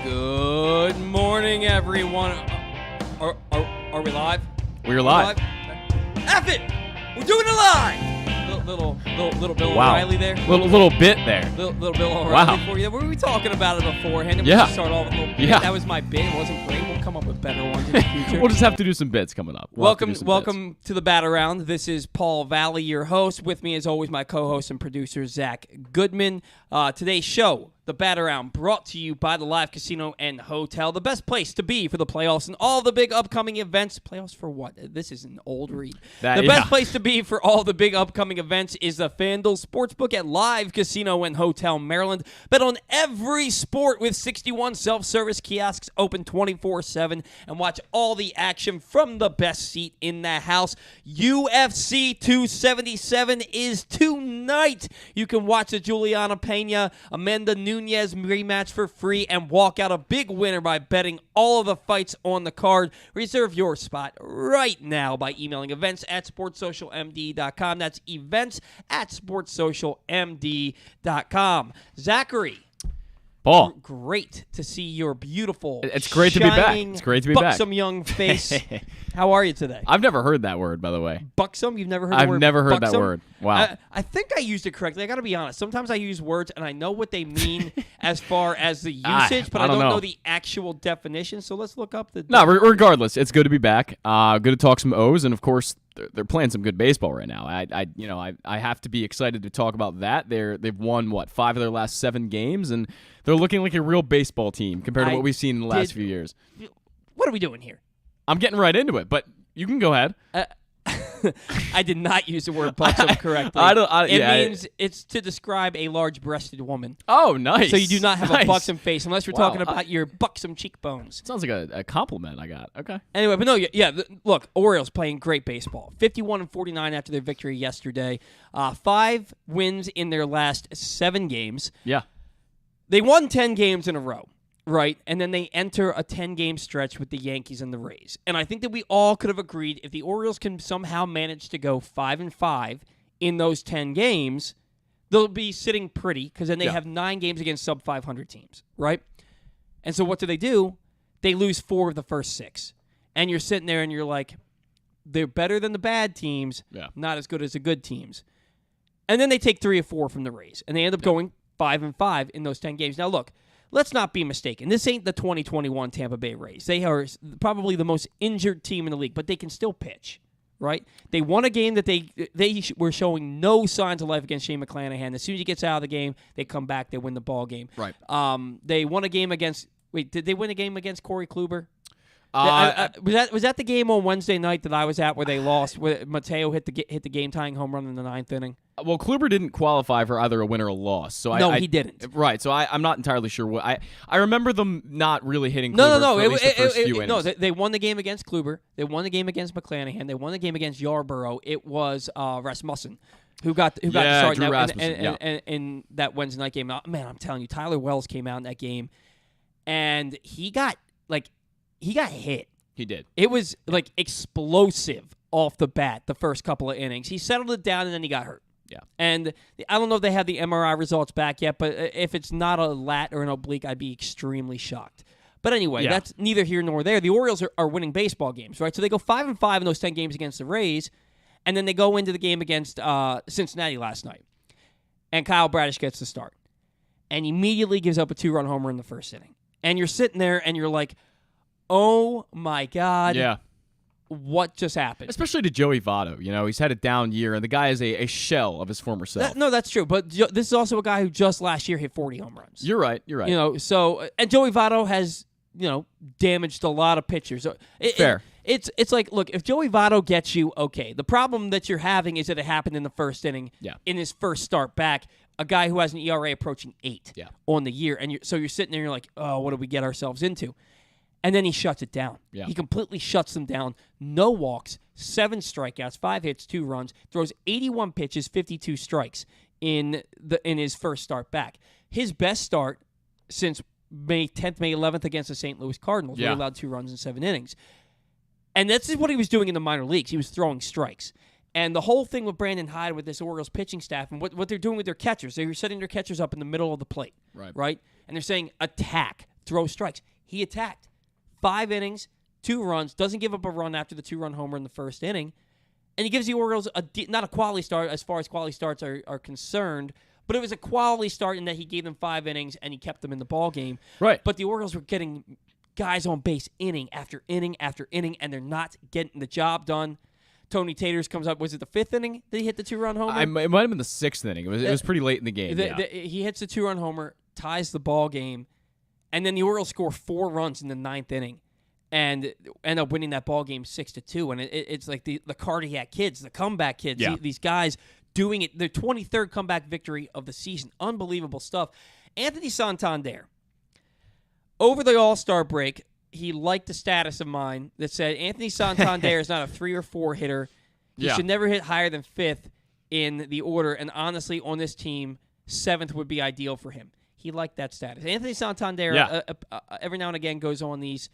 Good morning, everyone. Are we live? We're live. F it! We're doing it live! Little Bill O'Reilly there. Little bit there. Little Bill O'Reilly Wow. for you. Were we talking about it beforehand? Yeah. We start off with a little bit. Yeah. That was my bit. It wasn't great. We'll come up with better ones in the future. We'll just have to do some bits coming up. Welcome to the Bat Around. This is Paul Valley, your host. With me, as always, my co-host and producer, Zach Goodman. Today's show, the Bat Around, brought to you by the Live Casino and Hotel, the best place to be for the playoffs and all the big upcoming events. Playoffs for what? This is an old read. The best place to be for all the big upcoming events is the FanDuel Sportsbook at Live Casino and Hotel, Maryland. Bet on every sport with 61 self-service kiosks open 24/7 and watch all the action from the best seat in the house. UFC 277 is tonight. You can watch the Juliana Pena, Amanda Nunes rematch for free and walk out a big winner by betting all of the fights on the card. Reserve your spot right now by emailing events@sportssocialmd.com. That's events@sportssocialmd.com. Zachary. Paul. Great to see your beautiful, It's great to be back. It's great to be back. Buxom young face. How are you today? I've never heard that word, by the way. Buxom? You've never heard the word I've never heard buxom? that word. Wow. I think I used it correctly. I got to be honest. Sometimes I use words and I know what they mean as far as the usage, but I don't know the actual definition. So let's look up the. No, regardless, it's good to be back. Good to talk some O's, and of course, they're playing some good baseball right now. I have to be excited to talk about that. They've won 5 of their last 7 games, and they're looking like a real baseball team compared to what we've seen in the last few years. What are we doing here? I'm getting right into it, but you can go ahead. I did not use the word buxom correctly. It means it's to describe a large-breasted woman. Oh, nice. So you do not have a buxom face unless you're Wow. talking about your buxom cheekbones. Sounds like a compliment I got. Okay. Anyway, but no, look, Orioles playing great baseball. 51-49 after their victory yesterday. 5 wins in their last 7 games. Yeah. They won 10 games in a row. Right, and then they enter a 10-game stretch with the Yankees and the Rays. And I think that we all could have agreed if the Orioles can somehow manage to go 5-5 in those 10 games, they'll be sitting pretty because then they have 9 games against sub-500 teams, right? And so what do? They lose 4 of the first 6. And you're sitting there and you're like, they're better than the bad teams, not as good as the good teams. And then they take 3 or 4 from the Rays, and they end up going 5-5 in those 10 games. Now, look. Let's not be mistaken. This ain't the 2021 Tampa Bay Rays. They are probably the most injured team in the league, but they can still pitch, right? They won a game that they were showing no signs of life against Shane McClanahan. As soon as he gets out of the game, they come back, they win the ball game. Right. They won a game against – wait, did they win a game against Corey Kluber? Was that the game on Wednesday night that I was at where they lost, where Mateo hit the game-tying home run in the 9th inning? Well, Kluber didn't qualify for either a win or a loss. So he didn't. Right, so I'm not entirely sure. What I remember them not really hitting Kluber for at least the first few innings. No, they won the game against Kluber. They won the game against McClanahan. They won the game against Yarborough. It was Rasmussen who got the start in that Wednesday night game. Man, I'm telling you, Tyler Wells came out in that game, and he got hit. He did. It was explosive off the bat the first couple of innings. He settled it down, and then he got hurt. Yeah. And I don't know if they have the MRI results back yet, but if it's not a lat or an oblique, I'd be extremely shocked. But anyway, that's neither here nor there. The Orioles are winning baseball games, right? So they go 5-5 in those 10 games against the Rays, and then they go into the game against Cincinnati last night. And Kyle Bradish gets the start. And immediately gives up a 2-run homer in the first inning. And you're sitting there, and you're like, oh, my God. Yeah. What just happened? Especially to Joey Votto. You know, he's had a down year, and the guy is a shell of his former self. That's true. But this is also a guy who just last year hit 40 home runs. You're right. You know, so and Joey Votto has damaged a lot of pitchers. Fair. It's like, look, if Joey Votto gets you, okay. The problem that you're having is that it happened in the first inning. Yeah. In his first start back, a guy who has an ERA approaching 8 on the year, and so you're sitting there, and you're like, oh, what did we get ourselves into? And then he shuts it down. Yeah. He completely shuts them down. No walks, 7 strikeouts, 5 hits, 2 runs. Throws 81 pitches, 52 strikes in his first start back. His best start since May 10th, May 11th against the St. Louis Cardinals. Where he allowed 2 runs in 7 innings. And that's what he was doing in the minor leagues. He was throwing strikes. And the whole thing with Brandon Hyde, with this Orioles pitching staff, and what they're doing with their catchers, they're setting their catchers up in the middle of the plate. Right? And they're saying, attack. throw strikes. He attacked. 5 innings, 2 runs, doesn't give up a run after the 2-run homer in the first inning. And he gives the Orioles not a quality start as far as quality starts are concerned, but it was a quality start in that he gave them 5 innings and he kept them in the ball game. Right. But the Orioles were getting guys on base inning after inning after inning, and they're not getting the job done. Tony Taters comes up. Was it the 5th inning that he hit the 2-run homer? It might have been the 6th inning. It was pretty late in the game. He hits the 2-run homer, ties the ball game, and then the Orioles score 4 runs in the 9th inning and end up winning that ball game 6-2. And it's like the cardiac kids, the comeback kids, these guys doing it. Their 23rd comeback victory of the season. Unbelievable stuff. Anthony Santander, over the All-Star break, he liked a status of mine that said Anthony Santander is not a 3 or 4 hitter. He should never hit higher than 5th in the order. And honestly, on this team, 7th would be ideal for him. He liked that status. Anthony Santander every now and again goes on these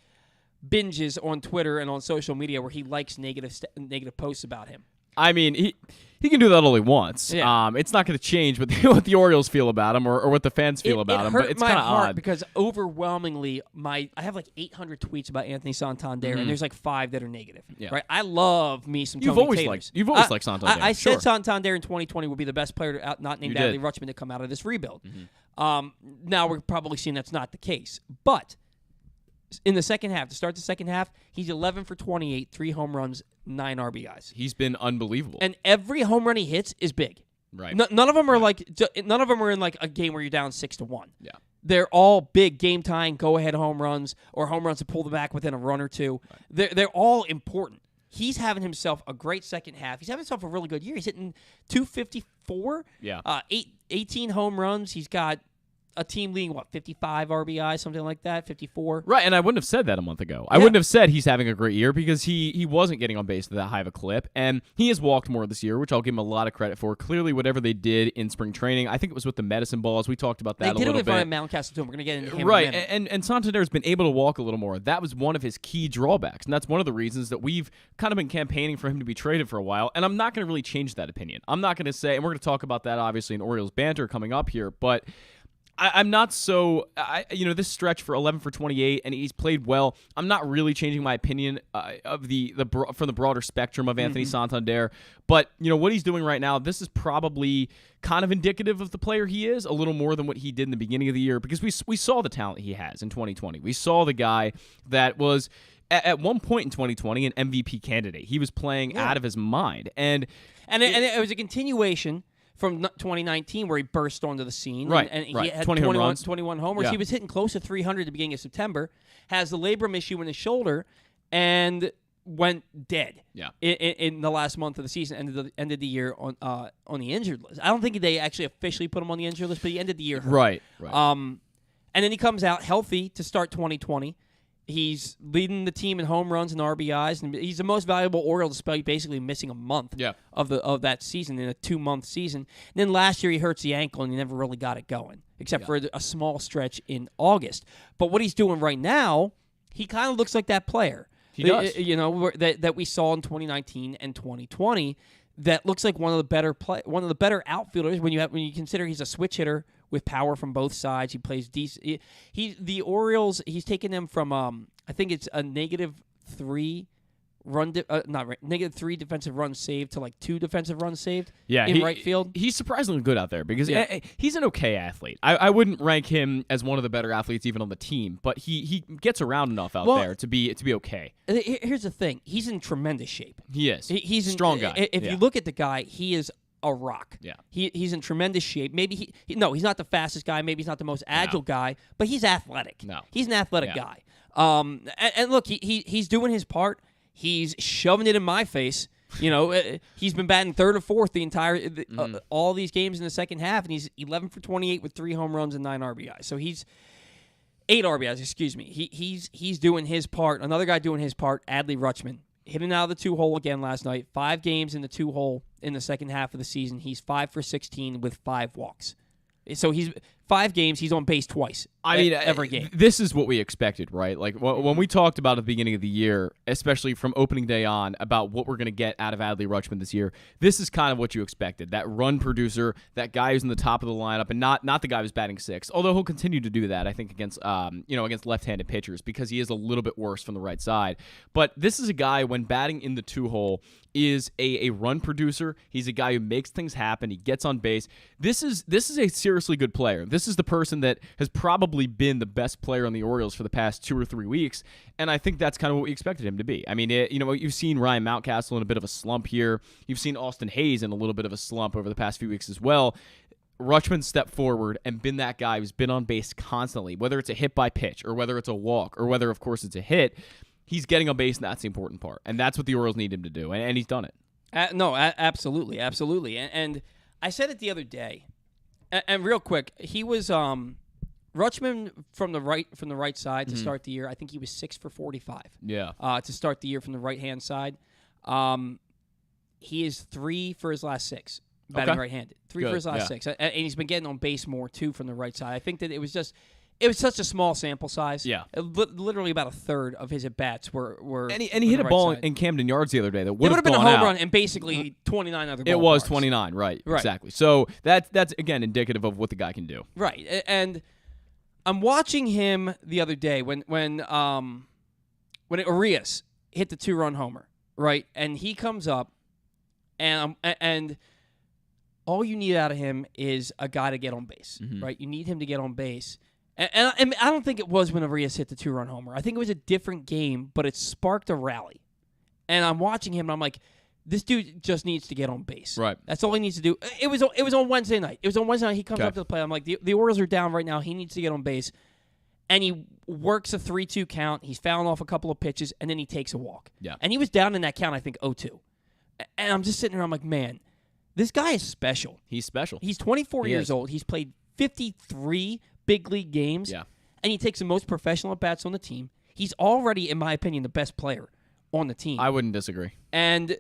binges on Twitter and on social media where he likes negative posts about him. I mean, he can do that all he wants. Yeah. It's not going to change what the Orioles feel about him or what the fans feel about him. But it's kind of odd because overwhelmingly, I have like 800 tweets about Anthony Santander, and there's like 5 that are negative. Yeah. Right? I love me some Tony Taters. You've always liked Santander. I said Santander in 2020 would be the best player, not named Adley Rutschman, to come out of this rebuild. Now we're probably seeing that's not the case, but in the second half, to start the second half, he's 11 for 28, 3 home runs, 9 RBIs. He's been unbelievable. And every home run he hits is big. Right. None of them are none of them are in like a game where you're down 6-1. Yeah. They're all big game tying, go ahead home runs or home runs to pull the back within a run or two. Right. They're all important. He's having himself a great second half. He's having himself a really good year. He's hitting 254. Yeah. 18 home runs. He's got a team leading, 55 RBI, something like that, 54? Right, and I wouldn't have said that a month ago. I wouldn't have said he's having a great year because he wasn't getting on base at that high of a clip, and he has walked more this year, which I'll give him a lot of credit for. Clearly, whatever they did in spring training, I think it was with the medicine balls. We talked about that a little bit. They did it with Mountcastle, too. We're going to get into him right, in a minute. and Santander's been able to walk a little more. That was one of his key drawbacks, and that's one of the reasons that we've kind of been campaigning for him to be traded for a while, and I'm not going to really change that opinion. I'm not going to say, and we're going to talk about that, obviously, in Orioles banter coming up here, but I'm not so, this stretch for 11 for 28, and he's played well. I'm not really changing my opinion of from the broader spectrum of Anthony Santander. But, what he's doing right now, this is probably kind of indicative of the player he is, a little more than what he did in the beginning of the year, because we saw the talent he has in 2020. We saw the guy that was, at one point in 2020, an MVP candidate. He was playing out of his mind. And it was a continuation from 2019 where he burst onto the scene. Right, and he had 21 homers. Yeah. He was hitting close to 300 at the beginning of September, has the labrum issue in his shoulder, and went dead in the last month of the season, ended the year on the injured list. I don't think they actually officially put him on the injured list, but he ended the year hurt. Right. And then he comes out healthy to start 2020. He's leading the team in home runs and RBIs, and he's the most valuable Oriole despite basically missing a month of that season in a 2-month season. And then last year he hurts the ankle and he never really got it going, except for a small stretch in August. But what he's doing right now, he kind of looks like that player. He does. That we saw in 2019 and 2020. That looks like one of the better outfielders when you consider he's a switch hitter with power from both sides. He plays decent. The Orioles. He's taken them from I think it's a -3 -3 defensive runs saved to like 2 defensive runs saved. In right field. He's surprisingly good out there because he's an okay athlete. I wouldn't rank him as one of the better athletes even on the team, but he gets around enough out there to be okay. Here's the thing: he's in tremendous shape. He is. He's a strong guy. If you look at the guy, he is a rock. Yeah. He's in tremendous shape. Maybe he's not the fastest guy. Maybe he's not the most agile guy, but he's athletic. No. He's an athletic guy. And look, he's doing his part. He's shoving it in my face. He's been batting 3rd or 4th the entire all these games in the second half, and he's 11 for 28 with 3 home runs and 9 RBIs. So he's 8 RBIs. Excuse me. He's doing his part. Another guy doing his part. Adley Rutschman hitting out of the 2-hole again last night. 5 games in the 2-hole in the second half of the season. He's 5 for 16 with 5 walks. So he's 5 games, he's on base twice. I mean, every game. This is what we expected, right? Like when we talked about at the beginning of the year, especially from opening day on, about what we're going to get out of Adley Rutschman this year. This is kind of what you expected. That run producer, that guy who's in the top of the lineup, and not the guy who's batting 6. Although he'll continue to do that, I think, against against left-handed pitchers, because he is a little bit worse from the right side. But this is a guy, when batting in the 2-hole, is a run producer. He's a guy who makes things happen. He gets on base. This is a seriously good player. This is the person that has probably been the best player on the Orioles for the past 2 or 3 weeks, and I think that's kind of what we expected him to be. I mean, you've seen Ryan Mountcastle in a bit of a slump here. You've seen Austin Hayes in a little bit of a slump over the past few weeks as well. Rutschman stepped forward and been that guy who's been on base constantly, whether it's a hit by pitch or whether it's a walk or whether, of course, it's a hit. He's getting on base, and that's the important part. And that's what the Orioles need him to do, and he's done it. Absolutely. And I said it the other day, and real quick, he was Rutschman from the right side to start the year. I think he was 6 for 45. Yeah. To start the year from the right-hand side. He is 3 for his last 6, batting right-handed. 3 for his last 6. And he's been getting on base more, too, from the right side. I think that it was such a small sample size. Yeah. Literally about a third of his at-bats were And he hit a ball in Camden Yards the other day that would have been a gone home out. run and basically 29 other ballparks. It was 29, right, exactly. So that's again, indicative of what the guy can do. Right. And I'm watching him the other day when Arias hit the 2-run homer, right? And he comes up, and all you need out of him is a guy to get on base, right? You need him to get on base. And I don't think it was when Arias hit the 2-run homer. I think it was a different game, but it sparked a rally. And I'm watching him, and I'm like, this dude just needs to get on base. Right. That's all he needs to do. It was on Wednesday night. It was on Wednesday night. He comes up to the plate. I'm like, the Orioles are down right now. He needs to get on base. And he works a 3-2 count. He's fouling off a couple of pitches, and then he takes a walk. Yeah. And he was down in that count, I think, 0-2. And I'm just sitting there, I'm like, man, this guy is special. He's special. He's 24 years old. He's played 53 big league games. Yeah. And he takes the most professional at-bats on the team. He's already, in my opinion, the best player on the team. I wouldn't disagree. And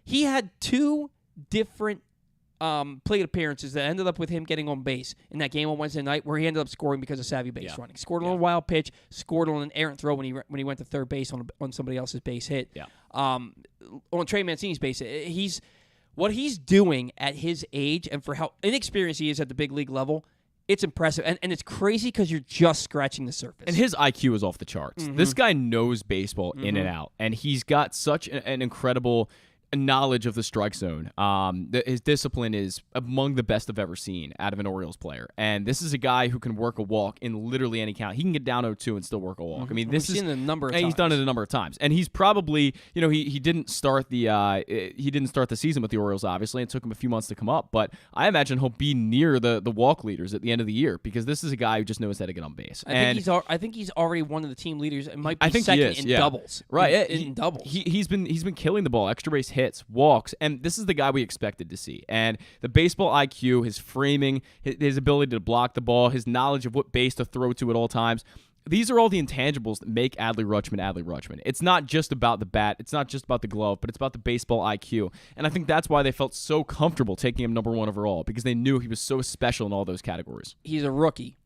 he had 2 different plate appearances that ended up with him getting on base in that game on Wednesday night, where he ended up scoring because of savvy base running. Scored on a wild pitch, scored on an errant throw when he went to third base on somebody else's base hit. Yeah. On Trey Mancini's base, what he's doing at his age and for how inexperienced he is at the big league level. It's impressive, and it's crazy because you're just scratching the surface. And his IQ is off the charts. This guy knows baseball in and out, and he's got such an incredible knowledge of the strike zone. His discipline is among the best I've ever seen out of an Orioles player. And this is a guy who can work a walk in literally any count. He can get down 0-2 and still work a walk. I mean, We've seen it a number of times. He's done it a number of times. And he's probably, he didn't start the season with the Orioles, obviously. It took him a few months to come up, but I imagine he'll be near the walk leaders at the end of the year, because this is a guy who just knows how to get on base. I think he's already one of the team leaders. It might be second in doubles. Right. In doubles. He's been killing the ball, extra base hits, walks. And this is the guy we expected to see. And the baseball IQ, his framing, his ability to block the ball, his knowledge of what base to throw to at all times, these are all the intangibles that make Adley Rutschman. It's not just about the bat. It's not just about the glove, but it's about the baseball IQ. And I think that's why they felt so comfortable taking him number 1 overall, because they knew he was so special in all those categories. He's a rookie.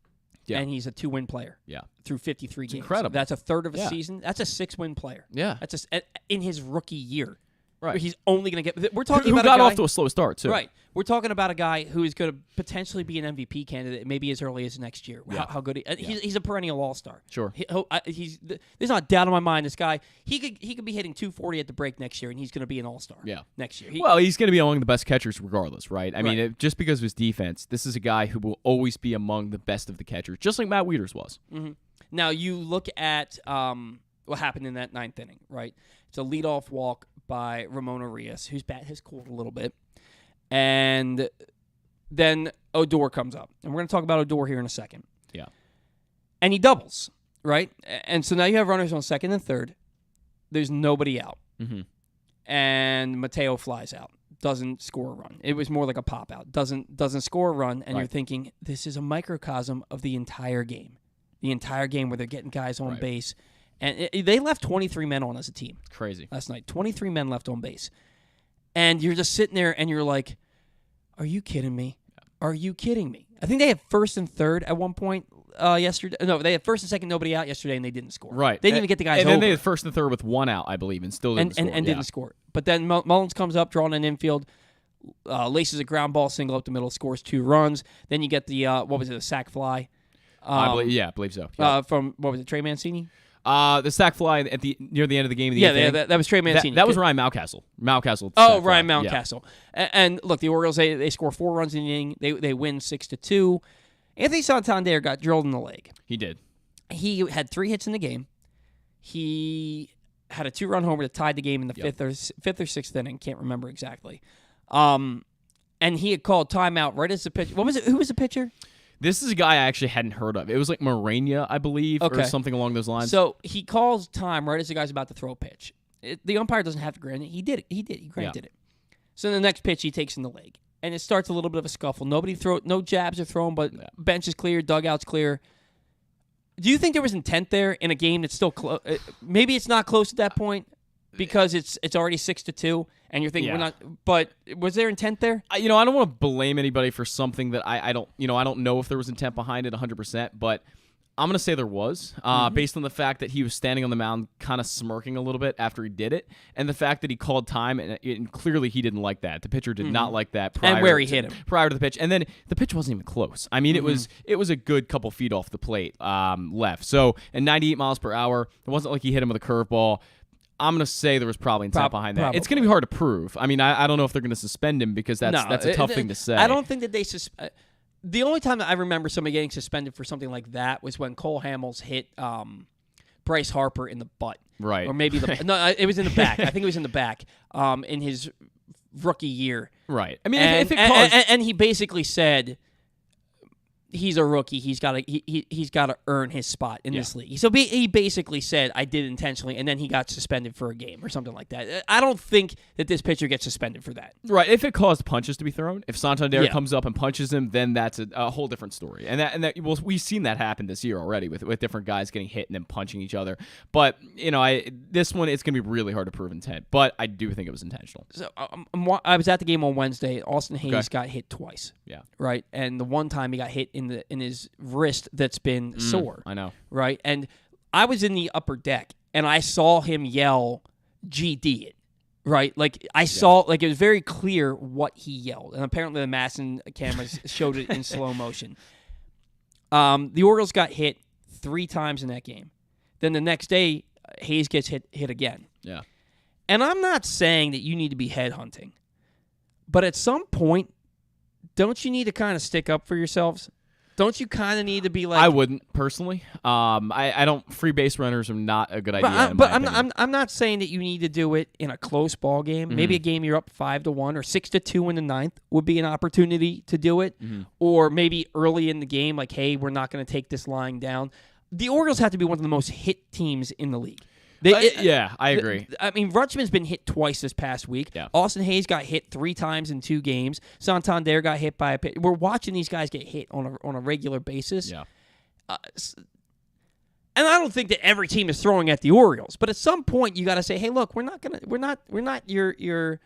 Yeah. And he's a 2-win player. Yeah. Through 53 games. Incredible. That's a third of a season. That's a 6-win player. Yeah. That's in his rookie year. Right. He's only going to get. We're talking who about got a guy, off to a slow start too. Right. We're talking about a guy who is going to potentially be an MVP candidate, maybe as early as next year. Yeah. How good he's a perennial All-Star. Sure. There's not a doubt in my mind. This guy, he could be hitting 240 at the break next year, and he's going to be an All-Star. Yeah. Next year. He's going to be among the best catchers regardless, right? I mean, just because of his defense, this is a guy who will always be among the best of the catchers, just like Matt Wieters was. Mm-hmm. Now you look at what happened in that 9th inning, right? It's a leadoff walk by Ramon Arias, whose bat has cooled a little bit. And then Odor comes up. And we're going to talk about Odor here in a second. Yeah. And he doubles, right? And so now you have runners on second and third. There's nobody out. Mm-hmm. And Mateo flies out. Doesn't score a run. It was more like a pop out. Doesn't score a run. And you're thinking, this is a microcosm of the entire game. The entire game where they're getting guys on base. And they left 23 men on as a team. Crazy. Last night. 23 men left on base. And you're just sitting there and you're like, are you kidding me? Are you kidding me? I think they had first and third at one point yesterday. No, they had first and second, nobody out yesterday, and they didn't score. Right. They didn't even get the guys and over. then they had first and third with one out, I believe, and still didn't score. And didn't score. But then Mullins comes up, drawing an infield, laces a ground ball, single up the middle, scores 2 runs. Then you get the, a sac fly. I believe so. Yeah. From, Trey Mancini? The sack fly near the end of the game. That was Trey Mancini. That was Ryan Mountcastle. Ryan Mountcastle. Yeah. And look, the Orioles, they score 4 runs in the inning. They win 6-2. Anthony Santander got drilled in the leg. He did. He had 3 hits in the game. He had a 2-run homer that tied the game in the fifth or 6th inning. Can't remember exactly. And he had called timeout right as the pitcher. What was it? Who was the pitcher? This is a guy I actually hadn't heard of. It was like Morena, I believe, or something along those lines. So he calls time right as the guy's about to throw a pitch. The umpire doesn't have to grant it. He did it. He granted it. So the next pitch he takes in the leg. And it starts a little bit of a scuffle. No jabs are thrown, but bench is clear, dugout's clear. Do you think there was intent there in a game that's still close? Maybe it's not close at that point because it's already 6-2, and you're thinking we're not. But was there intent there? I don't want to blame anybody for something that I don't know if there was intent behind it 100%, but I'm going to say there was, based on the fact that he was standing on the mound kind of smirking a little bit after he did it, and the fact that he called time, and clearly he didn't like that. The pitcher did not like that and where he hit him. Prior to the pitch. And then the pitch wasn't even close. I mean, it was a good couple feet off the plate left. So, at 98 miles per hour, it wasn't like he hit him with a curveball. I'm going to say there was probably intent behind that. Probably. It's going to be hard to prove. I mean, I don't know if they're going to suspend him because that's a tough thing to say. I don't think that they suspend. The only time that I remember somebody getting suspended for something like that was when Cole Hamels hit Bryce Harper in the butt. Right. Or maybe it was in the back. I think it was in the back in his rookie year. Right. I mean, and he basically said he's a rookie. He's got to earn his spot in this league. So he basically said, I did intentionally, and then he got suspended for a game or something like that. I don't think that this pitcher gets suspended for that. Right. If it caused punches to be thrown, if Santander comes up and punches him, then that's a whole different story. And we've seen that happen this year already with different guys getting hit and then punching each other. But, this one, it's going to be really hard to prove intent. But I do think it was intentional. So I was at the game on Wednesday. Austin Hayes got hit twice. Yeah. Right. And the one time he got hit in his wrist that's been sore. I know. Right. And I was in the upper deck and I saw him yell GD it. Right. Like I saw, like it was very clear what he yelled. And apparently the Masson cameras showed it in slow motion. The Orioles got hit 3 times in that game. Then the next day, Hayes gets hit again. Yeah. And I'm not saying that you need to be headhunting. But at some point, don't you need to kind of stick up for yourselves? Don't you kind of need to be like? I wouldn't personally. I don't. Free base runners are not a good idea. But I'm not saying that you need to do it in a close ball game. Mm-hmm. Maybe a game you're up 5-1 or 6-2 in the 9th would be an opportunity to do it. Mm-hmm. Or maybe early in the game, like, hey, we're not going to take this lying down. The Orioles have to be one of the most hit teams in the league. I agree. I mean, Rutschman's been hit twice this past week. Yeah. Austin Hayes got hit 3 times in 2 games. Santander got hit by a pitch. We're watching these guys get hit on a regular basis. Yeah. And I don't think that every team is throwing at the Orioles, but at some point you got to say, "Hey, look, we're not the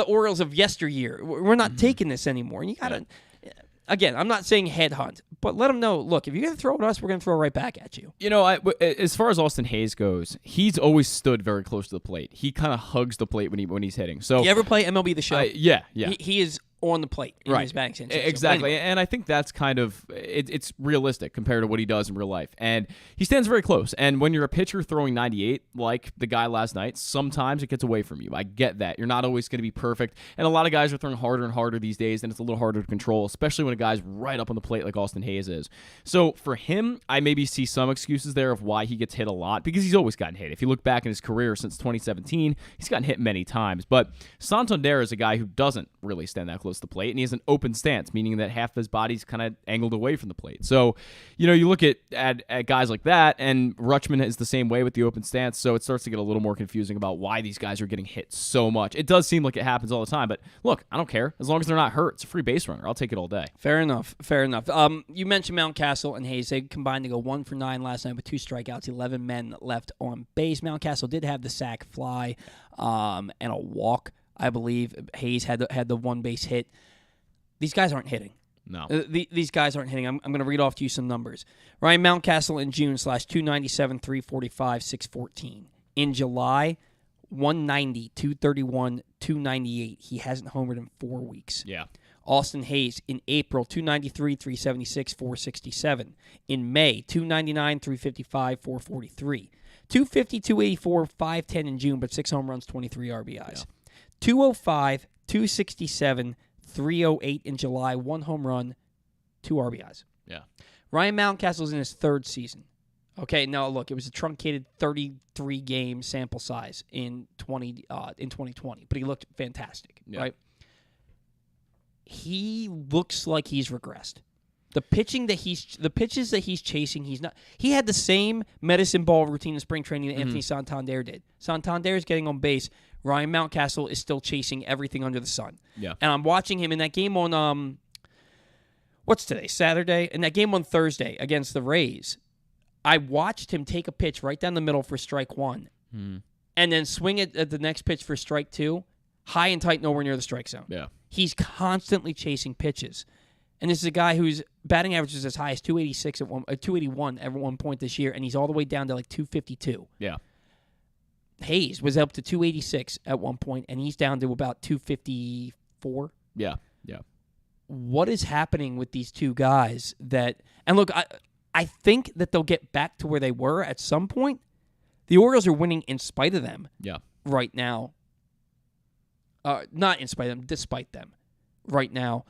Orioles of yesteryear. We're not taking this anymore." And you got to. Again, I'm not saying headhunt, but let them know, look, if you're going to throw at us, we're going to throw right back at you. As far as Austin Hayes goes, he's always stood very close to the plate. He kind of hugs the plate when he's hitting. So, you ever play MLB The Show? Yeah. He is on the plate in his batting stance. Exactly. So anyway. And I think that's kind of it's realistic compared to what he does in real life. And he stands very close. And when you're a pitcher throwing 98 like the guy last night, sometimes it gets away from you. I get that. You're not always going to be perfect. And a lot of guys are throwing harder and harder these days, and it's a little harder to control, especially when a guy's right up on the plate like Austin Hayes is. So for him, I maybe see some excuses there of why he gets hit a lot, because he's always gotten hit. If you look back in his career since 2017, he's gotten hit many times. But Santander is a guy who doesn't really stand that close to the plate, and he has an open stance, meaning that half of his body's kind of angled away from the plate. So, you look at guys like that, and Rutschman is the same way with the open stance, so it starts to get a little more confusing about why these guys are getting hit so much. It does seem like it happens all the time, but look, I don't care. As long as they're not hurt, it's a free base runner. I'll take it all day. Fair enough. You mentioned Mountcastle and Hayes. They combined to go 1 for 9 last night with 2 strikeouts, 11 men left on base. Mountcastle did have the sac fly and a walk, I believe. Hayes had the one base hit. These guys aren't hitting. No. These guys aren't hitting. I'm going to read off to you some numbers. Ryan Mountcastle in June /297, 345, 614. In July, 190, 231, 298. He hasn't homered in 4 weeks. Yeah. Austin Hayes in April, 293, 376, 467. In May, 299, 355, 443. 250, 284, 510 in June, but 6 home runs, 23 RBIs. Yeah. 205, 267, 308 in July, 1 home run, 2 RBIs. Yeah. Ryan Mountcastle's in his 3rd season. Okay, now look, it was a truncated 33-game sample size in 2020, but he looked fantastic, right? He looks like he's regressed. The pitches that he's chasing, he's not. He had the same medicine ball routine in spring training that Anthony Santander did. Santander is getting on base. Ryan Mountcastle is still chasing everything under the sun. Yeah. And I'm watching him in that game on what's today? Saturday? In that game on Thursday against the Rays, I watched him take a pitch right down the middle for strike 1, and then swing it at the next pitch for strike 2, high and tight, nowhere near the strike zone. Yeah. He's constantly chasing pitches. And this is a guy whose batting average is as high as 281 at one point this year, and he's all the way down to like 252. Yeah. Hayes was up to 286 at one point, and he's down to about 254. Yeah. Yeah. What is happening with these two guys that... And look, I think that they'll get back to where they were at some point. The Orioles are winning in spite of them right now. Not in spite of them, despite them right now.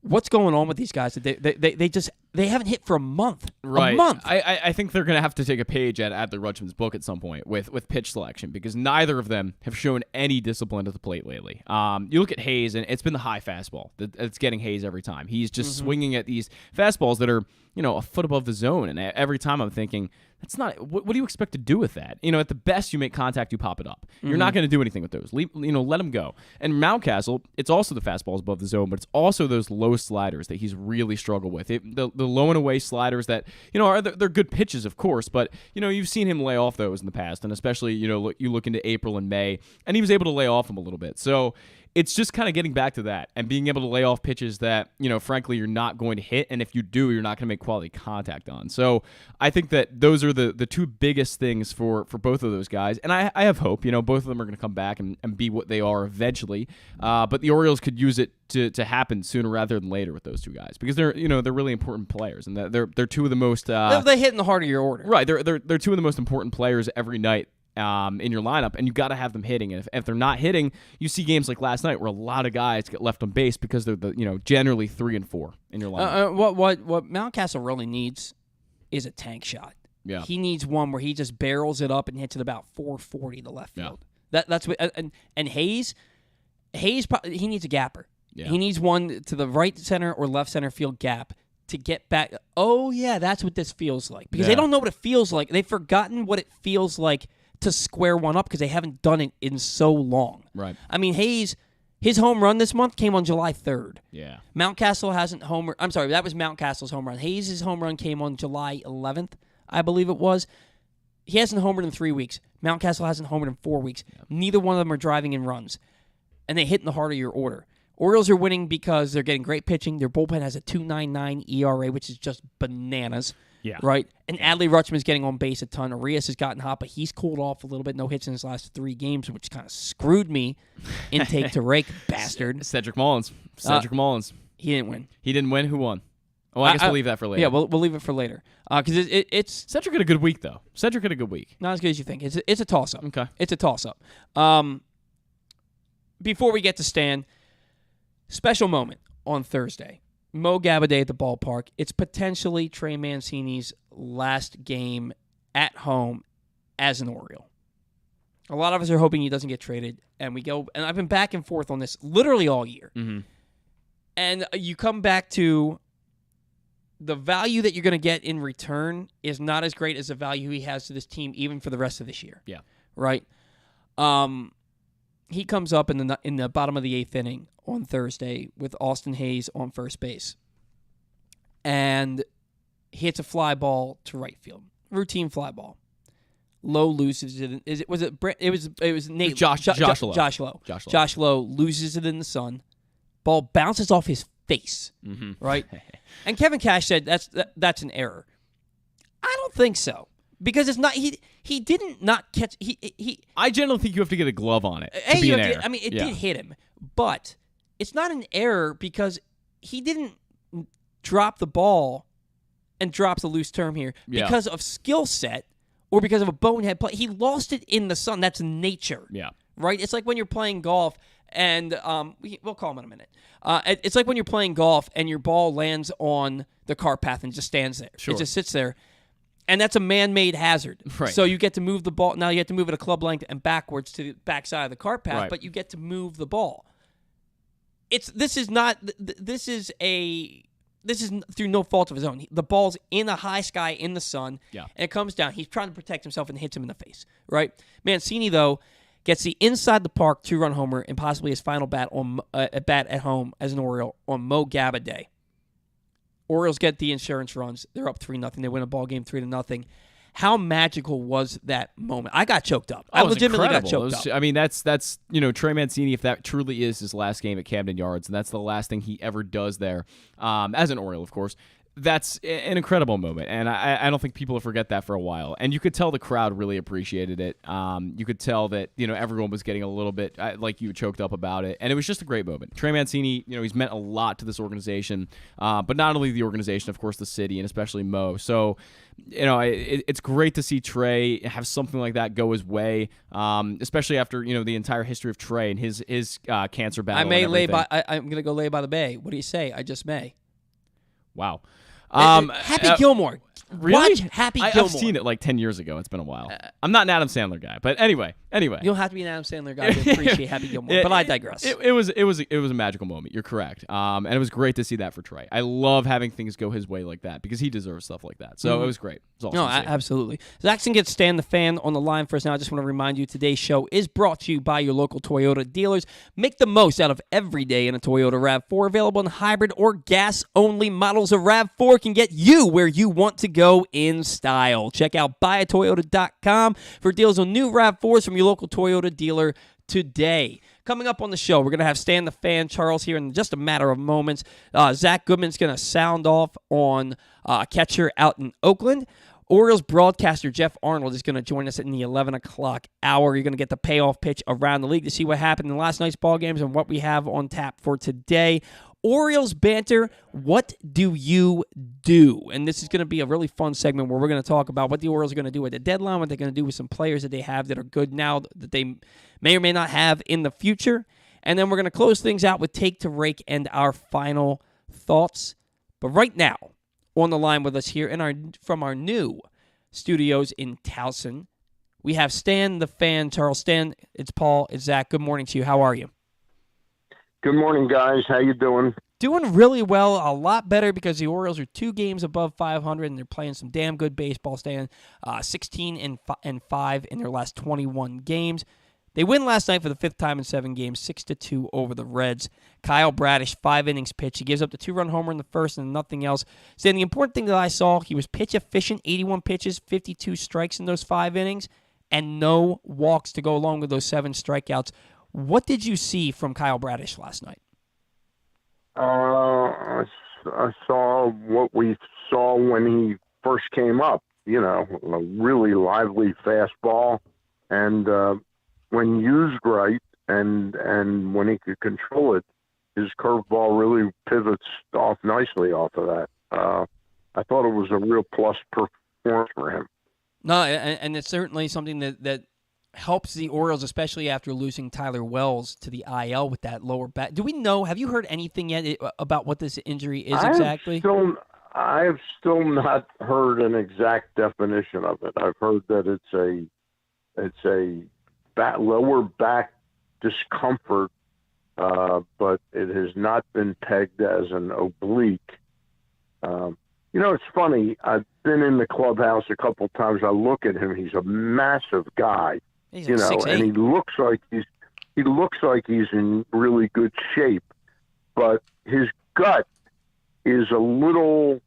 What's going on with these guys? They haven't hit for a month. Right. A month. I think they're going to have to take a page at Adley Rutschman's book at some point with pitch selection, because neither of them have shown any discipline at the plate lately. You look at Hayes, and it's been the high fastball that's getting Hayes every time. He's just swinging at these fastballs that are, a foot above the zone, and every time I'm thinking, that's not. What do you expect to do with that? At the best, you make contact, you pop it up. You're not going to do anything with those. Let him go. And Mountcastle, it's also the fastballs above the zone, but it's also those low sliders that he's really struggled with. The low and away sliders that they're good pitches, of course, but you've seen him lay off those in the past, and especially you look into April and May, and he was able to lay off them a little bit. So it's just kind of getting back to that and being able to lay off pitches that, frankly, you're not going to hit. And if you do, you're not going to make quality contact on. So I think that those are the two biggest things for both of those guys. And I have hope, both of them are going to come back and be what they are eventually. But the Orioles could use it to happen sooner rather than later with those two guys, because they're really important players, and they're two of the most they hit in the heart of your order. Right. They're two of the most important players every night in your lineup, and you got to have them hitting. And if they're not hitting, you see games like last night where a lot of guys get left on base because they're generally 3 and 4 in your lineup. What Mountcastle really needs is a tank shot. Yeah, he needs one where he just barrels it up and hits it about 440 to left field. That's what. And Hayes, he needs a gapper. Yeah. He needs one to the right center or left center field gap to get back. Oh yeah, that's what this feels like, because they don't know what it feels like. They've forgotten what it feels like to square one up because they haven't done it in so long. Right. I mean, Hayes, his home run this month came on July 3rd. Yeah. Mountcastle hasn't homered. I'm sorry, that was Mountcastle's home run. Hayes' home run came on July 11th, I believe it was. He hasn't homered in 3 weeks. Mountcastle hasn't homered in 4 weeks. Yeah. Neither one of them are driving in runs. And they hit in the heart of your order. Orioles are winning because they're getting great pitching. Their bullpen has a 2.99 ERA, which is just bananas. Yeah. Right? And Adley Rutschman's getting on base a ton. Arias has gotten hot, but he's cooled off a little bit. No hits in his last 3 games, which kind of screwed me. Intake to Rake, bastard. Cedric Mullins. He didn't win. He didn't win? Who won? Oh, I guess we'll leave that for later. Yeah, we'll leave it for later. Because it's... Cedric had a good week, though. Cedric had a good week. Not as good as you think. It's a toss-up. Okay. It's a toss-up. Before we get to Stan, special moment on Thursday. Mo Gabbard at the ballpark. It's potentially Trey Mancini's last game at home as an Oriole. A lot of us are hoping he doesn't get traded, and I've been back and forth on this literally all year. Mm-hmm. And you come back to the value that you're going to get in return is not as great as the value he has to this team, even for the rest of this year. Yeah. Right? He comes up in the bottom of the 8th inning on Thursday with Austin Hayes on first base. And he hits a fly ball to right field. Routine fly ball. Lowe loses it. It was Nate. Josh Lowe. Josh Lowe loses it in the sun. Ball bounces off his face, right? And Kevin Cash said that's an error. I don't think so because it's not. He didn't not catch. I generally think you have to get a glove on it to be an error. It did hit him, but it's not an error because he didn't drop the ball and drops a loose term here because of skill set or because of a bonehead play. He lost it in the sun. That's nature. Yeah. Right? It's like when you're playing golf and we'll call him in a minute. It's like when you're playing golf and your ball lands on the cart path and just stands there. Sure. It just sits there. And that's a man-made hazard. Right. So you get to move the ball. Now you have to move it a club length and backwards to the backside of the cart path, but you get to move the ball. This is through no fault of his own. The ball's in a high sky in the sun, and it comes down. He's trying to protect himself and hits him in the face, right? Mancini, though, gets the inside the park two-run homer and possibly his final bat at home as an Oriole on Mo Gabba Day. Orioles get the insurance runs. They're up 3-0. They win a ball game 3-0. How magical was that moment? I got choked up. I legitimately got choked up. I mean, that's Trey Mancini, if that truly is his last game at Camden Yards, and that's the last thing he ever does there, as an Oriole, of course, that's an incredible moment, and I don't think people will forget that for a while. And you could tell the crowd really appreciated it. You could tell that everyone was getting a little bit like you, choked up about it, and it was just a great moment. Trey Mancini, he's meant a lot to this organization, but not only the organization, of course, the city, and especially Mo. So, it's great to see Trey have something like that go his way, especially after the entire history of Trey and his cancer battle. I'm gonna go lay by the bay. What do you say? I just may. Wow. Happy Gilmore. Really? Watch Happy Gilmore. I've seen it like 10 years ago. It's been a while. I'm not an Adam Sandler guy, but anyway. You don't have to be an Adam Sandler guy to appreciate Happy Gilmore, but I digress. It was a magical moment. You're correct. And it was great to see that for Trey. I love having things go his way like that because he deserves stuff like that. So it was great. It was awesome. Absolutely. Zaxton gets Stan the Fan on the line for us now. I just want to remind you today's show is brought to you by your local Toyota dealers. Make the most out of every day in a Toyota RAV4. Available in hybrid or gas-only models of RAV4 can get you where you want to go in style. Check out buyatoyota.com for deals on new RAV4s from your local Toyota dealer today. Coming up on the show, we're going to have Stan the Fan Charles here in just a matter of moments. Zach Goodman's going to sound off on catcher out in Oakland. Orioles broadcaster Geoff Arnold is going to join us in the 11 o'clock hour. You're going to get the payoff pitch around the league to see what happened in last night's ball games and what we have on tap for today. Orioles banter, what do you do? And this is going to be a really fun segment where we're going to talk about what the Orioles are going to do at the deadline, what they're going to do with some players that they have that are good now that they may or may not have in the future. And then we're going to close things out with Take to Rake and our final thoughts. But right now, on the line with us here from our new studios in Towson, we have Stan the Fan. Charles, Stan, it's Paul, it's Zach. Good morning to you. How are you? Good morning, guys. How you doing? Doing really well, a lot better because the Orioles are 2 games above 500 and they're playing some damn good baseball. Stan, 16-5 in their last 21 games. They win last night for the 5th time in 7 games, 6-2 over the Reds. Kyle Bradish, 5 innings pitched. He gives up the 2-run homer in the first and nothing else. Stan, the important thing that I saw, he was pitch efficient, 81 pitches, 52 strikes in those 5 innings, and no walks to go along with those 7 strikeouts. What did you see from Kyle Bradish last night? I saw what we saw when he first came up, a really lively fastball. And when used right and when he could control it, his curveball really pivots off nicely off of that. I thought it was a real plus performance for him. No, and it's certainly something that helps the Orioles, especially after losing Tyler Wells to the IL with that lower back. Do we know? Have you heard anything yet about what this injury is exactly? I have still not heard an exact definition of it. I've heard that it's a lower back discomfort, but it has not been pegged as an oblique. It's funny. I've been in the clubhouse a couple times. I look at him. He's a massive guy. He's like 6'8". And he looks like he's in really good shape, but his gut is a little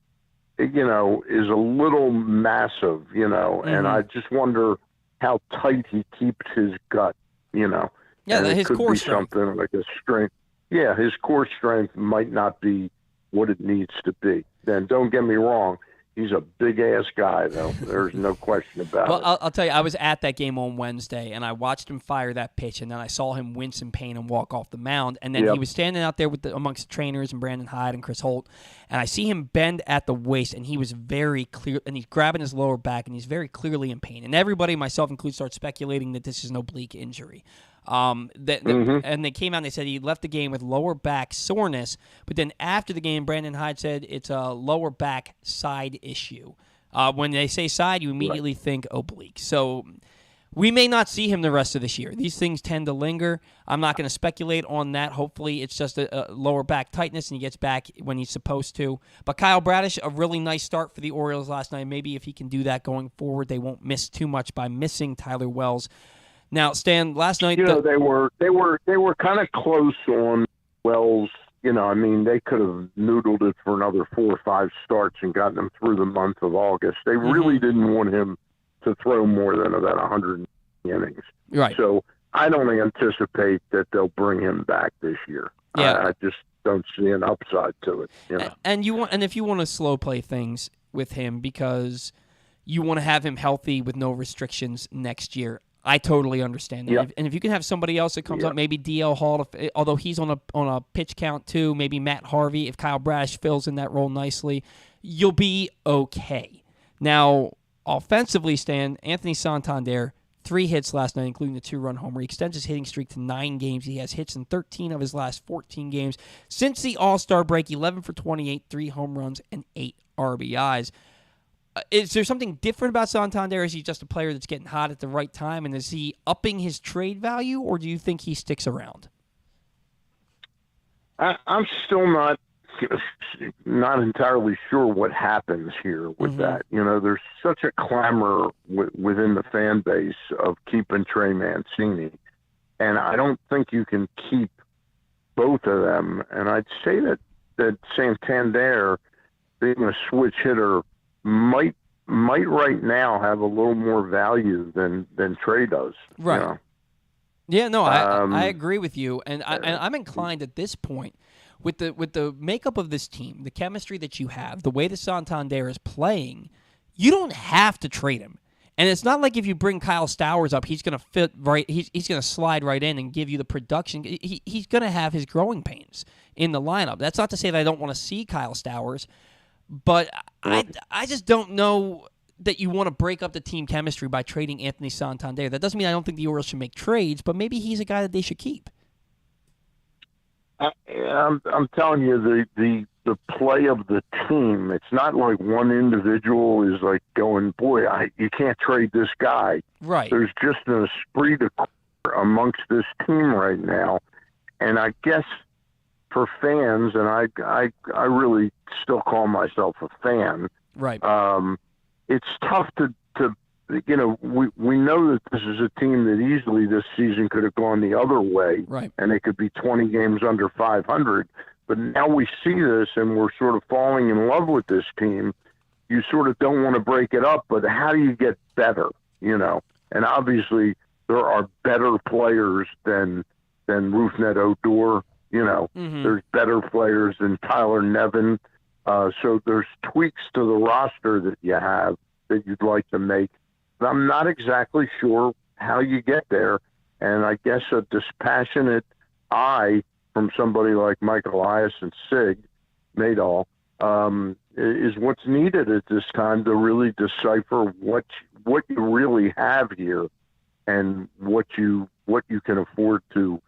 massive, Mm-hmm. and I just wonder how tight he keeps his gut, Yeah, and his could core be strength. something like a strength. yeah, his core strength might not be what it needs to be. Then don't get me wrong, he's a big-ass guy, though. There's no question about Well, it. I'll tell you, I was at that game on Wednesday, and I watched him fire that pitch, and then I saw him wince in pain and walk off the mound. And then Yep. he was standing out there amongst the trainers and Brandon Hyde and Chris Holt, and I see him bend at the waist, and he was very clear, and he's grabbing his lower back, and he's very clearly in pain. And everybody, myself included, started speculating that this is an oblique injury. And they came out and they said he left the game with lower back soreness, but then after the game, Brandon Hyde said it's a lower back side issue. When they say side, you immediately think oblique. So we may not see him the rest of this year. These things tend to linger. I'm not going to speculate on that. Hopefully it's just a lower back tightness and he gets back when he's supposed to. But Kyle Bradish, a really nice start for the Orioles last night. Maybe if he can do that going forward, they won't miss too much by missing Tyler Wells. Now, Stan, last night... they were kind of close on Wells. I mean, they could have noodled it for another 4 or 5 starts and gotten him through the month of August. They really didn't want him to throw more than about 100 innings. Right. So I don't anticipate that they'll bring him back this year. Yeah. I just don't see an upside to it. And if you want to slow play things with him because you want to have him healthy with no restrictions next year, I totally understand that. Yep. And if you can have somebody else that comes up, maybe DL Hall, although he's on a pitch count too, maybe Matt Harvey, if Kyle Bradish fills in that role nicely, you'll be okay. Now, offensively, Stan, Anthony Santander, 3 hits last night, including the 2-run homer. He extends his hitting streak to 9 games. He has hits in 13 of his last 14 games. Since the All-Star break, 11 for 28, 3 home runs, and 8 RBIs. Is there something different about Santander? Is he just a player that's getting hot at the right time? And is he upping his trade value, or do you think he sticks around? I'm still not entirely sure what happens here with that. There's such a clamor within the fan base of keeping Trey Mancini, and I don't think you can keep both of them. And I'd say that Santander, being a switch hitter, might right now have a little more value than Trey does. Right. Yeah, no, I agree with you, and I'm inclined at this point with the makeup of this team, the chemistry that you have, the way that Santander is playing, you don't have to trade him. And it's not like if you bring Kyle Stowers up, he's going to fit right. He's going to slide right in and give you the production. He's going to have his growing pains in the lineup. That's not to say that I don't want to see Kyle Stowers. But I just don't know that you want to break up the team chemistry by trading Anthony Santander. That doesn't mean I don't think the Orioles should make trades, but maybe he's a guy that they should keep. I'm telling you, the play of the team, it's not like one individual is like going, boy, you can't trade this guy. Right. There's just an esprit de corps amongst this team right now. And I guess for fans, and I really still call myself a fan. Right. It's tough to we know that this is a team that easily this season could have gone the other way. Right. And it could be 20 games under 500. But now we see this and we're sort of falling in love with this team. You sort of don't want to break it up, but how do you get better? And obviously there are better players than Rougned Odor. There's better players than Tyler Nevin. So there's tweaks to the roster that you have that you'd like to make. But I'm not exactly sure how you get there. And I guess a dispassionate eye from somebody like Mike Elias and Sig Maydal is what's needed at this time to really decipher what you really have here and what you can afford to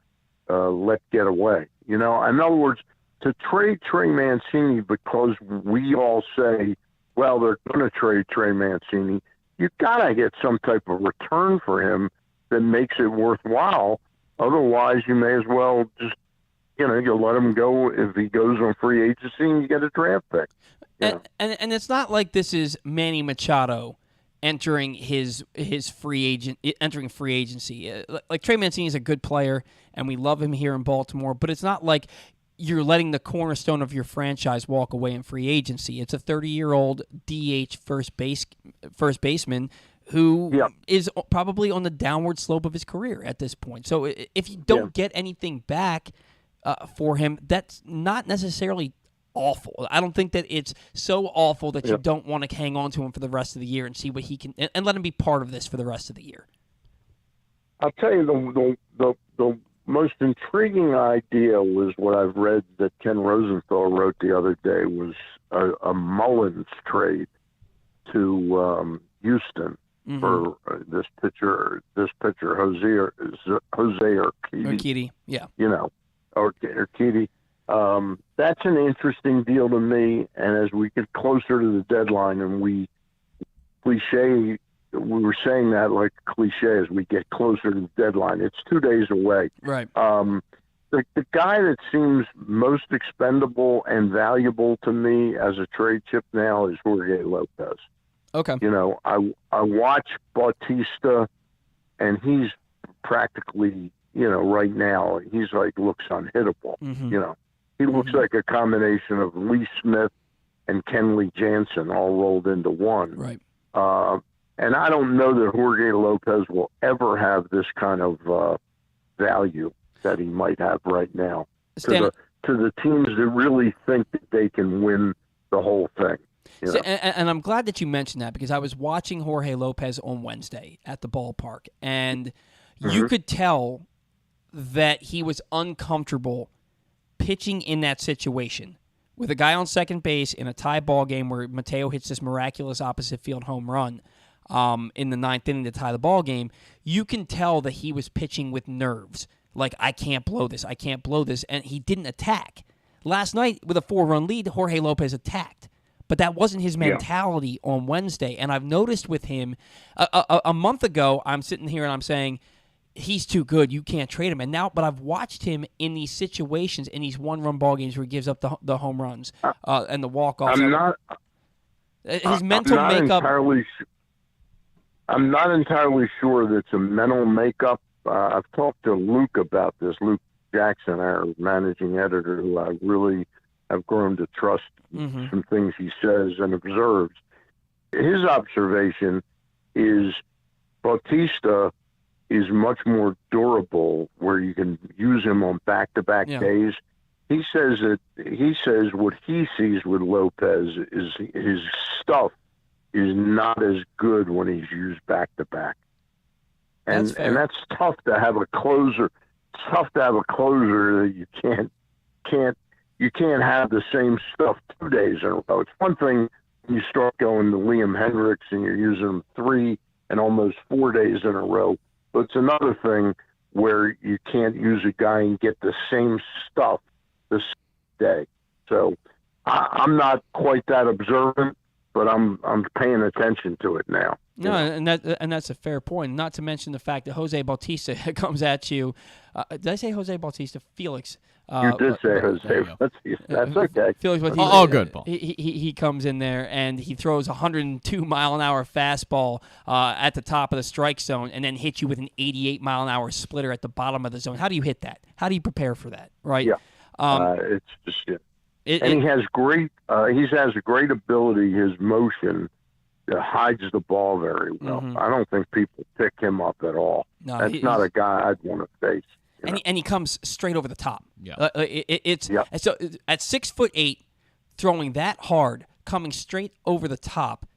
let get away. In other words, to trade Trey Mancini because we all say, well, they're going to trade Trey Mancini, you got to get some type of return for him that makes it worthwhile. Otherwise, you may as well just, you'll let him go if he goes on free agency and you get a draft pick. And it's not like this is Manny Machado entering free agency. Like Trey Mancini is a good player, and we love him here in Baltimore, but it's not like you're letting the cornerstone of your franchise walk away in free agency. It's a 30-year-old DH first baseman who is probably on the downward slope of his career at this point. So if you don't get anything back, for him, that's not necessarily awful. I don't think that it's so awful that you don't want to hang on to him for the rest of the year and see what he can and let him be part of this for the rest of the year. I'll tell you the most intriguing idea was what I've read that Ken Rosenthal wrote the other day was a Mullins trade to Houston for this pitcher Jose Urquidy, yeah, Urquidy. That's an interesting deal to me. And as we get closer to the deadline, and we were saying that like cliche as we get closer to the deadline. It's 2 days away. Right. The guy that seems most expendable and valuable to me as a trade chip now is Jorge Lopez. Okay. I watch Bautista, and he's practically, right now, he's looks unhittable. He looks like a combination of Lee Smith and Kenley Jansen all rolled into one. Right. And I don't know that Jorge Lopez will ever have this kind of value that he might have right now to the teams that really think that they can win the whole thing. And I'm glad that you mentioned that because I was watching Jorge Lopez on Wednesday at the ballpark, and you could tell that he was uncomfortable pitching in that situation with a guy on second base in a tie ball game where Mateo hits this miraculous opposite field home run in the ninth inning to tie the ball game. You can tell that he was pitching with nerves, like I can't blow this, and he didn't attack. Last night with a 4-run lead, Jorge Lopez attacked. But that wasn't his mentality on Wednesday. And I've noticed with him, a month ago, I'm sitting here and I'm saying, he's too good, you can't trade him. But I've watched him in these situations, in these one-run ball games where he gives up the home runs and the walk-offs. His mental makeup. I'm not entirely sure that it's a mental makeup. I've talked to Luke about this, Luke Jackson, our managing editor, who I really have grown to trust some things he says and observes. His observation is Bautista is much more durable where you can use him on back-to-back days. He says what he sees with Lopez is his stuff is not as good when he's used back-to-back. And that's tough to have a closer. It's tough to have a closer that you can't have the same stuff 2 days in a row. It's one thing when you start going to Liam Hendricks and you're using them 3 and almost 4 days in a row. But it's another thing where you can't use a guy and get the same stuff the same day. So I'm not quite that observant, but I'm paying attention to it now. No, and that's a fair point. Not to mention the fact that Jose Bautista comes at you. Did I say Jose Bautista? Felix. You did say Jose Bautista. That's okay. Felix Bautista. All good, Paul. He comes in there and he throws a 102-mile-an-hour fastball at the top of the strike zone and then hits you with an 88-mile-an-hour splitter at the bottom of the zone. How do you hit that? How do you prepare for that? Right? Yeah. It's just and he has great. He has a great ability. His motion hides the ball very well. I don't think people pick him up at all. No, that's not a guy I'd want to face. And he comes straight over the top. Yeah. So at 6'8", throwing that hard, coming straight over the top,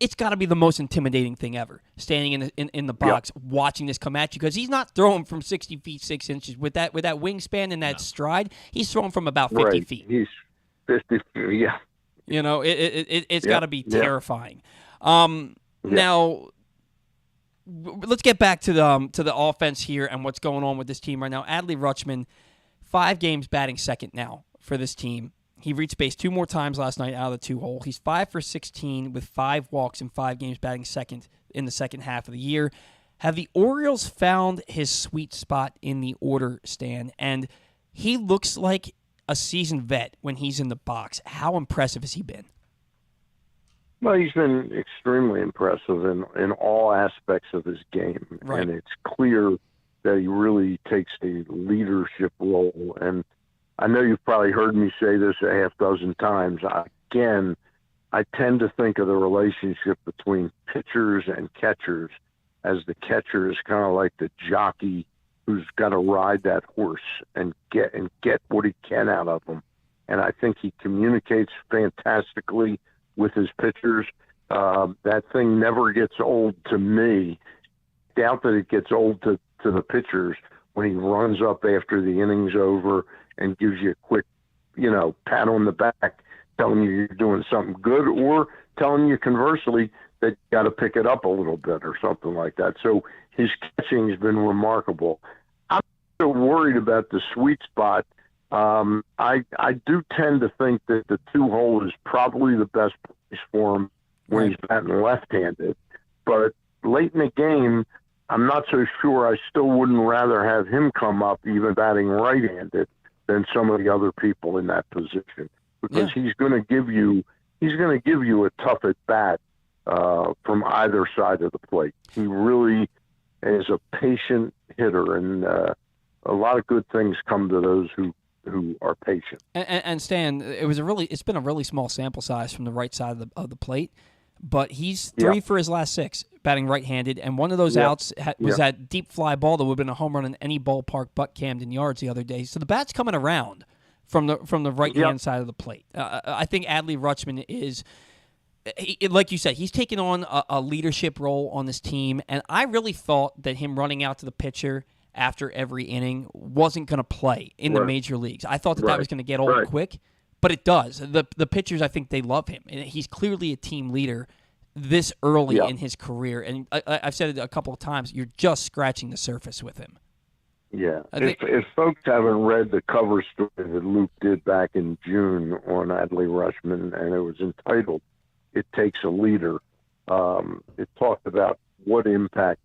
it's got to be the most intimidating thing ever. Standing in the box, watching this come at you, because he's not throwing from 60 feet 6 inches with that wingspan and that stride. He's throwing from about 50 feet. He's 50 feet. Yeah. It's got to be terrifying. Now, let's get back to the offense here and what's going on with this team right now. Adley Rutschman, 5 games batting second now for this team. He reached base 2 more times last night out of the 2-hole. He's 5 for 16 with 5 walks in 5 games batting second in the second half of the year. Have the Orioles found his sweet spot in the order, Stan? And he looks like a seasoned vet when he's in the box. How impressive has he been? Well, he's been extremely impressive in all aspects of his game. Right. And it's clear that he really takes a leadership role. And I know you've probably heard me say this a half dozen times. I tend to think of the relationship between pitchers and catchers as the catcher is kind of like the jockey who's got to ride that horse and get what he can out of him. And I think he communicates fantastically with his pitchers. That thing never gets old to me. Doubt that it gets old to the pitchers when he runs up after the inning's over and gives you a quick, pat on the back, telling you you're doing something good, or telling you conversely that you got to pick it up a little bit or something like that. So his catching has been remarkable. I'm still worried about the sweet spot. I do tend to think that the 2-hole is probably the best place for him when he's batting left-handed. But late in the game, I'm not so sure. I still wouldn't rather have him come up even batting right-handed than some of the other people in that position, because he's going to give you a tough at bat from either side of the plate. He really is a patient hitter, and a lot of good things come to those who are patient. And Stan, it's been a really small sample size from the right side of the plate, but he's 3 for his last 6 batting right-handed, and one of those outs was that deep fly ball that would have been a home run in any ballpark but Camden Yards the other day. So the bat's coming around from the right-hand side of the plate. I think Adley Rutschman is, like you said, he's taken on a leadership role on this team, and I really thought that him running out to the pitcher after every inning wasn't going to play in the major leagues. I thought that was going to get old quick, but it does. The pitchers, I think they love him, and he's clearly a team leader this early in his career. And I've said it a couple of times, you're just scratching the surface with him. Yeah. If folks haven't read the cover story that Luke did back in June on Adley Rutschman, and it was entitled "It Takes a Leader," it talked about what impact.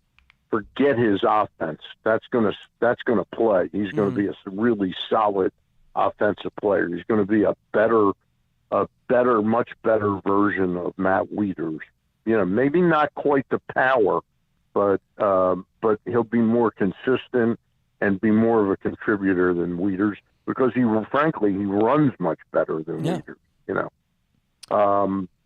Forget his offense. That's gonna play. He's gonna be a really solid offensive player. He's gonna be a much better version of Matt Wieters. Maybe not quite the power, but he'll be more consistent and be more of a contributor than Wieters, because he runs much better than Wieters.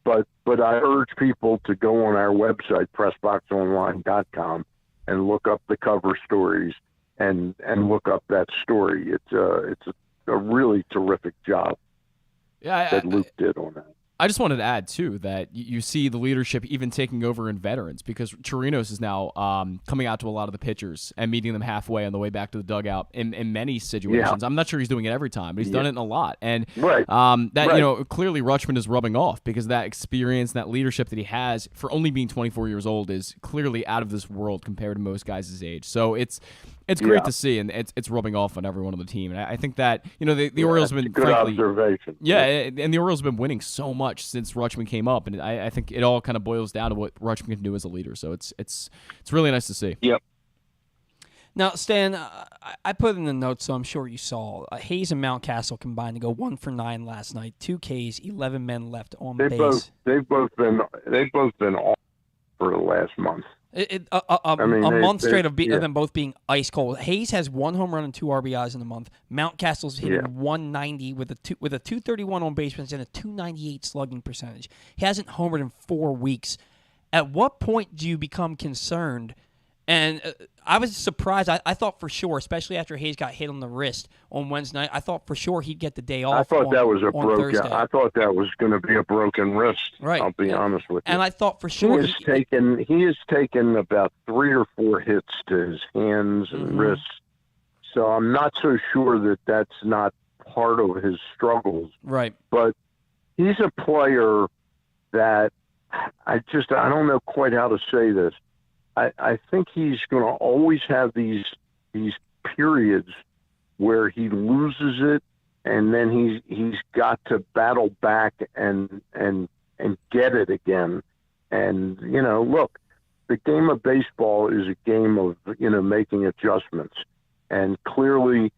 But I urge people to go on our website, PressBoxOnline.com, and look up the cover stories and look up that story. It's a really terrific job that Luke did on that. I just wanted to add, too, that you see the leadership even taking over in veterans, because Chirinos is now coming out to a lot of the pitchers and meeting them halfway on the way back to the dugout in many situations. I'm not sure he's doing it every time, but he's done it in a lot. And clearly Rutschman is rubbing off, because that experience, that leadership that he has for only being 24 years old is clearly out of this world compared to most guys his age. So it's great to see, and it's rubbing off on everyone on the team. And I think that the Orioles have been good observation. And the Orioles have been winning so much since Rutschman came up, and I think it all kind of boils down to what Rutschman can do as a leader. So it's really nice to see. Yep. Now, Stan, I put in the notes, so I'm sure you saw. Hayes and Mountcastle combined to go 1 for 9 last night. 2 Ks, 11 men left on base. They've both been off for the last month. A month straight of them both being ice cold. Hayes has 1 home run and 2 RBIs in the month. Mountcastle's hitting 190 with a 231 on base percentage and a 298 slugging percentage. He hasn't homered in 4 weeks. At what point do you become concerned? And I was surprised. I thought for sure, especially after Hayes got hit on the wrist on Wednesday night, I thought for sure he'd get the day off. I thought that was Thursday. I thought that was going to be a broken wrist. Right. I'll be honest with you. And I thought for sure he has taken about 3 or 4 hits to his hands and wrists. So I'm not so sure that that's not part of his struggles. Right. But he's a player that I don't know quite how to say this. I think he's going to always have these periods where he loses it, and then he's got to battle back and get it again. And look, the game of baseball is a game of making adjustments, and clearly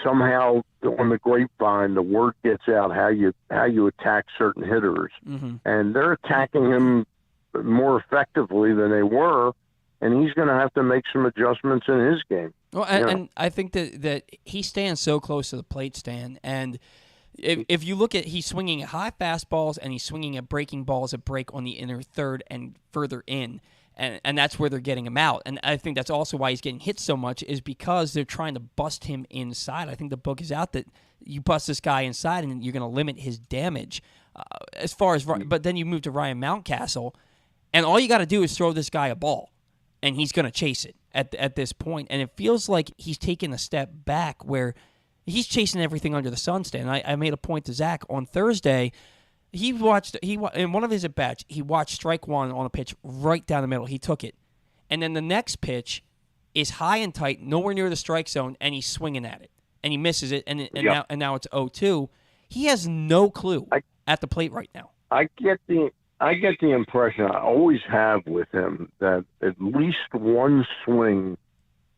somehow on the grapevine the word gets out how you attack certain hitters, and they're attacking him more effectively than they were, and he's going to have to make some adjustments in his game. Well, and I think that he stands so close to the plate, Stan, and if you look at, he's swinging at high fastballs and he's swinging at breaking balls that break on the inner third and further in. and that's where they're getting him out. And I think that's also why he's getting hit so much, is because they're trying to bust him inside. I think the book is out that you bust this guy inside and you're going to limit his damage. But then you move to Ryan Mountcastle, and all you got to do is throw this guy a ball, and he's going to chase it at this point. And it feels like he's taken a step back where he's chasing everything under the sun. Stan, I made a point to Zach on Thursday. In one of his at bats, he watched strike one on a pitch right down the middle. He took it, and then the next pitch is high and tight, nowhere near the strike zone, and he's swinging at it, and he misses it, and now it's 0-2. He has no clue at the plate right now. I get the impression, I always have with him, that at least one swing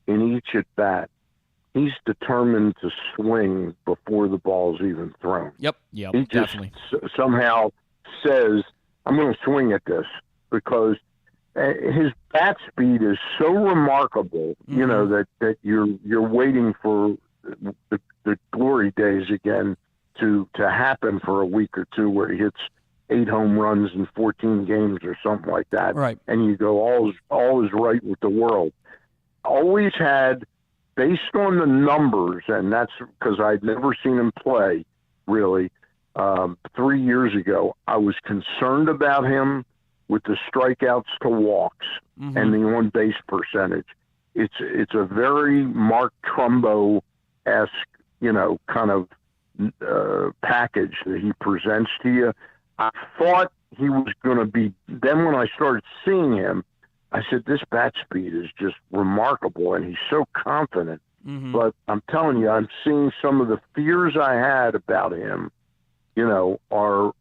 in each at bat, he's determined to swing before the ball's even thrown. Yep, He just definitely somehow says, I'm going to swing at this, because his bat speed is so remarkable, that you're waiting for the glory days again to happen for a week or two, where he hits 8 home runs in 14 games or something like that. Right. And you go, all is right with the world. Always had, based on the numbers, and that's because I'd never seen him play, really, 3 years ago, I was concerned about him with the strikeouts to walks and the on-base percentage. It's a very Mark Trumbo-esque, kind of package that he presents to you. I thought he was going to be, then when I started seeing him, I said, this bat speed is just remarkable, and he's so confident. But I'm telling you, I'm seeing some of the fears I had about him, are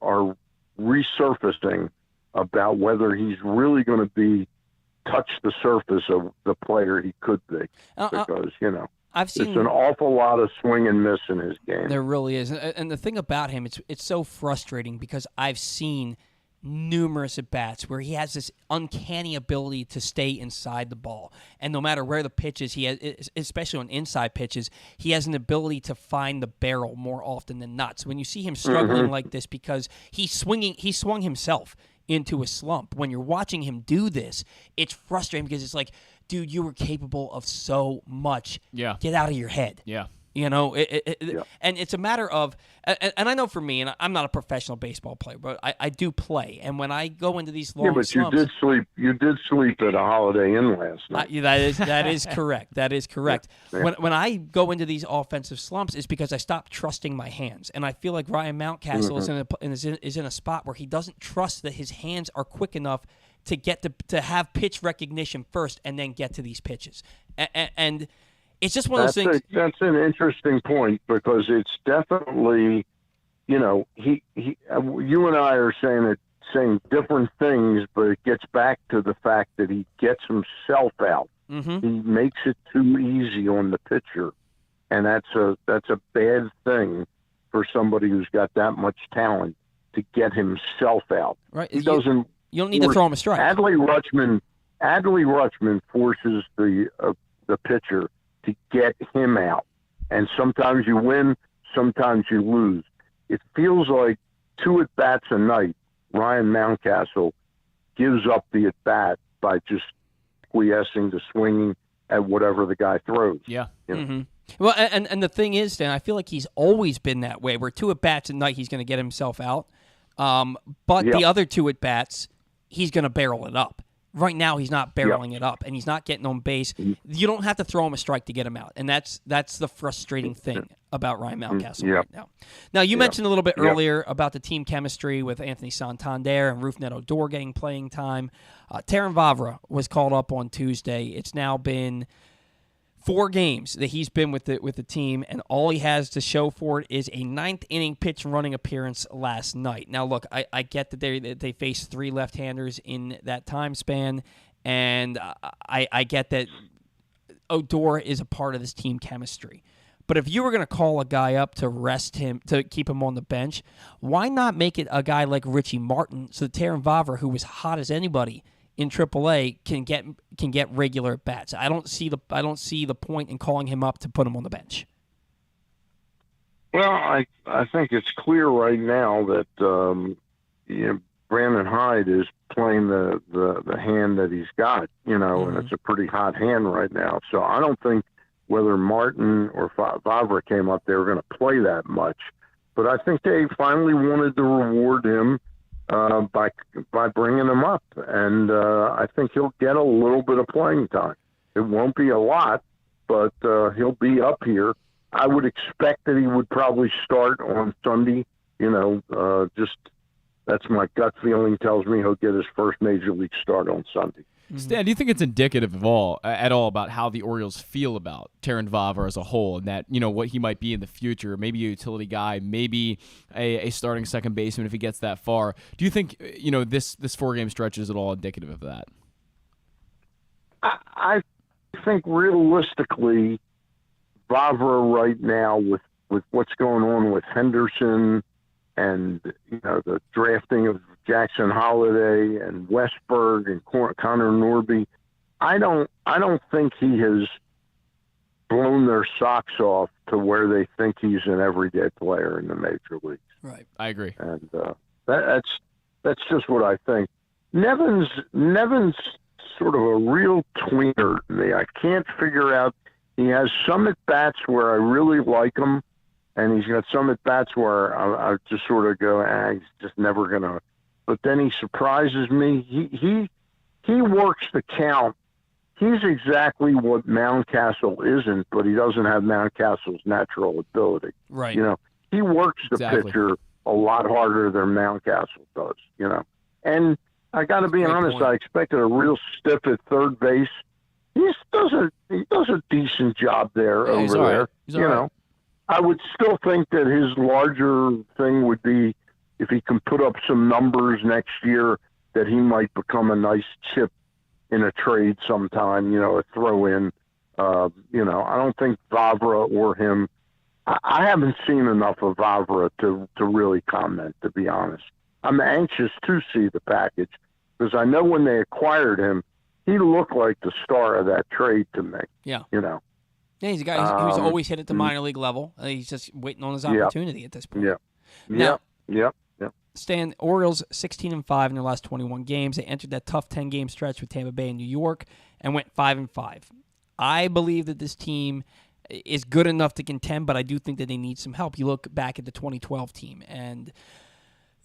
resurfacing about whether he's really going to touch the surface of the player he could be. Because, it's an awful lot of swing and miss in his game. There really is. And the thing about him, it's so frustrating, because I've seen numerous at-bats where he has this uncanny ability to stay inside the ball. And no matter where the pitch is, he has, especially on inside pitches, he has an ability to find the barrel more often than not. So when you see him struggling like this, because he swung himself into a slump. When you're watching him do this, it's frustrating, because it's like, dude, you were capable of so much. Yeah. Get out of your head. Yeah. And it's a matter of, and I know for me, and I'm not a professional baseball player, but I do play. And when I go into these long slumps, you did sleep at a Holiday Inn last night. That is correct. That is correct. Yeah. When I go into these offensive slumps, it's because I stop trusting my hands, and I feel like Ryan Mountcastle is in a spot where he doesn't trust that his hands are quick enough to get to have pitch recognition first, and then get to these pitches. And it's just one of those things. That's an interesting point, because it's definitely, you and I are saying different things, but it gets back to the fact that he gets himself out. He makes it too easy on the pitcher, and that's a bad thing for somebody who's got that much talent, to get himself out. Right. He doesn't. You don't need to throw him a strike. Adley Rutschman forces the pitcher to get him out. And sometimes you win, sometimes you lose. It feels like 2 at-bats a night, Ryan Mountcastle gives up the at-bat by just acquiescing to swinging at whatever the guy throws. Yeah. Well, and the thing is, Dan, I feel like he's always been that way, where 2 at-bats a night, he's going to get himself out. But the other 2 at-bats, he's going to barrel it up. Right now, he's not barreling it up, and he's not getting on base. You don't have to throw him a strike to get him out, and that's the frustrating thing about Ryan Mountcastle right now. Now, you mentioned a little bit earlier about the team chemistry with Anthony Santander and Rougned Odor getting playing time. Terrin Vavra was called up on Tuesday. It's now been 4 games that he's been with the team, and all he has to show for it is a 9th-inning pitch running appearance last night. Now, look, I get that they faced 3 left-handers in that time span, and I get that Odor is a part of this team chemistry. But if you were going to call a guy up to rest him, to keep him on the bench, why not make it a guy like Richie Martin, so that Terrin Vavra, who was hot as anybody in AAA, can get regular at bats? I don't see the point in calling him up to put him on the bench. Well, I think it's clear right now that Brandon Hyde is playing the hand that he's got, and it's a pretty hot hand right now. So I don't think whether Martin or Vavra came up, they were going to play that much. But I think they finally wanted to reward him by bringing him up, and I think he'll get a little bit of playing time. It won't be a lot, but he'll be up here. I would expect that he would probably start on Sunday. Just that's my gut feeling tells me he'll get his first major league start on Sunday. Stan, do you think it's indicative at all about how the Orioles feel about Terrin Vavra as a whole, and that what he might be in the future? Maybe a utility guy, maybe a starting second baseman if he gets that far. Do you think this 4-game stretch is at all indicative of that? I think realistically, Vavra right now with what's going on with Henderson and the drafting of Jackson Holiday and Westberg and Connor Norby, I don't think he has blown their socks off to where they think he's an everyday player in the major leagues. Right, I agree, and that's just what I think. Nevin's sort of a real tweener to me. I can't figure out. He has some at bats where I really like him, and he's got some at bats where I just sort of go, he's just never gonna. But then he surprises me. He works the count. He's exactly what Mountcastle isn't, but he doesn't have Mountcastle's natural ability. Right. He works the pitcher a lot harder than Mountcastle does. And I got to be honest. Point. I expected a real stiff at third base. He does a decent job there over there. Right. He's all right. I would still think that his larger thing would be if he can put up some numbers next year, that he might become a nice chip in a trade sometime, a throw in. I don't think Vavra or him, I haven't seen enough of Vavra to really comment, to be honest. I'm anxious to see the package because I know when they acquired him, he looked like the star of that trade to me. Yeah. Yeah, he's a guy who's always hit at the minor league level. He's just waiting on his opportunity at this point. Yeah. Yep. Stan, Orioles 16-5 in their last 21 games. They entered that tough 10-game stretch with Tampa Bay and New York and went 5-5. I believe that this team is good enough to contend, but I do think that they need some help. You look back at the 2012 team, and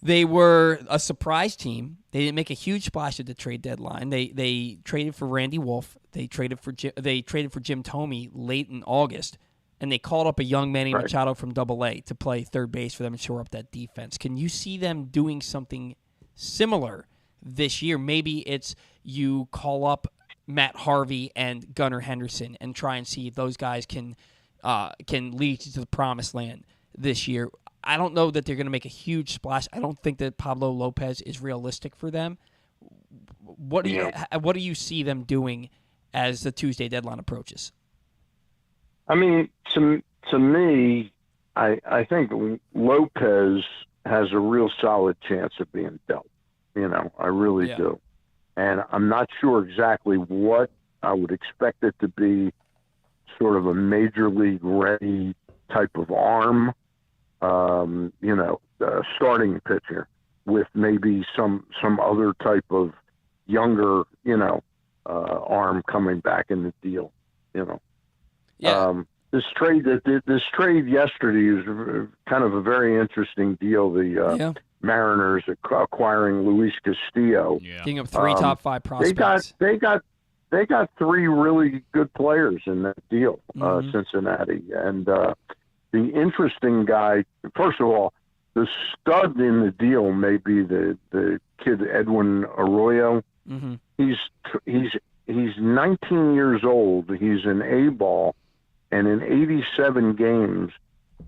they were a surprise team. They didn't make a huge splash at the trade deadline. They traded for Randy Wolf. They traded for Jim Thome late in August. And they called up a young Manny Machado from AA to play third base for them and shore up that defense. Can you see them doing something similar this year? Maybe it's you call up Matt Harvey and Gunnar Henderson and try and see if those guys can lead you to the promised land this year. I don't know that they're going to make a huge splash. I don't think that Pablo Lopez is realistic for them. What do you see them doing as the Tuesday deadline approaches? I mean, to me, I think Lopez has a real solid chance of being dealt. I really do. And I'm not sure exactly what I would expect it to be, sort of a major league ready type of arm, starting pitcher with maybe some other type of younger, arm coming back in the deal, Yeah. This trade yesterday was kind of a very interesting deal. The Mariners acquiring Luis Castillo, getting up 3 top 5 prospects. They got 3 really good players in that deal, Cincinnati, and the interesting guy. First of all, the stud in the deal may be the kid Edwin Arroyo. Mm-hmm. He's 19 years old. He's an A-ball, and in 87 games,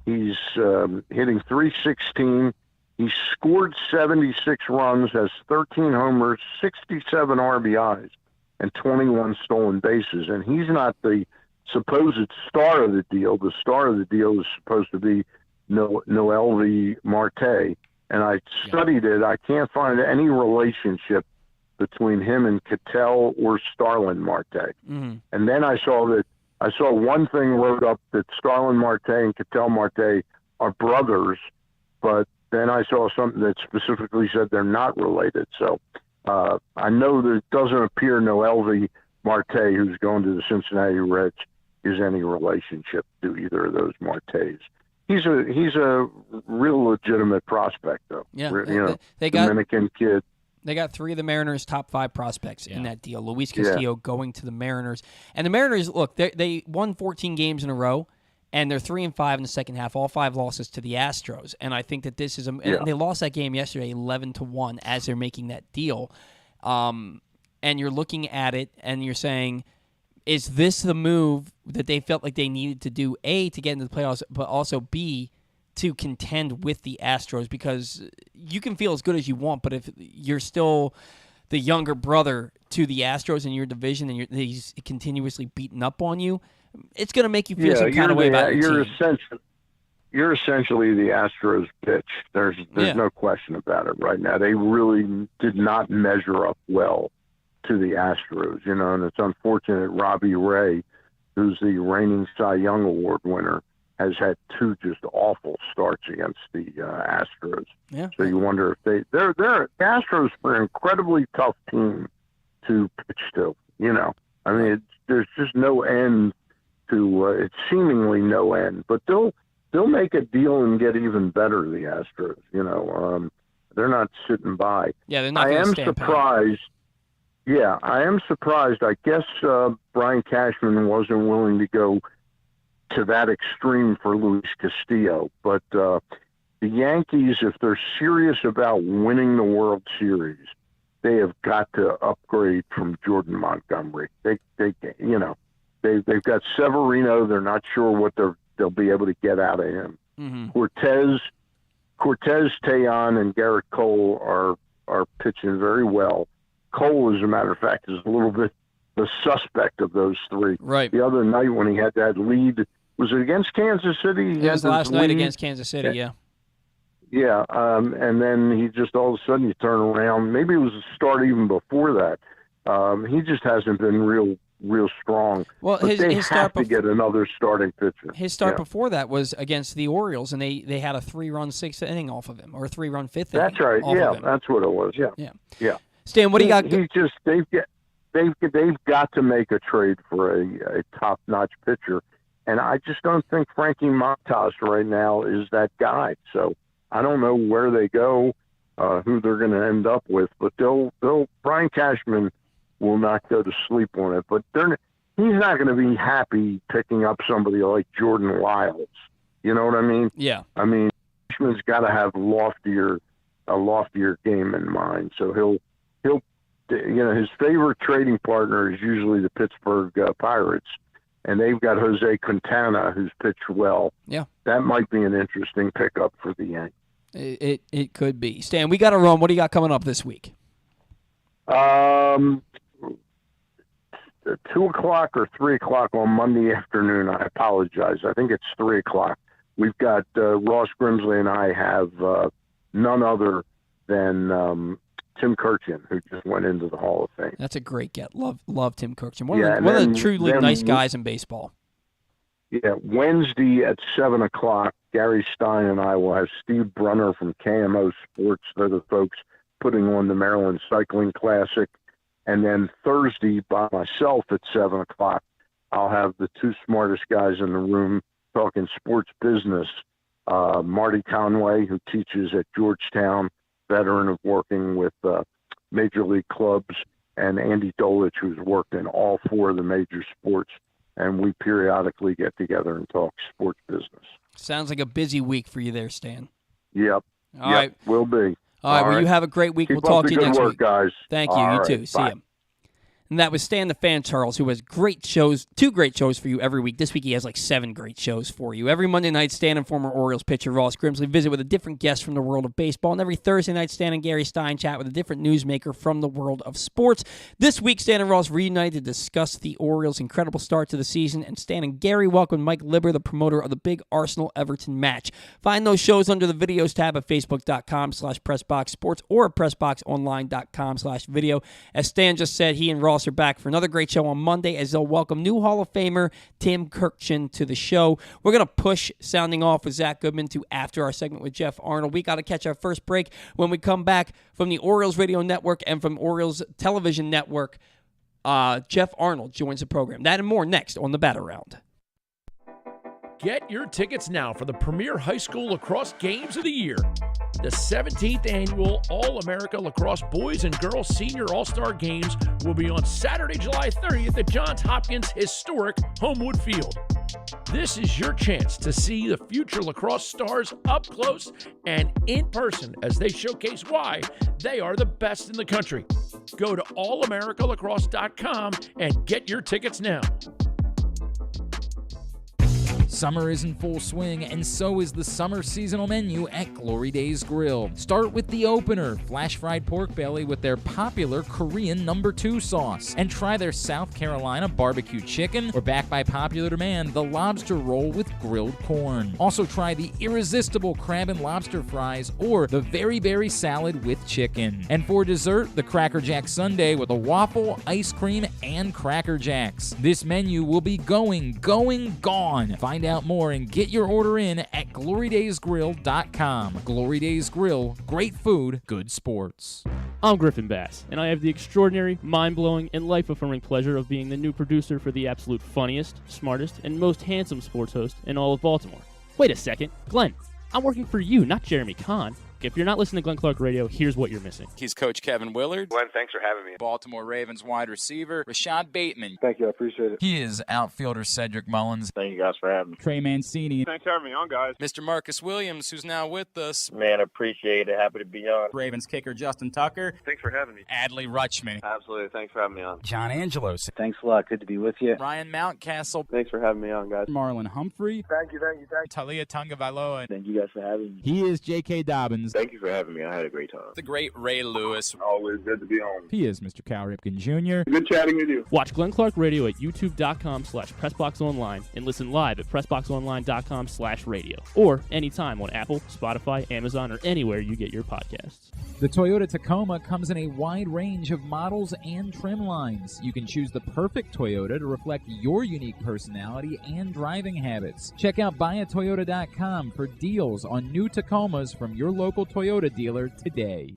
he's hitting .316. He's scored 76 runs, has 13 homers, 67 RBIs, and 21 stolen bases. And he's not the supposed star of the deal. The star of the deal is supposed to be Noelvi Marte. And I studied it. I can't find any relationship between him and Cattell or Starlin Marte. Mm-hmm. And then I saw one thing wrote up that Starlin Marte and Cattell Marte are brothers, but then I saw something that specifically said they're not related. So I know that it doesn't appear Noelvi Marte, who's going to the Cincinnati Reds, is any relationship to either of those Martes. He's a real legitimate prospect, though. Yeah, they got Dominican kid. They got 3 of the Mariners' top 5 prospects in that deal. Luis Castillo going to the Mariners. And the Mariners, look, they won 14 games in a row, and they're 3-5 in the second half, all 5 losses to the Astros. And I think that this is and they lost that game yesterday 11-1 as they're making that deal. And you're looking at it, and you're saying, is this the move that they felt like they needed to do, A, to get into the playoffs, but also, B, to contend with the Astros? Because you can feel as good as you want, but if you're still the younger brother to the Astros in your division and he's continuously beating up on you, it's going to make you feel some kind of way about your team. You're essentially the Astros pitch. There's no question about it right now. They really did not measure up well to the Astros, and it's unfortunate Robbie Ray, who's the reigning Cy Young Award winner, has had 2 just awful starts against the Astros. Yeah. So you wonder if the Astros are an incredibly tough team to pitch to. I mean, there's just no end to it's seemingly no end, but they'll make a deal and get even better. The Astros, they're not sitting by. Yeah, they're not. I am surprised. Yeah, I am surprised. I guess Brian Cashman wasn't willing to go to that extreme for Luis Castillo. But the Yankees, if they're serious about winning the World Series, they have got to upgrade from Jordan Montgomery. They've got Severino. They're not sure what they'll be able to get out of him. Mm-hmm. Cortez, Tejon, and Garrett Cole are pitching very well. Cole, as a matter of fact, is a little bit the suspect of those 3. Right. The other night when he had that lead, was it against Kansas City? It was last night against Kansas City, yeah. Yeah, and then he just all of a sudden you turn around. Maybe it was a start even before that. He just hasn't been real strong. Well, his start to get another starting pitcher. His start before that was against the Orioles, and they had a 3-run 6th inning off of him, or a 3-run 5th inning. That's right. Yeah, that's what it was. Yeah. Stan, what do you got? They've got to make a trade for a top-notch pitcher, and I just don't think Frankie Montas right now is that guy. So I don't know where they go, who they're going to end up with, but Brian Cashman will not go to sleep on it. But he's not going to be happy picking up somebody like Jordan Lyles. You know what I mean? Yeah. I mean, Cashman's got to have a loftier game in mind. So he'll his favorite trading partner is usually the Pittsburgh Pirates, and they've got Jose Quintana, who's pitched well. Yeah. That might be an interesting pickup for the Yankees. It could be. Stan, we got to run. What do you got coming up this week? 2 o'clock or 3 o'clock on Monday afternoon. I apologize. I think it's 3 o'clock. We've got Ross Grimsley and I have none other than Tim Kirchin, who just went into the Hall of Fame. That's a great get. Love Tim Kirchin. One of the truly nice guys in baseball. Yeah, Wednesday at 7 o'clock, Gary Stein and I will have Steve Brunner from KMO Sports. They're the folks putting on the Maryland Cycling Classic. And then Thursday, by myself at 7 o'clock, I'll have the 2 smartest guys in the room talking sports business. Marty Conway, who teaches at Georgetown, veteran of working with major league clubs, and Andy Dolich, who's worked in all 4 of the major sports. And we periodically get together and talk sports business. Sounds like a busy week for you there, Stan. Yep. All right. Will be. All right. Well, you have a great week. We'll talk to you next week, guys. Thank you. You too. See you. And that was Stan the Fan Charles, who has great shows, 2 great shows for you every week. This week he has like 7 great shows for you. Every Monday night, Stan and former Orioles pitcher Ross Grimsley visit with a different guest from the world of baseball. And every Thursday night, Stan and Gary Stein chat with a different newsmaker from the world of sports. This week, Stan and Ross reunited to discuss the Orioles' incredible start to the season. And Stan and Gary welcomed Mike Libber, the promoter of the big Arsenal-Everton match. Find those shows under the videos tab at facebook.com/PressBoxSports or at PressBoxOnline.com/video. As Stan just said, he and Ross Ross are back for another great show on Monday as they'll welcome new Hall of Famer Tim Kirkchin to the show. We're going to push sounding off with Zach Goodman to after our segment with Geoff Arnold. We got to catch our first break. When we come back from the Orioles Radio Network and from Orioles Television Network, Geoff Arnold joins the program. That and more next on the Bat Around. Get your tickets now for the premier high school lacrosse games of the year. The 17th annual All-America Lacrosse Boys and Girls Senior All-Star Games will be on Saturday, July 30th at Johns Hopkins' historic Homewood Field. This is your chance to see the future lacrosse stars up close and in person as they showcase why they are the best in the country. Go to allamericalacrosse.com and get your tickets now. Summer is in full swing, and so is the summer seasonal menu at Glory Days Grill. Start with the opener, flash-fried pork belly with their popular Korean No. 2 sauce. And try their South Carolina barbecue chicken, or back by popular demand, the lobster roll with grilled corn. Also try the irresistible crab and lobster fries, or the very berry salad with chicken. And for dessert, the Cracker Jack sundae with a waffle, ice cream, and Cracker Jacks. This menu will be gone. Find out more and get your order in at glorydaysgrill.com. Glory Days Grill, great food, good sports. I'm Griffin Bass, and I have the extraordinary, mind-blowing, and life-affirming pleasure of being the new producer for the absolute funniest, smartest, and most handsome sports host in all of Baltimore. Wait a second, Glenn, I'm working for you, not Jeremy Kahn. If you're not listening to Glenn Clark Radio, here's what you're missing. He's Coach Kevin Willard. Glenn, thanks for having me. Baltimore Ravens wide receiver, Rashad Bateman. Thank you, I appreciate it. He is outfielder Cedric Mullins. Thank you guys for having me. Trey Mancini. Thanks for having me on, guys. Mr. Marcus Williams, who's now with us. Man, appreciate it. Happy to be on. Ravens kicker Justin Tucker. Thanks for having me. Adley Rutschman. Absolutely. Thanks for having me on. John Angelos. Thanks a lot. Good to be with you. Ryan Mountcastle. Thanks for having me on, guys. Marlon Humphrey. Thank you. Talia Tungavailoa. Thank you guys for having me. He is J.K. Dobbins. Thank you for having me. I had a great time. The great Ray Lewis. Always good to be on. He is Mr. Cal Ripken Jr. Good chatting with you. Watch Glenn Clark Radio at youtube.com/PressBoxOnline and listen live at PressBoxOnline.com/radio or anytime on Apple, Spotify, Amazon, or anywhere you get your podcasts. The Toyota Tacoma comes in a wide range of models and trim lines. You can choose the perfect Toyota to reflect your unique personality and driving habits. Check out buyatoyota.com for deals on new Tacomas from your local Toyota dealer today.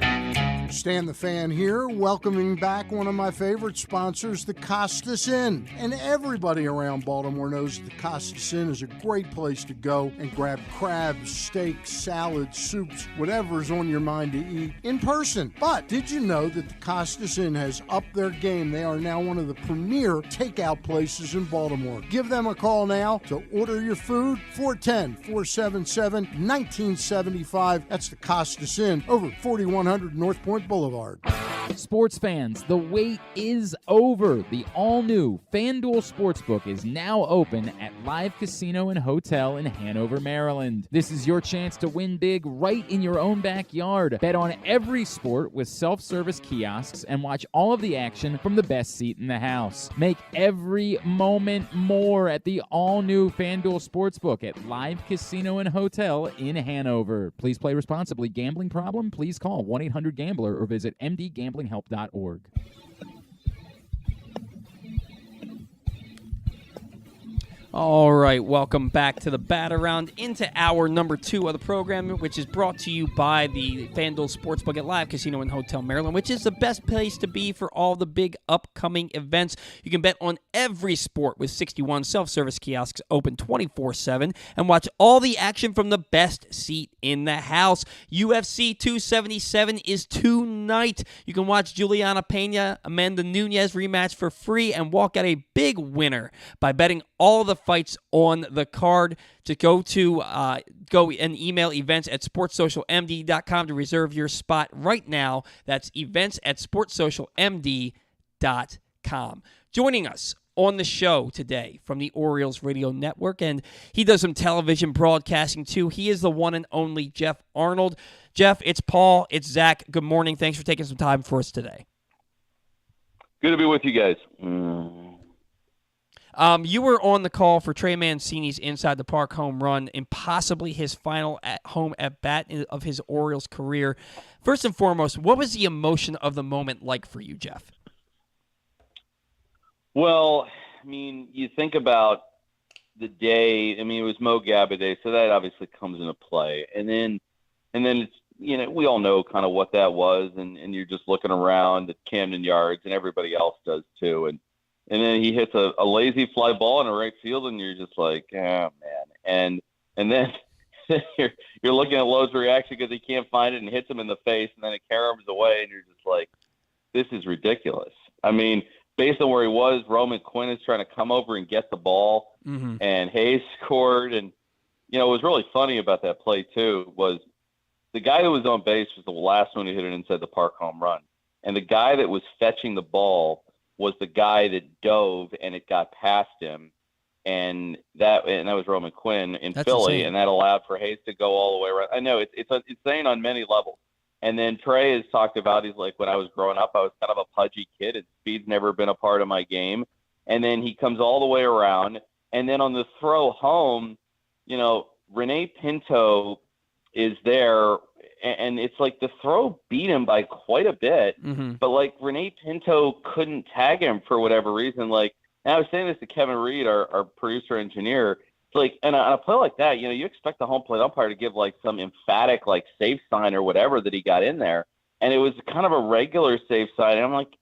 Stan the Fan here, welcoming back one of my favorite sponsors, the Costas Inn. And everybody around Baltimore knows the Costas Inn is a great place to go and grab crabs, steaks, salads, soups, whatever's on your mind to eat in person. But did you know that the Costas Inn has upped their game? They are now one of the premier takeout places in Baltimore. Give them a call now to order your food, 410-477-1975. That's the Costas Inn, over 4100 North Point Boulevard. Sports fans, the wait is over. The all-new FanDuel Sportsbook is now open at Live Casino and Hotel in Hanover, Maryland. This is your chance to win big right in your own backyard. Bet on every sport with self-service kiosks and watch all of the action from the best seat in the house. Make every moment more at the all-new FanDuel Sportsbook at Live Casino and Hotel in Hanover. Please play responsibly. Gambling problem? Please call 1-800-GAMBLER or visit mdgamblinghelp.org. All right, welcome back to the Bat Around, into hour number 2 of the program, which is brought to you by the FanDuel Sportsbook at Live Casino and Hotel Maryland, which is the best place to be for all the big upcoming events. You can bet on every sport with 61 self-service kiosks open 24/7 and watch all the action from the best seat in the house. UFC 277 is tonight. You can watch Juliana Pena, Amanda Nunes rematch for free and walk out a big winner by betting all the fights on the card. To go and email events@sportsocialmd.com to reserve your spot right now. That's events@sportsocialmd.com. Joining us on the show today from the Orioles Radio Network, and he does some television broadcasting too. He is the one and only Geoff Arnold. Geoff, it's Paul, it's Zach. Good morning. Thanks for taking some time for us today. Good to be with you guys. You were on the call for Trey Mancini's Inside the Park home run and possibly his final home at-bat of his Orioles career. First and foremost, what was the emotion of the moment like for you, Geoff? Well, I mean, you think about the day. I mean, it was Mo Gabba Day, so that obviously comes into play. And then it's, we all know kind of what that was, and you're just looking around at Camden Yards, and everybody else does too. And then he hits a lazy fly ball in the right field, and you're just like, oh man. And then you're looking at Lowe's reaction because he can't find it and hits him in the face, and then it caroms away, and you're just like, this is ridiculous. I mean, based on where he was, Roman Quinn is trying to come over and get the ball, and Hayes scored. And, what was really funny about that play, too, was the guy who was on base was the last one who hit it inside the park home run. And the guy that was fetching the ball was the guy that dove, and it got past him. And that was Roman Quinn in Philly, insane. And that allowed for Hayes to go all the way around. I know it's insane on many levels. And then Trey has talked about, he's like, when I was growing up, I was kind of a pudgy kid, and speed's never been a part of my game. And then he comes all the way around. And then on the throw home, Renee Pinto is there, and it's like the throw beat him by quite a bit. But, like, Renee Pinto couldn't tag him for whatever reason. Like, and I was saying this to Kevin Reed, our producer engineer. It's like, and on a play like that, you expect the home plate umpire to give, like, some emphatic, like, safe sign or whatever that he got in there. And it was kind of a regular safe sign. And I'm like,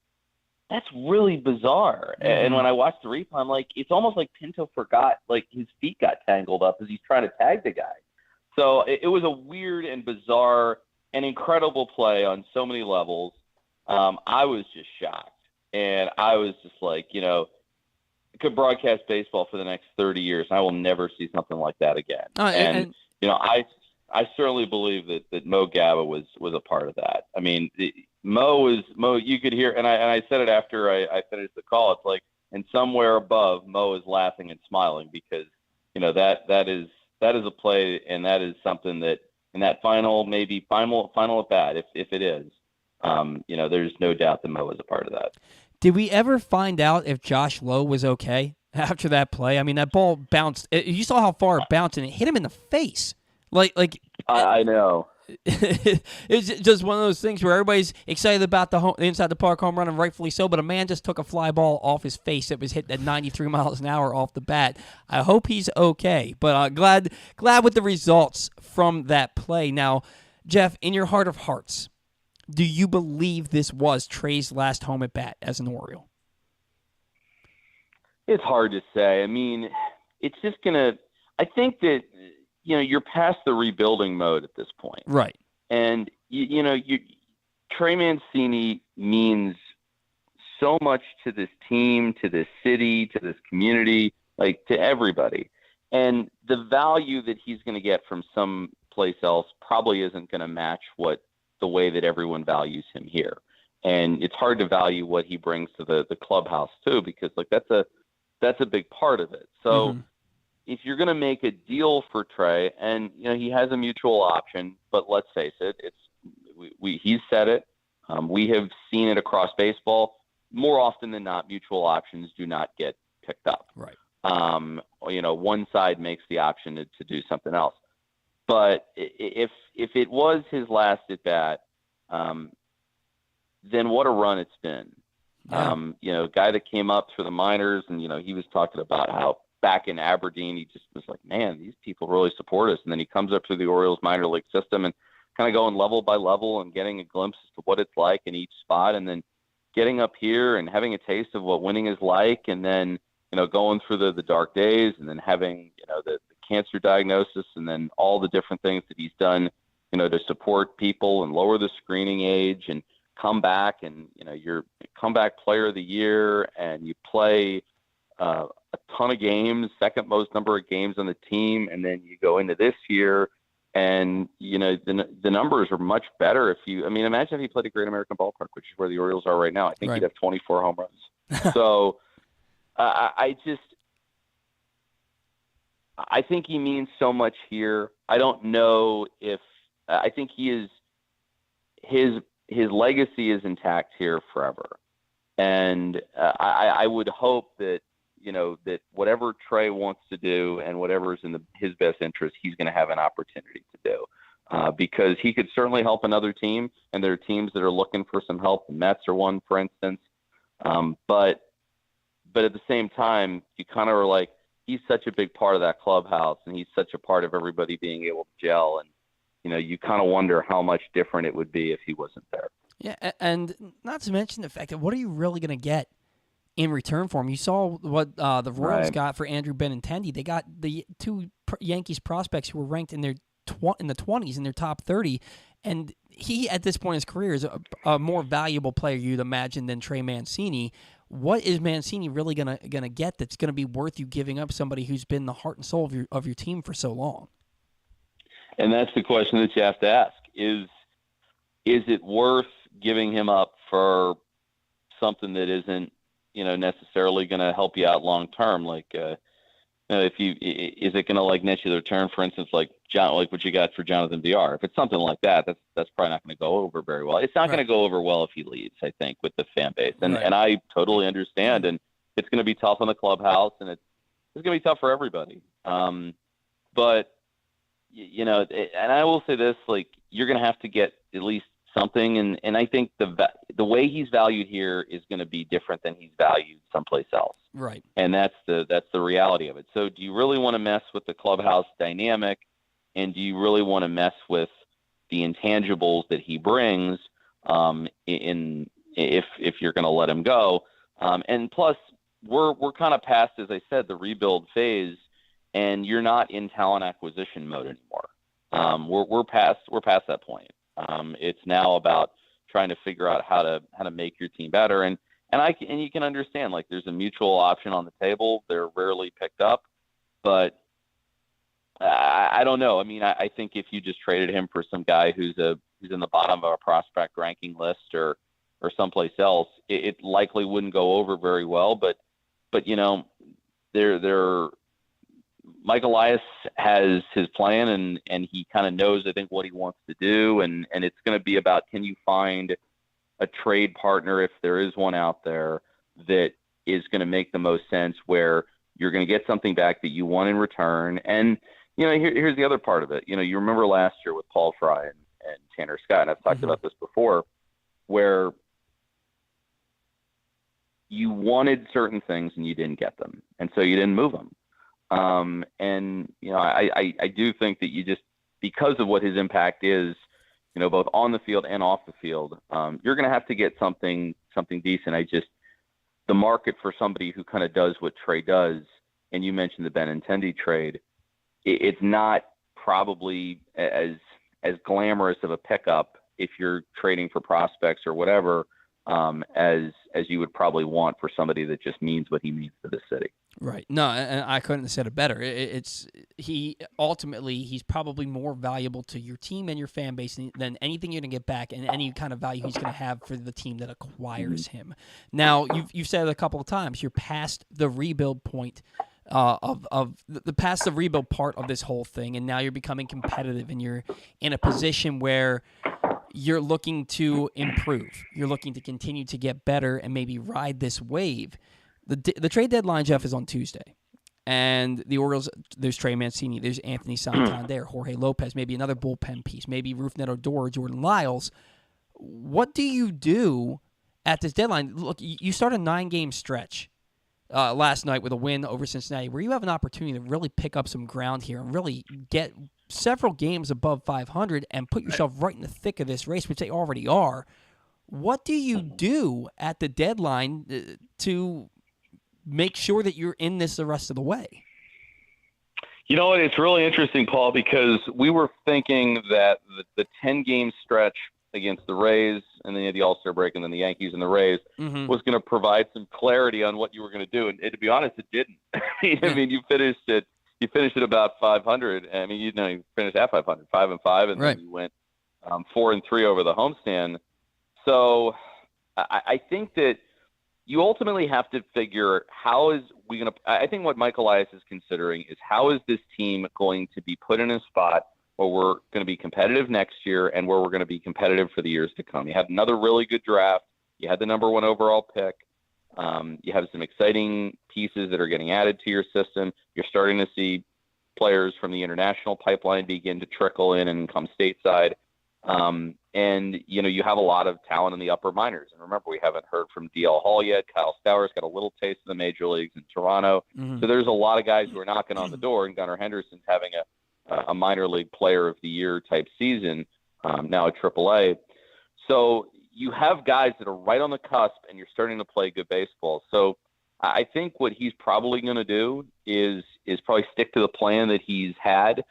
that's really bizarre. And when I watched the replay, I'm like, it's almost like Pinto forgot, like, his feet got tangled up as he's trying to tag the guy. So it was a weird and bizarre and incredible play on so many levels. I was just shocked. And I was just like, could broadcast baseball for the next 30 years, and I will never see something like that again. And I certainly believe that Mo Gabba was a part of that. I mean, Mo, you could hear, and I said it after I finished the call. It's like, and somewhere above, Mo is laughing and smiling because, that is a play, and that is something that in that final at bat, if it is, there's no doubt that Mo is a part of that. Did we ever find out if Josh Lowe was okay after that play? I mean, that ball bounced. You saw how far it bounced, and it hit him in the face. I know. It's just one of those things where everybody's excited about the inside the park home run, and rightfully so, but a man just took a fly ball off his face that was hit at 93 miles an hour off the bat. I hope he's okay, but glad with the results from that play. Now, Geoff, in your heart of hearts, do you believe this was Trey's last home at bat as an Oriole? It's hard to say. I mean, it's just I think that, you're past the rebuilding mode at this point. Right. And, Trey Mancini means so much to this team, to this city, to this community, like to everybody. And the value that he's going to get from someplace else probably isn't going to match the way that everyone values him here. And it's hard to value what he brings to the clubhouse too, because like that's a big part of it. So if you're going to make a deal for Trey, and he has a mutual option, but let's face it, he's said it. We have seen it across baseball. More often than not, mutual options do not get picked up. Right. One side makes the option to do something else. But if it was his last at bat, then what a run it's been. Yeah. Guy that came up through the minors, and he was talking about how back in Aberdeen, he just was like, man, these people really support us. And then he comes up through the Orioles minor league system and kind of going level by level and getting a glimpse as to what it's like in each spot, and then getting up here and having a taste of what winning is like, and then going through the dark days, and then having the cancer diagnosis, and then all the different things that he's done to support people and lower the screening age, and come back, and you're comeback player of the year, and you play a ton of games, second most number of games on the team, and then you go into this year, and the numbers are much better. Imagine if he played at Great American Ballpark, which is where the Orioles are right now. I think he'd have 24 home runs. So I think he means so much here. I don't know if I think his legacy is intact here forever, and I would hope that that whatever Trey wants to do and whatever is in his best interest, he's going to have an opportunity to do, because he could certainly help another team, and there are teams that are looking for some help. The Mets are one, for instance, but but at the same time, you kind of are like, he's such a big part of that clubhouse, and he's such a part of everybody being able to gel. And, you kind of wonder how much different it would be if he wasn't there. Yeah, and not to mention the fact that what are you really going to get in return for him? You saw what the Royals got for Andrew Benintendi. They got the two Yankees prospects who were ranked in their in the 20s, in their top 30, and he, at this point in his career, is a more valuable player, you'd imagine, than Trey Mancini. What is Mancini really gonna get that's gonna be worth you giving up somebody who's been the heart and soul of your team for so long? And that's the question that you have to ask: is it worth giving him up for something that isn't, necessarily going to help you out long term? Like, is it going to like net you the return, for instance, like what you got for Jonathan VR? If it's something like that, that's probably not going to go over very well. It's not going to go over well if he leaves, I think, with the fan base, and I totally understand. And it's going to be tough on the clubhouse, and it's going to be tough for everybody. But and I will say this: like, you're going to have to get at least something, and I think the way he's valued here is going to be different than he's valued someplace else. Right. And that's the reality of it. So do you really want to mess with the clubhouse dynamic, and do you really want to mess with the intangibles that he brings if you're going to let him go? And plus, we're kind of past, as I said, the rebuild phase, and you're not in talent acquisition mode anymore. We're past that point. It's now about trying to figure out how to make your team better, and you can understand, like, there's a mutual option on the table. They're rarely picked up, but I don't know. I mean, I think if you just traded him for some guy who's in the bottom of a prospect ranking list or someplace else, it likely wouldn't go over very well. But Mike Elias has his plan, and he kind of knows, I think, what he wants to do, and it's going to be about, can you find a trade partner, if there is one out there, that is going to make the most sense, where you're going to get something back that you want in return. And here's the other part of it. You remember last year with Paul Fry and Tanner Scott, and I've talked about this before, where you wanted certain things and you didn't get them, and so you didn't move them. I do think that you just, because of what his impact is, both on the field and off the field, you're going to have to get something decent. The market for somebody who kind of does what Trey does, and you mentioned the Benintendi trade, it's not probably as glamorous of a pickup if you're trading for prospects or whatever, as you would probably want for somebody that just means what he means to the city. Right. No, and I couldn't have said it better. He's probably more valuable to your team and your fan base than anything you're going to get back, and any kind of value he's going to have for the team that acquires him. Now, you've said it a couple of times. You're past the rebuild point past the rebuild part of this whole thing, and now you're becoming competitive, and you're in a position where you're looking to improve. You're looking to continue to get better and maybe ride this wave. The trade deadline, Jeff, is on Tuesday. And the Orioles, there's Trey Mancini, there's Anthony Santander, Jorge Lopez, maybe another bullpen piece, maybe Rougned Odor, Jordan Lyles. What do you do at this deadline? Look, you start a 9-game stretch last night with a win over Cincinnati, where you have an opportunity to really pick up some ground here and really get several games above 500 and put yourself right in the thick of this race, which they already are. What do you do at the deadline to make sure that you're in this the rest of the way? You know what? It's really interesting, Paul, because we were thinking that the 10-game stretch against the Rays, and then you had the All-Star break, and then the Yankees and the Rays, was going to provide some clarity on what you were going to do. And to be honest, it didn't. I mean, you finished at about 500. I mean, you finished at 500, 5-5, and then you went 4-3 over the homestand. So I think that you ultimately have to figure, I think what Mike Elias is considering is, how is this team going to be put in a spot where we're going to be competitive next year and where we're going to be competitive for the years to come. You had another really good draft. You had the number 1 overall pick. You have some exciting pieces that are getting added to your system. You're starting to see players from the international pipeline begin to trickle in and come stateside. And, you have a lot of talent in the upper minors. And remember, we haven't heard from DL Hall yet. Kyle Stowers got a little taste of the major leagues in Toronto. So there's a lot of guys who are knocking on the door, and Gunnar Henderson's having a minor league player of the year type season now at AAA. So you have guys that are right on the cusp, and you're starting to play good baseball. So I think what he's probably going to do is probably stick to the plan that he's had.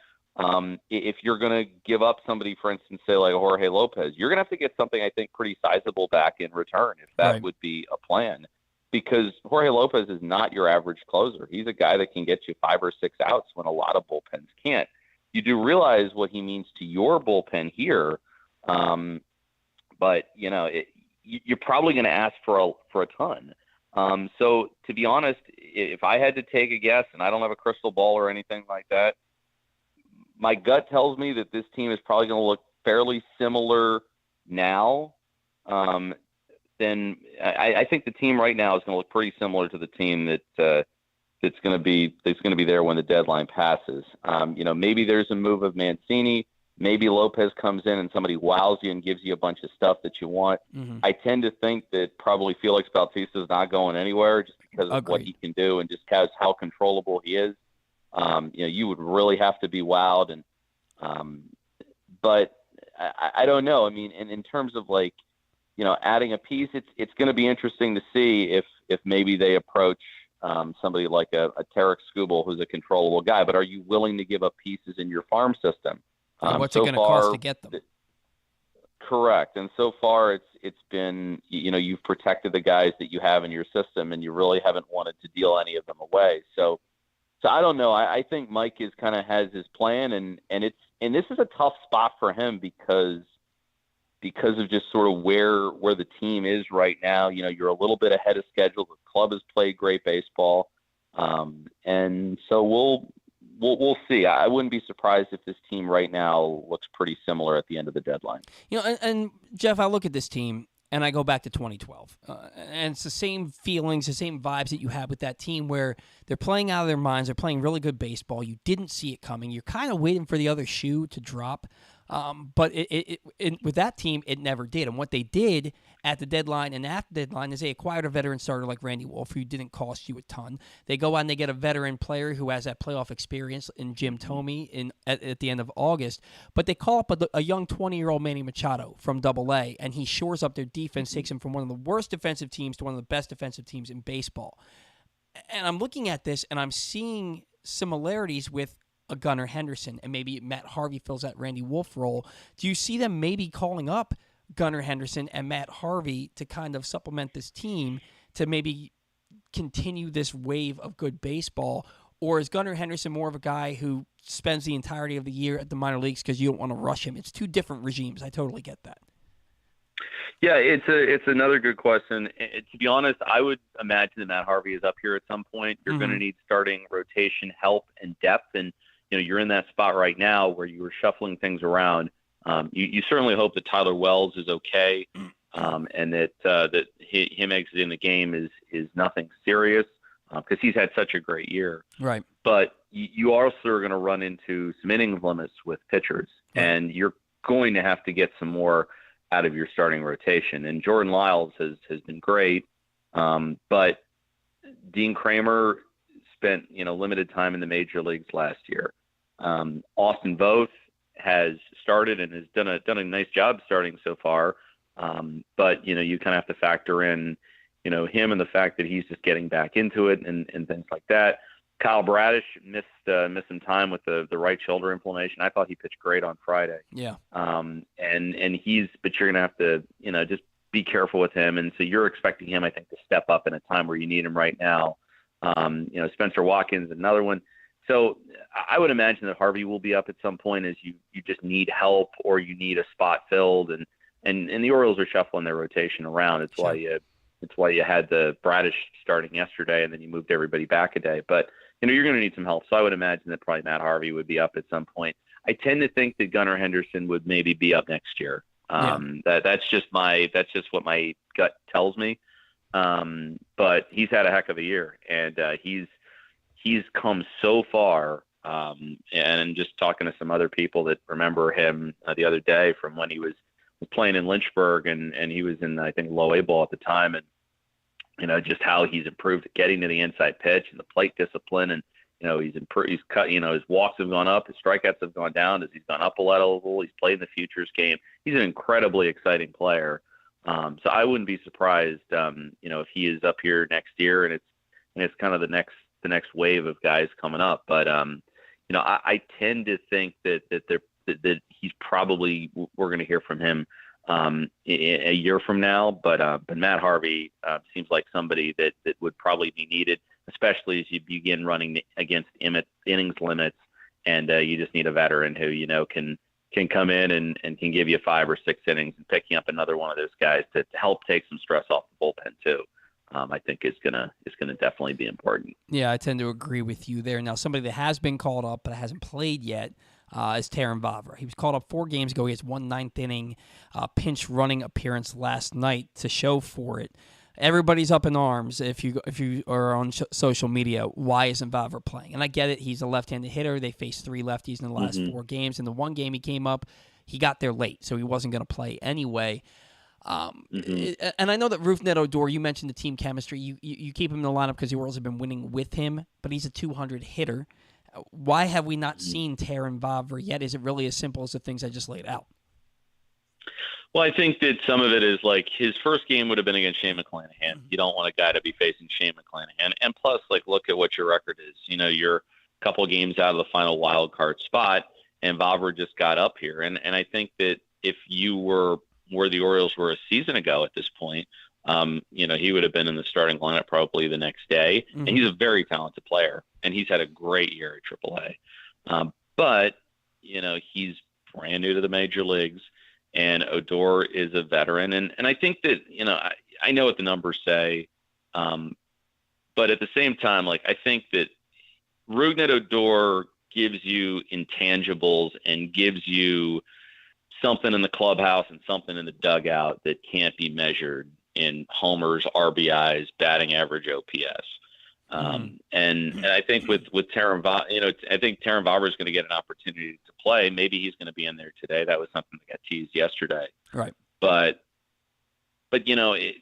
If you're going to give up somebody, for instance, say like Jorge Lopez, you're going to have to get something, I think, pretty sizable back in return, if that would be a plan. Because Jorge Lopez is not your average closer. He's a guy that can get you 5 or 6 outs when a lot of bullpens can't. You do realize what he means to your bullpen here, but you're probably going to ask for a ton. So to be honest, if I had to take a guess, and I don't have a crystal ball or anything like that, my gut tells me that this team is probably going to look fairly similar now. Then I think the team right now is going to look pretty similar to the team that's going to be there when the deadline passes. Maybe there's a move of Mancini. Maybe Lopez comes in and somebody wows you and gives you a bunch of stuff that you want. I tend to think that probably Felix Bautista is not going anywhere just because of what he can do and just because how controllable he is. You would really have to be wowed, but I don't know. I mean, in terms of adding a piece, it's going to be interesting to see if maybe they approach somebody like a Tarek Skubal, who's a controllable guy. But are you willing to give up pieces in your farm system? What's it going to cost to get them? Correct. And so far, it's been you've protected the guys that you have in your system, and you really haven't wanted to deal any of them away. So I don't know. I think Mike has his plan, and this is a tough spot for him because of just sort of where the team is right now. You're a little bit ahead of schedule. The club has played great baseball, and so we'll see. I wouldn't be surprised if this team right now looks pretty similar at the end of the deadline. And Geoff, I look at this team and I go back to 2012, and it's the same feelings, the same vibes that you had with that team where they're playing out of their minds. They're playing really good baseball. You didn't see it coming. You're kind of waiting for the other shoe to drop. But with that team, it never did. And what they did at the deadline and after the deadline is they acquired a veteran starter like Randy Wolf, who didn't cost you a ton. They go out and they get a veteran player who has that playoff experience in Jim Thome at the end of August. But they call up a young 20-year-old Manny Machado from AA, and he shores up their defense, takes them from one of the worst defensive teams to one of the best defensive teams in baseball. And I'm looking at this, and I'm seeing similarities with a Gunnar Henderson, and maybe Matt Harvey fills that Randy Wolf role. Do you see them maybe calling up Gunnar Henderson and Matt Harvey to kind of supplement this team to maybe continue this wave of good baseball? Or is Gunnar Henderson more of a guy who spends the entirety of the year at the minor leagues because you don't want to rush him? It's two different regimes. I totally get that. Yeah, it's another good question. To be honest, I would imagine that Matt Harvey is up here at some point. You're going to need starting rotation help and depth, and you're in that spot right now where you were shuffling things around. You certainly hope that Tyler Wells is okay, and that him exiting the game is nothing serious, because he's had such a great year. Right. But you also are going to run into some innings limits with pitchers, and you're going to have to get some more out of your starting rotation. And Jordan Lyles has been great, but Dean Kramer spent limited time in the major leagues last year. Austin Voth has started and has done a nice job starting so far, but you kind of have to factor in him and the fact that he's just getting back into it and things like that. Kyle Bradish missed some time with the right shoulder inflammation. I thought he pitched great on Friday. Yeah. But you're gonna have to just be careful with him, and so you're expecting him, I think, to step up in a time where you need him right now. Spencer Watkins, another one. So I would imagine that Harvey will be up at some point as you just need help or you need a spot filled, and the Orioles are shuffling their rotation around. It's why you had the Bradish starting yesterday, and then you moved everybody back a day. But you're going to need some help. So I would imagine that probably Matt Harvey would be up at some point. I tend to think that Gunnar Henderson would maybe be up next year. That's just what my gut tells me. But he's had a heck of a year, and he's come so far. And just talking to some other people that remember him the other day from when he was was playing in Lynchburg, and he was in, I think, low A ball at the time, and just how he's improved at getting to the inside pitch and the plate discipline, and he's improved. He's cut. His walks have gone up, his strikeouts have gone down as he's gone up a level. He's played in the futures game. He's an incredibly exciting player. So I wouldn't be surprised, if he is up here next year, and it's kind of the next wave of guys coming up. But I tend to think that he's probably, we're going to hear from him a year from now. But Matt Harvey seems like somebody that would probably be needed, especially as you begin running against innings limits, and you just need a veteran who can come in and can give you 5 or 6 innings, and picking up another one of those guys to help take some stress off the bullpen too. I think is gonna definitely be important. Yeah, I tend to agree with you there. Now, somebody that has been called up but hasn't played yet is Terrin Vavra. He was called up 4 games ago. He has 1 9th-inning pinch running appearance last night to show for it. Everybody's up in arms if you are on social media. Why isn't Vavra playing? And I get it. He's a left-handed hitter. They faced 3 lefties in the last 4 games. In the one game he came up, he got there late, so he wasn't going to play anyway. And I know that Rougned Odor, you mentioned the team chemistry. You keep him in the lineup because the Orioles have been winning with him, but he's a 200 hitter. Why have we not seen Terrin Vavra yet? Is it really as simple as the things I just laid out? Well, I think that some of it is like his first game would have been against Shane McClanahan. You don't want a guy to be facing Shane McClanahan. And plus, look at what your record is. You're a couple games out of the final wild card spot, and Vavra just got up here. And I think that if you were where the Orioles were a season ago at this point, he would have been in the starting lineup probably the next day. And he's a very talented player, and he's had a great year at AAA. But he's brand new to the major leagues. And Odor is a veteran. And I think that, I know what the numbers say. But at the same time, I think that Rougned Odor gives you intangibles and gives you something in the clubhouse and something in the dugout that can't be measured in homers, RBIs, batting average, OPS. And I think with Terrin Vavra, I think Terrin Vavra is going to get an opportunity to play. Maybe he's going to be in there today. That was something that got teased yesterday. Right. But Brandon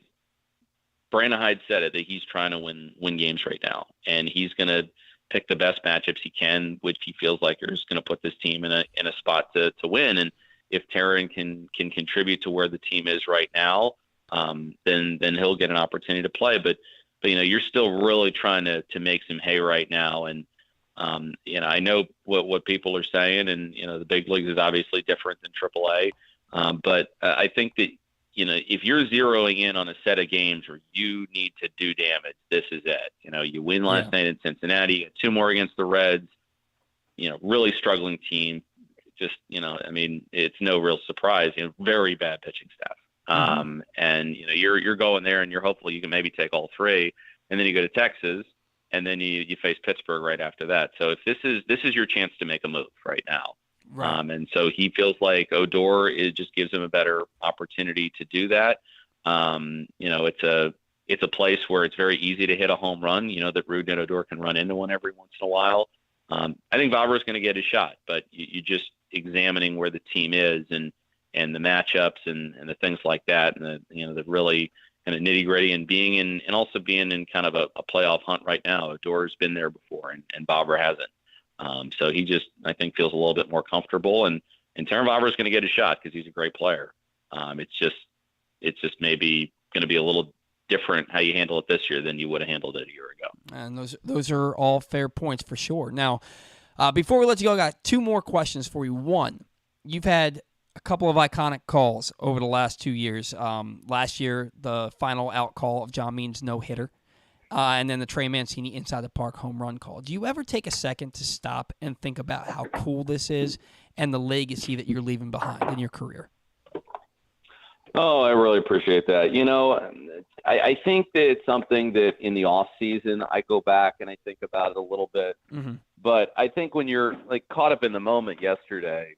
Hyde said it, that he's trying to win games right now, and he's going to pick the best matchups he can, which he feels like is going to put this team in a spot to win. And if Terrin can contribute to where the team is right now, then he'll get an opportunity to play. But you're still really trying to make some hay right now. And, I know what people are saying, and, the big leagues is obviously different than AAA. But I think that, if you're zeroing in on a set of games where you need to do damage, this is it. You win last night in Cincinnati, you got 2 more against the Reds, really struggling team. Just, it's no real surprise, very bad pitching staff. And you're going there, and you're hopeful you can maybe take all 3, and then you go to Texas, and then you face Pittsburgh right after that. So if this is your chance to make a move right now. Right. And so he feels like Odor, it just gives him a better opportunity to do that. It's a place where it's very easy to hit a home run, that Rougned Odor can run into one every once in a while. I think Vavra is going to get his shot, but you just examining where the team is and the matchups and the things like that, and the really kind of nitty gritty, and also being in kind of a playoff hunt right now. Odor's been there before, and Vavra hasn't. So he just, I think, feels a little bit more comfortable, and Terrin Vavra is going to get a shot because he's a great player. It's just maybe going to be a little different how you handle it this year than you would have handled it a year ago. And those are all fair points for sure. Now, before we let you go, I got 2 more questions for you. One, you've had a couple of iconic calls over the last 2 years. Last year, the final out call of John Means' no-hitter, and then the Trey Mancini inside the park home run call. Do you ever take a second to stop and think about how cool this is and the legacy that you're leaving behind in your career? Oh, I really appreciate that. I think that it's something that in the off season, I go back and I think about it a little bit. But I think when you're caught up in the moment yesterday,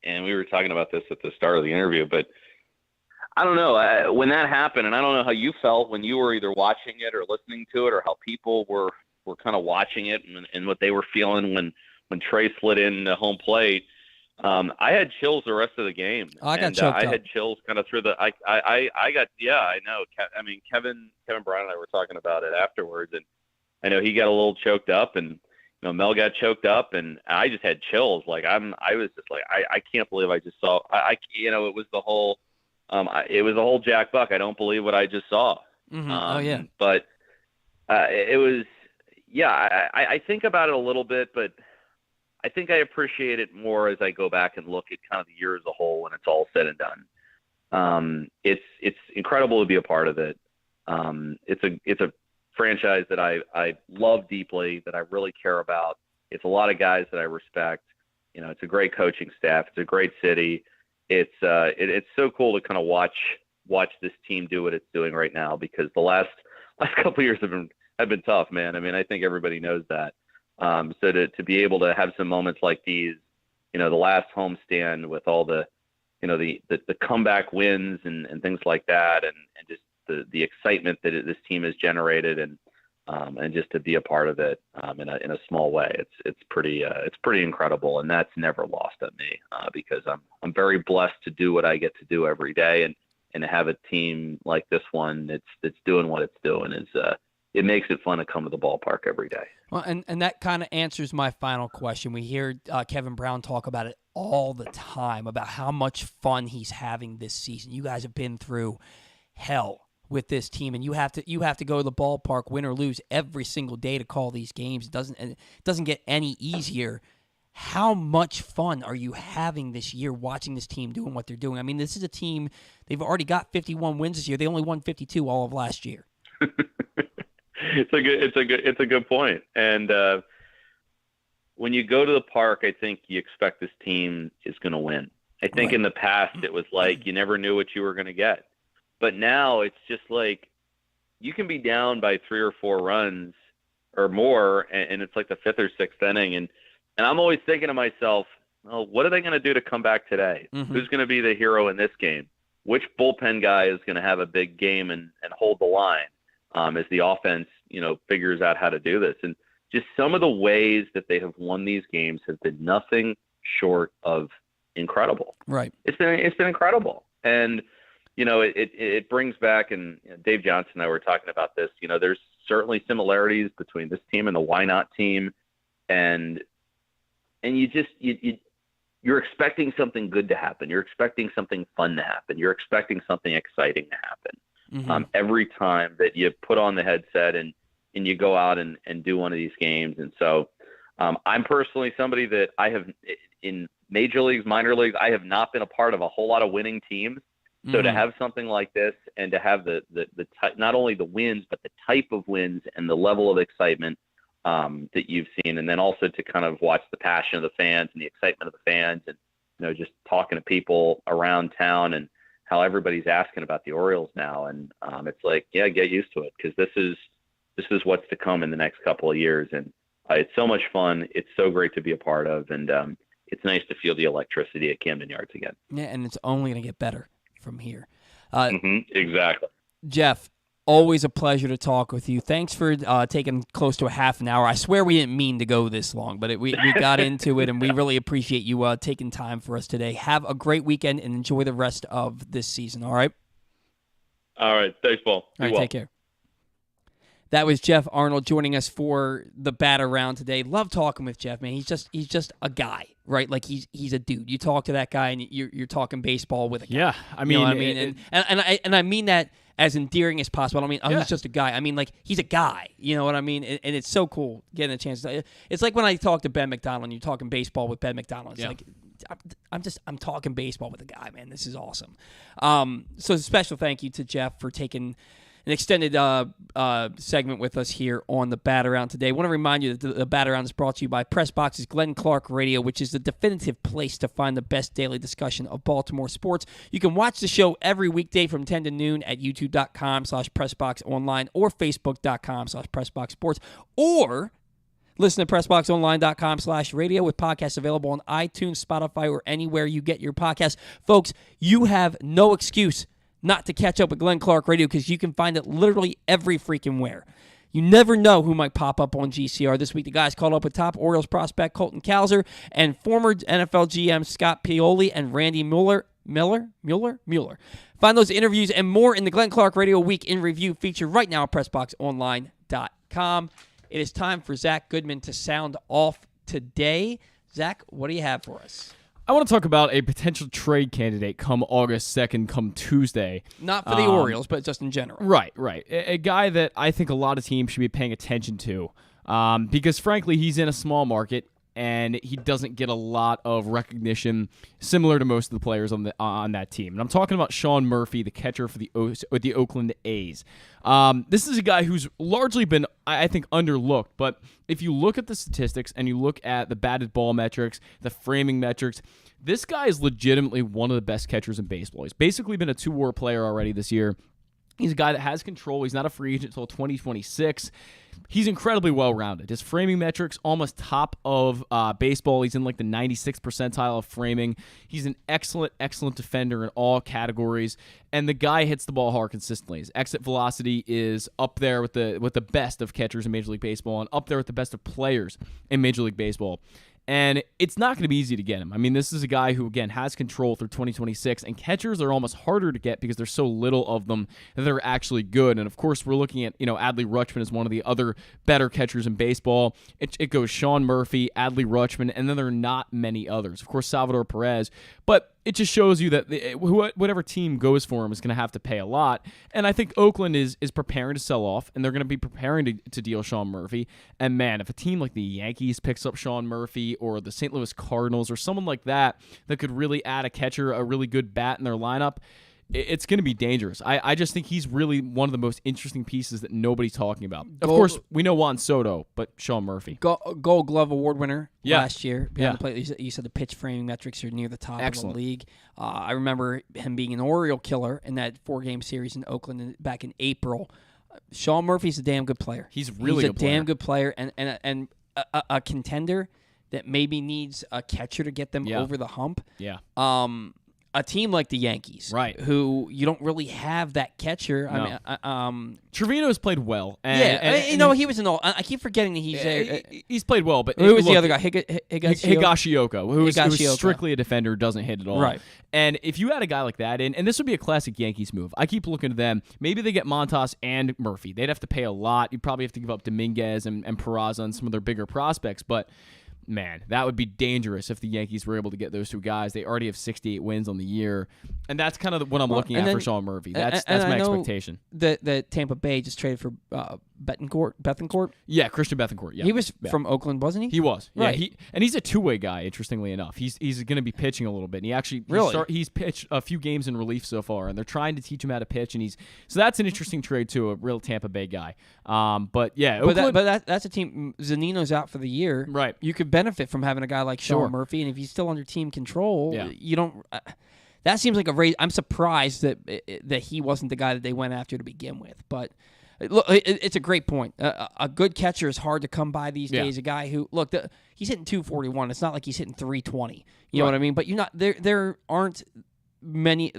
and we were talking about this at the start of the interview, but I don't know when that happened, and I don't know how you felt when you were either watching it or listening to it, or how people were kind of watching it and what they were feeling when Trey slid in the home plate. I had chills the rest of the game. I got choked I up. had chills kind of through the. I got. Yeah, I know. I mean, Kevin Brown and I were talking about it afterwards, and I know he got a little choked up, and Mel got choked up, and I just had chills. Like I was just like, I can't believe I just saw. It was the whole. It was the whole Jack Buck. I don't believe what I just saw. Mm-hmm. Oh yeah. But it was. Yeah, I think about it a little bit, but I think I appreciate it more as I go back and look at kind of the year as a whole when it's all said and done. It's incredible to be a part of it. It's a franchise that I love deeply, that I really care about. It's a lot of guys that I respect. It's a great coaching staff. It's a great city. It's so cool to kind of watch this team do what it's doing right now, because the last couple of years have been tough, man. I mean, I think everybody knows that. So to be able to have some moments like these, the last homestand with all the comeback wins and things like that, and just the excitement that this team has generated, and just to be a part of it in a small way, it's pretty incredible, and that's never lost on me, because I'm very blessed to do what I get to do every day, and to have a team like this one that's doing what it's doing is it makes it fun to come to the ballpark every day. Well, and that kind of answers my final question. We hear Kevin Brown talk about it all the time, about how much fun he's having this season. You guys have been through hell with this team, and you have to go to the ballpark, win or lose, every single day to call these games. It doesn't get any easier. How much fun are you having this year watching this team doing what they're doing? I mean, this is a team, they've already got 51 wins this year. They only won 52 all of last year. It's a good point. And when you go to the park, I think you expect this team is going to win. I think Right. in the past it was like you never knew what you were going to get. But now it's just like you can be down by 3 or 4 runs or more, and it's like the 5th or 6th inning. And I'm always thinking to myself, well, what are they going to do to come back today? Mm-hmm. Who's going to be the hero in this game? Which bullpen guy is going to have a big game and hold the line as the offense, figures out how to do this? And just some of the ways that they have won these games have been nothing short of incredible. Right. It's been incredible. And, it brings back, and Dave Johnson and I were talking about this, there's certainly similarities between this team and the Why Not team. And you're expecting something good to happen. You're expecting something fun to happen. You're expecting something exciting to happen. Mm-hmm. Every time that you put on the headset and you go out and do one of these games. And so I'm personally somebody that I have, in major leagues, minor leagues, I have not been a part of a whole lot of winning teams. So to have something like this, and to have the not only the wins, but the type of wins and the level of excitement that you've seen, and then also to kind of watch the passion of the fans and the excitement of the fans, and just talking to people around town, and how everybody's asking about the Orioles now. And it's like, yeah, get used to it, because this is what's to come in the next couple of years. And it's so much fun. It's so great to be a part of, and it's nice to feel the electricity at Camden Yards again. Yeah, and it's only going to get better from here. Exactly. Jeff, always a pleasure to talk with you. Thanks for taking close to a half an hour. I swear we didn't mean to go this long, but we got into it, and we really appreciate you taking time for us today. Have a great weekend and enjoy the rest of this season, all right? All right. Thanks, Paul. All right, take care. That was Geoff Arnold joining us for the Bat Around today. Love talking with Jeff, man. He's just a guy, right? Like he's a dude. You talk to that guy and you're talking baseball with a guy. Yeah, I mean, you know what I mean, and I mean that as endearing as possible. I don't mean he's just a guy. I mean, like, he's a guy. You know what I mean? And it's so cool getting a chance. It's like when I talk to Ben McDonald and you're talking baseball with Ben McDonald. It's like I'm talking baseball with a guy, man. This is awesome. So a special thank you to Jeff for taking an extended segment with us here on the Bat Around today. I want to remind you that the Bat Around is brought to you by Pressbox's Glenn Clark Radio, which is the definitive place to find the best daily discussion of Baltimore sports. You can watch the show every weekday from 10 to noon at youtube.com/PressBoxOnline or Facebook.com/PressBoxSports, or listen to PressBoxOnline.com/radio with podcasts available on iTunes, Spotify, or anywhere you get your podcasts. Folks, you have no excuse not to catch up with Glenn Clark Radio, because you can find it literally every freaking where. You never know who might pop up on GCR. This week, the guys called up with top Orioles prospect Colton Cowser and former NFL GM Scott Pioli and Randy Mueller. Find those interviews and more in the Glenn Clark Radio Week in Review feature right now at PressBoxOnline.com. It is time for Zach Goodman to sound off today. Zach, what do you have for us? I want to talk about a potential trade candidate come August 2nd, come Tuesday. Not for the Orioles, but just in general. Right. A guy that I think a lot of teams should be paying attention to because, frankly, he's in a small market and he doesn't get a lot of recognition similar to most of the players on that team. And I'm talking about Sean Murphy, the catcher for the Oakland A's. This is a guy who's largely been, I think, underlooked. But if you look at the statistics and you look at the batted ball metrics, the framing metrics, this guy is legitimately one of the best catchers in baseball. He's basically been a two-WAR player already this year. He's a guy that has control. He's not a free agent until 2026. He's incredibly well-rounded. His framing metrics almost top of baseball. He's in like the 96th percentile of framing. He's an excellent defender in all categories, and the guy hits the ball hard consistently. His exit velocity is up there with the best of catchers in Major League Baseball and up there with the best of players in Major League Baseball. And it's not going to be easy to get him. I mean, this is a guy who, again, has control through 2026, and catchers are almost harder to get because there's so little of them that are actually good. And, of course, we're looking at, Adley Rutschman as one of the other better catchers in baseball. It goes Sean Murphy, Adley Rutschman, and then there are not many others. Of course, Salvador Perez. But it just shows you that whatever team goes for him is going to have to pay a lot. And I think Oakland is preparing to sell off, and they're going to be preparing to deal Sean Murphy. And, man, if a team like the Yankees picks up Sean Murphy or the St. Louis Cardinals or someone like that could really add a catcher, a really good bat in their lineup, it's going to be dangerous. I just think he's really one of the most interesting pieces that nobody's talking about. Of course, we know Juan Soto, but Sean Murphy. Gold Glove Award winner last year. Yeah. The plate. You said the pitch framing metrics are near the top of the league. I remember him being an Oriole killer in that 4-game series in Oakland back in April. Sean Murphy's a damn good player. He's a damn good player and a contender that maybe needs a catcher to get them over the hump. Yeah. A team like the Yankees, right, who you don't really have that catcher. No. I mean, Trevino's played well. He was an all. I keep forgetting that he's played well. But who was the other guy? Higashioka, who's strictly a defender, doesn't hit at all. Right. And if you had a guy like that, and this would be a classic Yankees move. I keep looking at them. Maybe they get Montas and Murphy. They'd have to pay a lot. You'd probably have to give up Dominguez and Peraza and some of their bigger prospects, but. Man, that would be dangerous if the Yankees were able to get those two guys. They already have 68 wins on the year, and that's kind of what I'm looking at for Sean Murphy. That's my expectation. The Tampa Bay just traded for Bethancourt. Yeah, Christian Bethancourt. Yeah, he was from Oakland, wasn't he? He was. Right. Yeah, he's a two-way guy. Interestingly enough, he's going to be pitching a little bit. And he actually he's pitched a few games in relief so far, and they're trying to teach him how to pitch. And so that's an interesting trade too. A real Tampa Bay guy. But yeah, Oakland, that's a team. Zanino's out for the year. Right. You could benefit from having a guy like Sean Murphy, and if he's still under team control, you don't. That seems like a raise. I'm surprised that he wasn't the guy that they went after to begin with. But look, it's a great point. A good catcher is hard to come by these days. A guy who he's hitting 241. It's not like he's hitting 320. You know what I mean? But you're not there. There aren't many.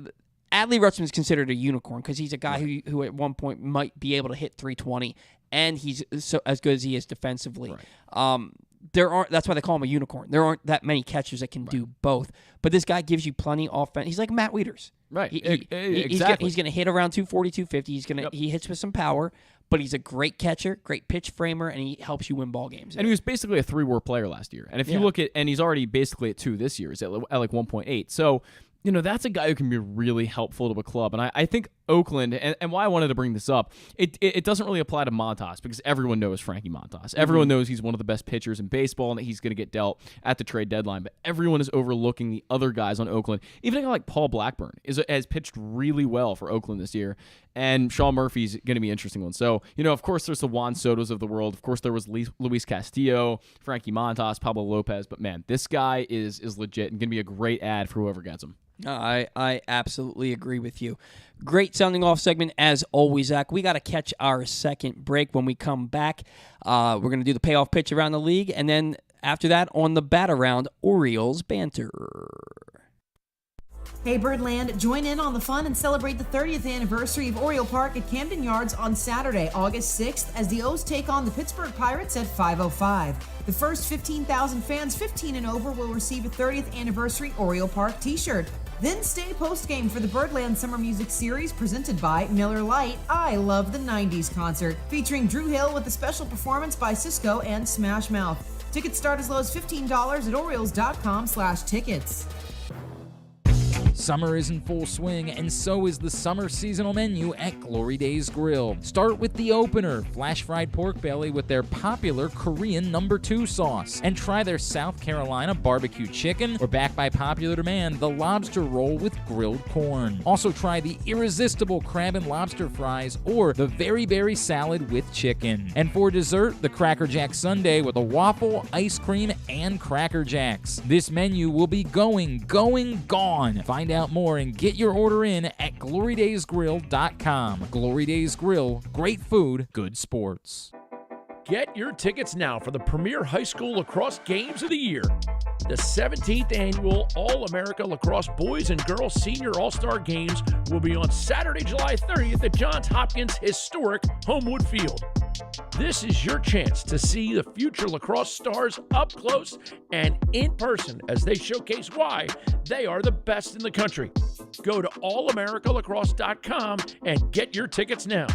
Adley Rutschman is considered a unicorn because he's a guy who at one point might be able to hit 320, and he's as good as he is defensively. Right. That's why they call him a unicorn. There aren't that many catchers that can do both. But this guy gives you plenty offense. He's like Matt Wieters. Right. Exactly. He's going to hit around 240, 250. He hits with some power, but he's a great catcher, great pitch framer, and he helps you win ball games. And he was basically a 3-WAR player last year. And if you look at, and he's already basically at 2 this year. He's at like 1.8. So, that's a guy who can be really helpful to a club. And I think Oakland, and why I wanted to bring this up, it doesn't really apply to Montas because everyone knows Frankie Montas. Everyone knows he's one of the best pitchers in baseball and that he's going to get dealt at the trade deadline. But everyone is overlooking the other guys on Oakland. Even a guy like Paul Blackburn has pitched really well for Oakland this year. And Sean Murphy's going to be an interesting one. So, of course, there's the Juan Sotos of the world. Of course, there was Luis Castillo, Frankie Montas, Pablo Lopez. But, man, this guy is legit and going to be a great ad for whoever gets him. I absolutely agree with you. Great sounding off segment as always, Zach. We got to catch our second break. When we come back, we're going to do the payoff pitch around the league, and then after that, on the bat around, Orioles banter. Hey Birdland, join in on the fun and celebrate the 30th anniversary of Oriole Park at Camden Yards on Saturday, August 6th, as the O's take on the Pittsburgh Pirates at 5:05. The first 15,000 fans 15 and over will receive a 30th anniversary Oriole Park t-shirt. Then stay post-game for the Birdland Summer Music Series presented by Miller Lite I Love the 90s concert, featuring Drew Hill with a special performance by Cisco and Smash Mouth. Tickets start as low as $15 at Orioles.com/tickets. Summer is in full swing, and so is the summer seasonal menu at Glory Days Grill. Start with the opener, flash-fried pork belly with their popular Korean No. 2 sauce. And try their South Carolina barbecue chicken, or back by popular demand, the lobster roll with grilled corn. Also try the irresistible crab and lobster fries, or the very berry salad with chicken. And for dessert, the Cracker Jack sundae with a waffle, ice cream, and Cracker Jacks. This menu will be gone. Find out more and get your order in at glorydaysgrill.com. Glory Days Grill, great food, good sports. Get your tickets now for the premier high school lacrosse games of the year. The 17th annual All-America Lacrosse Boys and Girls Senior All-Star Games will be on Saturday, July 30th at Johns Hopkins' historic Homewood Field. This is your chance to see the future lacrosse stars up close and in person as they showcase why they are the best in the country. Go to allamericalacrosse.com and get your tickets now.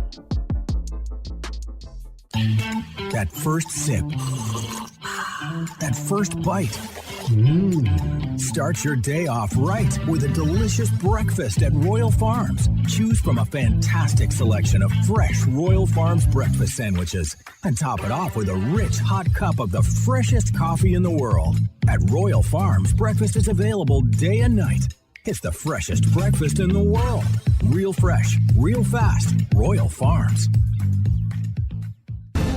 That first sip. That first bite. Start your day off right with a delicious breakfast at Royal Farms. Choose from a fantastic selection of fresh Royal Farms breakfast sandwiches and top it off with a rich hot cup of the freshest coffee in the world. At Royal Farms, breakfast is available day and night. It's the freshest breakfast in the world. Real fresh, real fast. Royal Farms.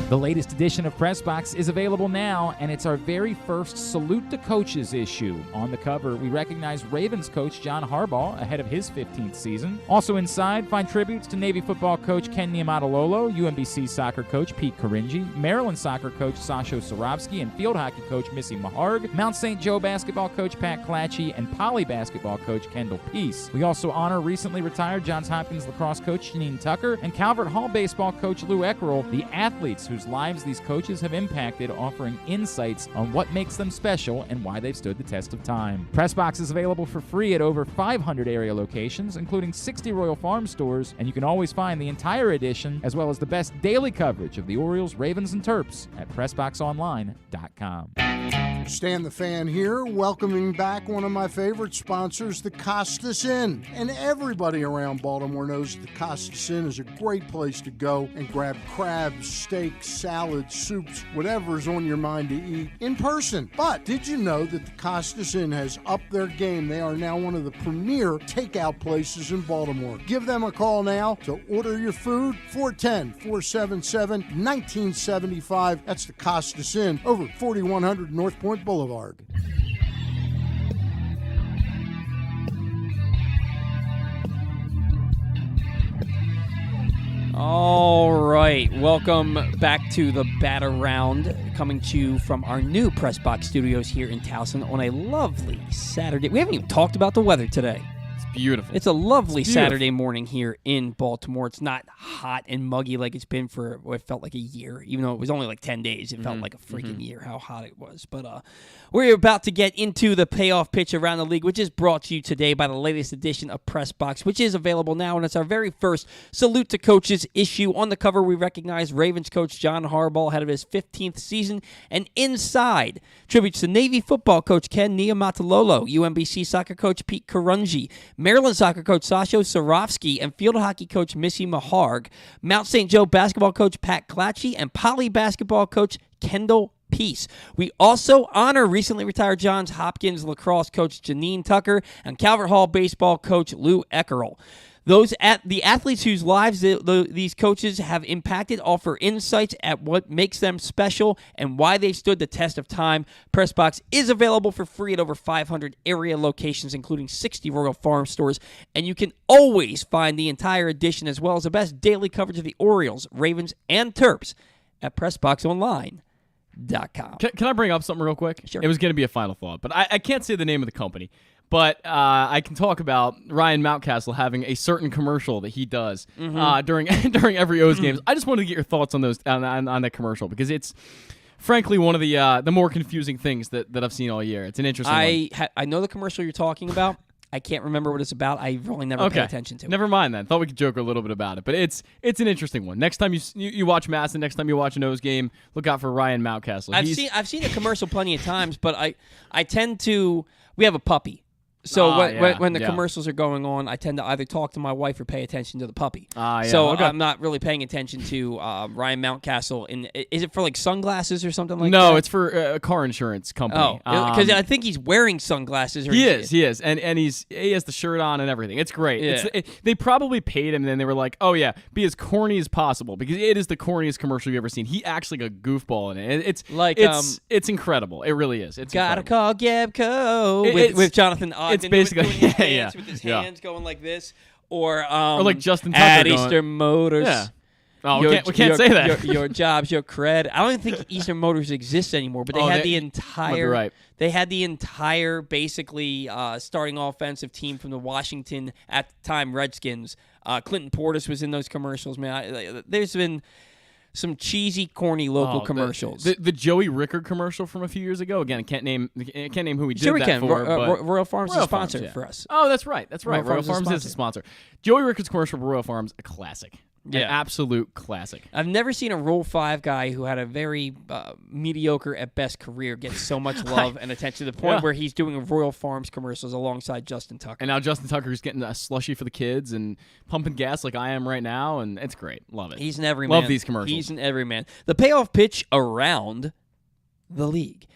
The latest edition of Pressbox is available now, and it's our very first Salute to Coaches issue. On the cover, we recognize Ravens coach John Harbaugh ahead of his 15th season. Also inside, find tributes to Navy football coach Ken Niumatalolo, UMBC soccer coach Pete Caringi, Maryland soccer coach Sasho Sorovsky, and field hockey coach Missy Maharg, Mount St. Joe basketball coach Pat Clatchy, and Poly basketball coach Kendall Peace. We also honor recently retired Johns Hopkins lacrosse coach Janine Tucker and Calvert Hall baseball coach Lou Eckerl, the athletes whose lives these coaches have impacted, offering insights on what makes them special and why they've stood the test of time. Pressbox is available for free at over 500 area locations, including 60 Royal Farm stores, and you can always find the entire edition, as well as the best daily coverage of the Orioles, Ravens, and Terps at PressBoxOnline.com. Stan the Fan here, welcoming back one of my favorite sponsors, the Costas Inn. And everybody around Baltimore knows the Costas Inn is a great place to go and grab crabs, steaks, salads, soups, whatever's on your mind to eat in person. But did you know that the Costas Inn has upped their game? They are now one of the premier takeout places in Baltimore. Give them a call now to order your food, 410-477-1975. That's the Costas Inn, over 4100 North Point Boulevard. All right, welcome back to the Bat Around, coming to you from our new Pressbox studios here in Towson on a lovely Saturday. We haven't even talked about the weather today. Beautiful. It's a lovely Saturday morning here in Baltimore. It's not hot and muggy like it's been for what felt like a year. Even though it was only like 10 days, it felt like a freaking year how hot it was. But we're about to get into the payoff pitch around the league, which is brought to you today by the latest edition of Pressbox, which is available now, and it's our very first Salute to Coaches issue. On the cover, we recognize Ravens coach John Harbaugh ahead of his 15th season, and inside, tributes to Navy football coach Ken Niumatalolo, UMBC soccer coach Pete Caringi, Maryland soccer coach Sasho Sorovsky, and field hockey coach Missy Maharg, Mount St. Joe basketball coach Pat Clatchy, and Poly basketball coach Kendall Peace. We also honor recently retired Johns Hopkins lacrosse coach Janine Tucker and Calvert Hall baseball coach Lou Eckerl. The athletes whose lives these coaches have impacted offer insights at what makes them special and why they've stood the test of time. Pressbox is available for free at over 500 area locations, including 60 Royal Farm stores, and you can always find the entire edition as well as the best daily coverage of the Orioles, Ravens, and Terps at PressBoxOnline.com. Can I bring up something real quick? Sure. It was going to be a final thought, but I can't say the name of the company. But I can talk about Ryan Mountcastle having a certain commercial that he does during every O's games. I just wanted to get your thoughts on those on that commercial because it's frankly one of the more confusing things that I've seen all year. It's an interesting one. I know the commercial you're talking about. I can't remember what it's about. I've really never paid attention to it. Never mind then. Thought we could joke a little bit about it. But it's an interesting one. Next time you watch Masson, next time you watch an O's game, look out for Ryan Mountcastle. I've seen the commercial plenty of times, but I tend to – we have a puppy. So when the commercials are going on, I tend to either talk to my wife or pay attention to the puppy. I'm not really paying attention to Ryan Mountcastle. Is it for like sunglasses or something like that? No, it's for a car insurance company. Oh, because I think he's wearing sunglasses. Or he is, and he has the shirt on and everything. It's great. Yeah. They probably paid him, and then they were like, "Oh yeah, be as corny as possible," because it is the corniest commercial you've ever seen. He acts like a goofball in it. It's incredible. It really is. It's gotta incredible. call Gabco with Jonathan. It's basically with his hands going like this, or like Justin Tucker at going, Eastern Motors. Yeah. Oh, we can't say that. Your jobs, your cred. I don't even think Eastern Motors exists anymore, but they had the entire. Right. They had the entire basically starting offensive team from the Washington at the time Redskins. Clinton Portis was in those commercials. Man, there's been some cheesy, corny local commercials. The Joey Rickard commercial from a few years ago. Again, I can't name who we did sure we that can. for. Royal Farms is a sponsor for us. Oh, that's right. Royal Farms is a sponsor. Joey Rickard's commercial for Royal Farms, a classic. Yeah. An absolute classic. I've never seen a Rule 5 guy who had a very mediocre at best career get so much love and attention to the point where he's doing Royal Farms commercials alongside Justin Tucker. And now Justin Tucker's getting a slushie for the kids and pumping gas like I am right now, and it's great. Love it. He's an everyman. Love these commercials. He's an everyman. The payoff pitch around the league.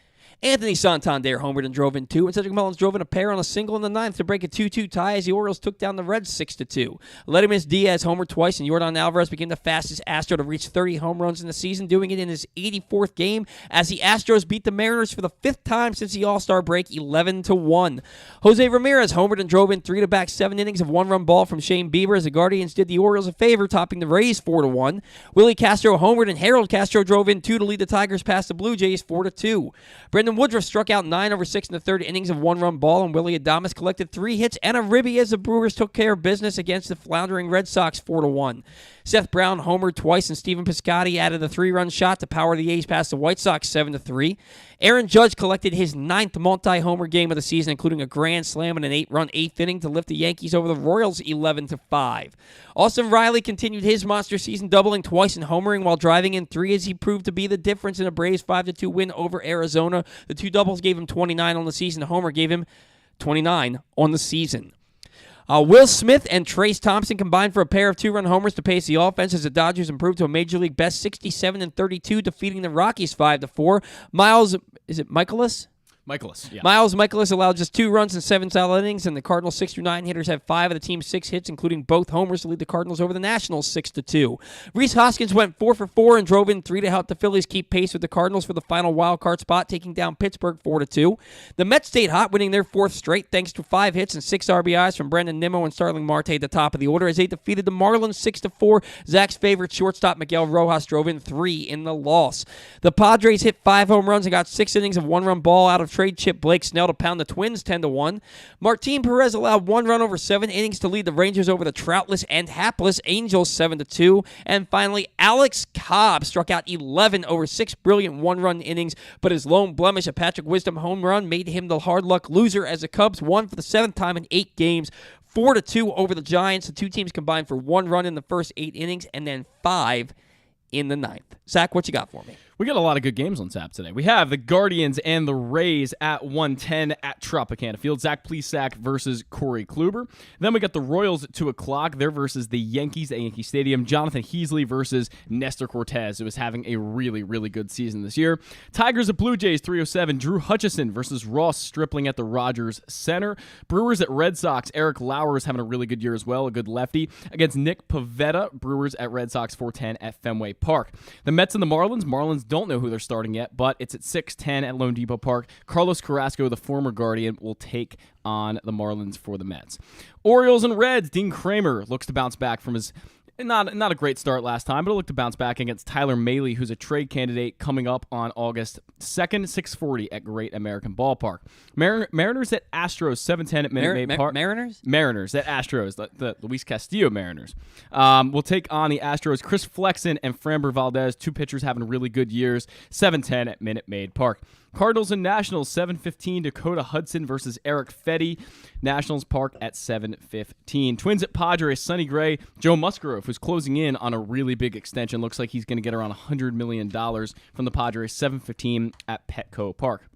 Anthony Santander homered and drove in 2, and Cedric Mullins drove in a pair on a single in the 9th to break a 2-2 tie as the Orioles took down the Reds 6-2. Letterman's Diaz homered twice, and Yordan Alvarez became the fastest Astro to reach 30 home runs in the season, doing it in his 84th game as the Astros beat the Mariners for the 5th time since the All-Star break, 11-1. Jose Ramirez homered and drove in 3 to back 7 innings of one-run ball from Shane Bieber as the Guardians did the Orioles a favor, topping the Rays 4-1. Willie Castro homered, and Harold Castro drove in 2 to lead the Tigers past the Blue Jays 4-2. Brendan Woodruff struck out 9 over 6 in the 3rd innings of one-run ball, and Willie Adames collected 3 hits and a ribby as the Brewers took care of business against the floundering Red Sox 4-1. Seth Brown homered twice, and Stephen Piscotty added a 3-run shot to power the A's past the White Sox 7-3. Aaron Judge collected his 9th multi-homer game of the season, including a grand slam and an 8-run 8th inning to lift the Yankees over the Royals 11-5. Austin Riley continued his monster season, doubling twice and homering while driving in 3 as he proved to be the difference in a Braves 5-2 win over Arizona. The 2 doubles gave him 29 on the season. The homer gave him 29 on the season. Will Smith and Trace Thompson combined for a pair of 2-run homers to pace the offense as the Dodgers improved to a Major League best 67-32, defeating the Rockies 5-4. Miles Michaelis allowed just 2 runs in 7 solid innings, and the Cardinals' 6 through 9 hitters had 5 of the team's 6 hits, including both homers to lead the Cardinals over the Nationals 6-2. Rhys Hoskins went 4 for 4 and drove in 3 to help the Phillies keep pace with the Cardinals for the final wild card spot, taking down Pittsburgh 4-2. The Mets stayed hot, winning their 4th straight thanks to 5 hits and 6 RBIs from Brendan Nimmo and Starling Marte at the top of the order as they defeated the Marlins 6-4. Zach's favorite shortstop Miguel Rojas drove in 3 in the loss. The Padres hit 5 home runs and got 6 innings of one-run ball out of trade chip Blake Snell to pound the Twins 10-1. Martin Perez allowed 1 run over 7 innings to lead the Rangers over the troutless and hapless Angels 7-2. And finally, Alex Cobb struck out 11 over 6 brilliant 1-run innings, but his lone blemish, a Patrick Wisdom home run, made him the hard luck loser as the Cubs won for the 7th time in 8 games, 4-2 over the Giants. The 2 teams combined for 1 run in the first 8 innings and then 5 in the 9th. Zach, what you got for me? We got a lot of good games on tap today. We have the Guardians and the Rays at 1:10 at Tropicana Field. Zach Plesac versus Corey Kluber. Then we got the Royals at 2 o'clock. They're versus the Yankees at Yankee Stadium. Jonathan Heasley versus Nestor Cortez, who is having a really, really good season this year. Tigers at Blue Jays, 3:07. Drew Hutchison versus Ross Stripling at the Rogers Center. Brewers at Red Sox. Eric Lauer is having a really good year as well, a good lefty, against Nick Pivetta. Brewers at Red Sox, 4:10 at Fenway Park. The Mets and the Marlins. Marlins don't know who they're starting yet, but it's at 6:10 at Lone Depot Park. Carlos Carrasco, the former Guardian, will take on the Marlins for the Mets. Orioles and Reds. Dean Kramer looks to bounce back from his Not a great start last time, but it'll look to bounce back against Tyler Mahle, who's a trade candidate coming up on August 2nd, 6:40 at Great American Ballpark. Mariners at Astros, 7:10 at Minute Maid Park. Mariners at Astros, the Luis Castillo Mariners. Will take on the Astros. Chris Flexen and Framber Valdez, two pitchers having really good years, 7:10 at Minute Maid Park. Cardinals and Nationals, 7:15. Dakota Hudson versus Eric Fetty. Nationals Park at 7:15. Twins at Padres, Sonny Gray. Joe Musgrove, who's closing in on a really big extension. Looks like he's going to get around $100 million from the Padres, 7:15 at Petco Park.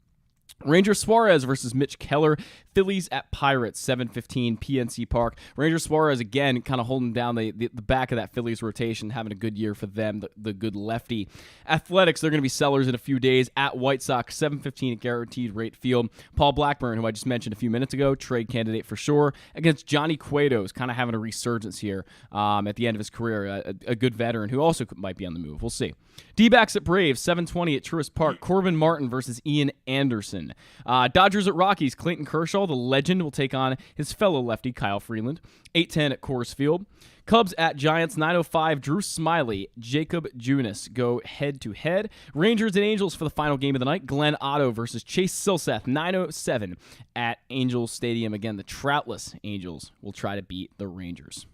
Ranger Suarez versus Mitch Keller. Phillies at Pirates, 7:15 PNC Park. Ranger Suarez, again, kind of holding down the back of that Phillies rotation, having a good year for them, the good lefty. Athletics, they're going to be sellers in a few days at White Sox, 7:15 at Guaranteed Rate Field. Paul Blackburn, who I just mentioned a few minutes ago, trade candidate for sure, against Johnny Cueto, is kind of having a resurgence here at the end of his career, a good veteran who also might be on the move. We'll see. D-backs at Braves, 7:20 at Truist Park. Corbin Martin versus Ian Anderson. Dodgers at Rockies, Clayton Kershaw, the legend, will take on his fellow lefty, Kyle Freeland. 8:10 at Coors Field. Cubs at Giants, 9:05. Drew Smyly, Jacob Junis go head-to-head. Rangers and Angels for the final game of the night. Glenn Otto versus Chase Silseth, 9:07 at Angels Stadium. Again, the troutless Angels will try to beat the Rangers.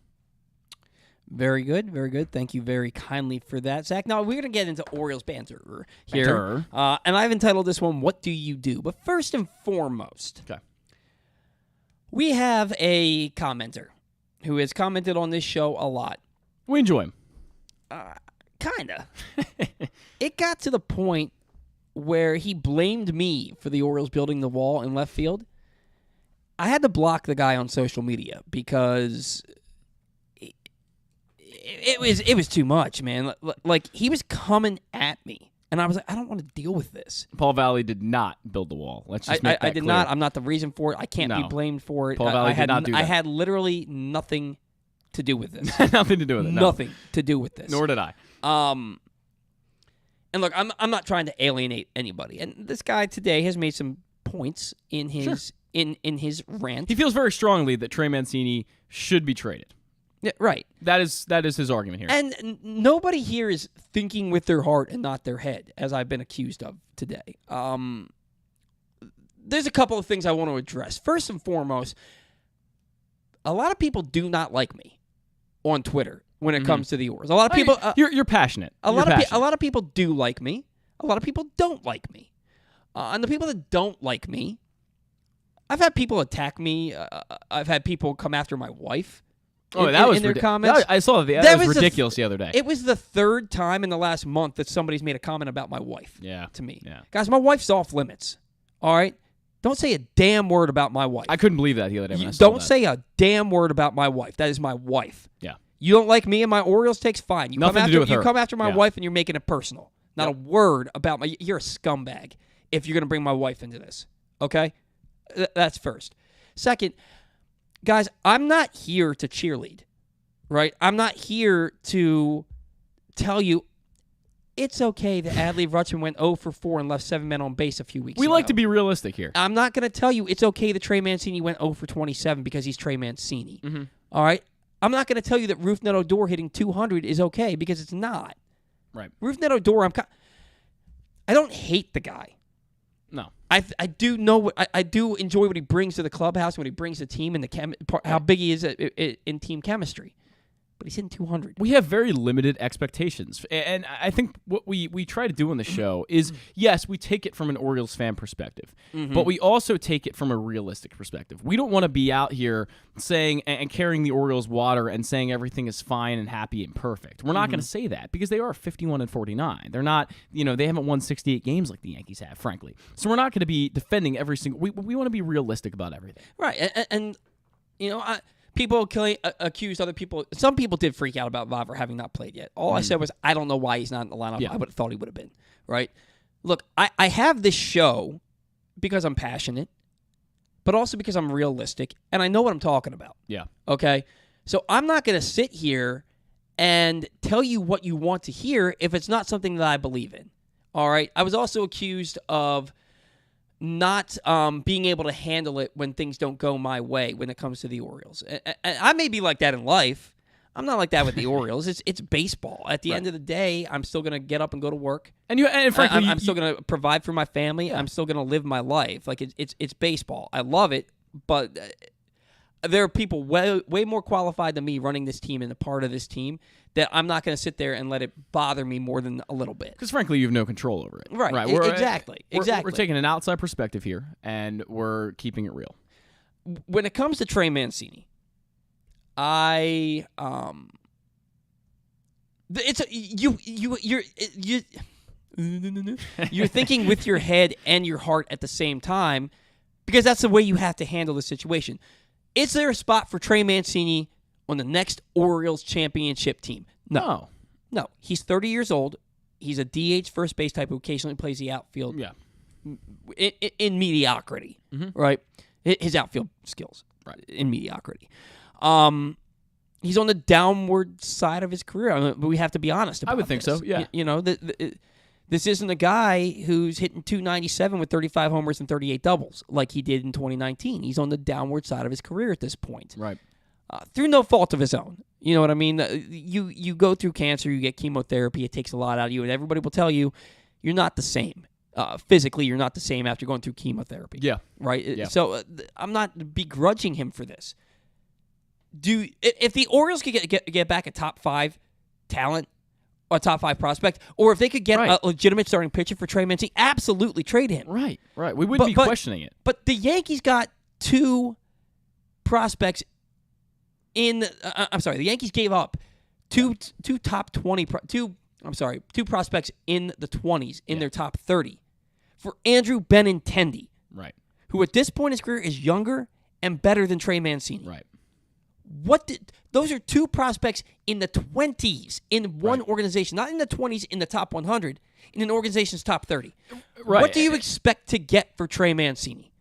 Very good, very good. Thank you very kindly for that, Zach. Now, we're going to get into Orioles banter here. And I've entitled this one, What Do You Do? But first and foremost, we have a commenter who has commented on this show a lot. We enjoy him. Kind of. It got to the point where he blamed me for the Orioles building the wall in left field. I had to block the guy on social media because it was too much, man. Like, he was coming at me, and I was like, I don't want to deal with this. Paul Valley did not build the wall. Let's just make that I did clear. not. I'm not the reason for it. I can't be blamed for it. Paul Valley did not do that. I had literally nothing to do with this. Nothing to do with it. No. Nothing to do with this. Nor did I. And look, I'm not trying to alienate anybody. And this guy today has made some points in his in his rant. He feels very strongly that Trey Mancini should be traded. Yeah, right. That is his argument here. And nobody here is thinking with their heart and not their head, as I've been accused of today. There's a couple of things I want to address. First and foremost, a lot of people do not like me on Twitter when it comes to the Orioles. A lot of people. You're passionate. A lot of people do like me. A lot of people don't like me. And the people that don't like me, I've had people attack me. I've had people come after my wife. That was in their comments. I saw that. That was ridiculous the other day. It was the third time in the last month that somebody's made a comment about my wife. To me. Yeah. Guys, my wife's off limits. All right? Don't say a damn word about my wife. I couldn't believe that the other day when I saw Don't say a damn word about my wife. That is my wife. Yeah. You don't like me and my Orioles takes? Fine. You Nothing to do with her. You come after my wife and you're making it personal. Not a word about my... You're a scumbag if you're going to bring my wife into this. Okay? That's first. Second, guys, I'm not here to cheerlead. Right? I'm not here to tell you it's okay that Adley Rutschman went 0 for 4 and left 7 men on base a few weeks ago. We like to be realistic here. I'm not going to tell you it's okay that Trey Mancini went 0 for 27 because he's Trey Mancini. All right? I'm not going to tell you that Rougned Odor hitting 200 is okay because it's not. Right. Rougned Odor, I don't hate the guy. No. I do know I do enjoy what he brings to the clubhouse, what he brings to the team, and how big he is in team chemistry. But he's hitting 200. We have very limited expectations. And I think what we try to do on the show is, yes, we take it from an Orioles fan perspective, but we also take it from a realistic perspective. We don't want to be out here saying and carrying the Orioles water and saying everything is fine and happy and perfect. We're not going to say that because they are 51-49. They're not, they haven't won 68 games like the Yankees have, frankly. So we're not going to be defending every single... We want to be realistic about everything. Right. And people accused other people. Some people did freak out about Vavra having not played yet. All I said was, I don't know why he's not in the lineup. Yeah. I would have thought he would have been. Right? Look, I have this show because I'm passionate, but also because I'm realistic, and I know what I'm talking about. Yeah. Okay? So I'm not going to sit here and tell you what you want to hear if it's not something that I believe in. All right? I was also accused of not being able to handle it when things don't go my way when it comes to the Orioles. And I may be like that in life. I'm not like that with the Orioles. It's baseball. At the end of the day, I'm still going to get up and go to work. And frankly, I'm still going to provide for my family. I'm still going to live my life. Like it's baseball. I love it, but there are people way more qualified than me running this team and a part of this team that I'm not going to sit there and let it bother me more than a little bit. Because frankly, you have no control over it. Right. Exactly. We're taking an outside perspective here, and we're keeping it real. When it comes to Trey Mancini, you're thinking with your head and your heart at the same time, because that's the way you have to handle the situation. Is there a spot for Trey Mancini on the next Orioles championship team? No. He's 30 years old. He's a DH first base type who occasionally plays the outfield. Yeah. In mediocrity, right? His outfield skills, right? In mediocrity. He's on the downward side of his career, but we have to be honest about I would think this. so, yeah. This isn't a guy who's hitting .297 with 35 homers and 38 doubles like he did in 2019. He's on the downward side of his career at this point. Right. Through no fault of his own. You know what I mean? You go through cancer, you get chemotherapy, it takes a lot out of you, and everybody will tell you you're not the same. Physically, you're not the same after going through chemotherapy. Yeah. Right? Yeah. So I'm not begrudging him for this. If the Orioles could get back a top 5 talent, a top 5 prospect, or if they could get a legitimate starting pitcher for Trey Mancini, absolutely trade him. Right. We wouldn't be questioning it. But the Yankees got 2 prospects the Yankees gave up two top 20 2 prospects in the 20s in their top 30 for Andrew Benintendi, right? Who at this point in his career is younger and better than Trey Mancini, right? Those are 2 prospects in the 20s in one organization, not in the 20s in the top 100 in an organization's top 30. Right. What do you expect to get for Trey Mancini?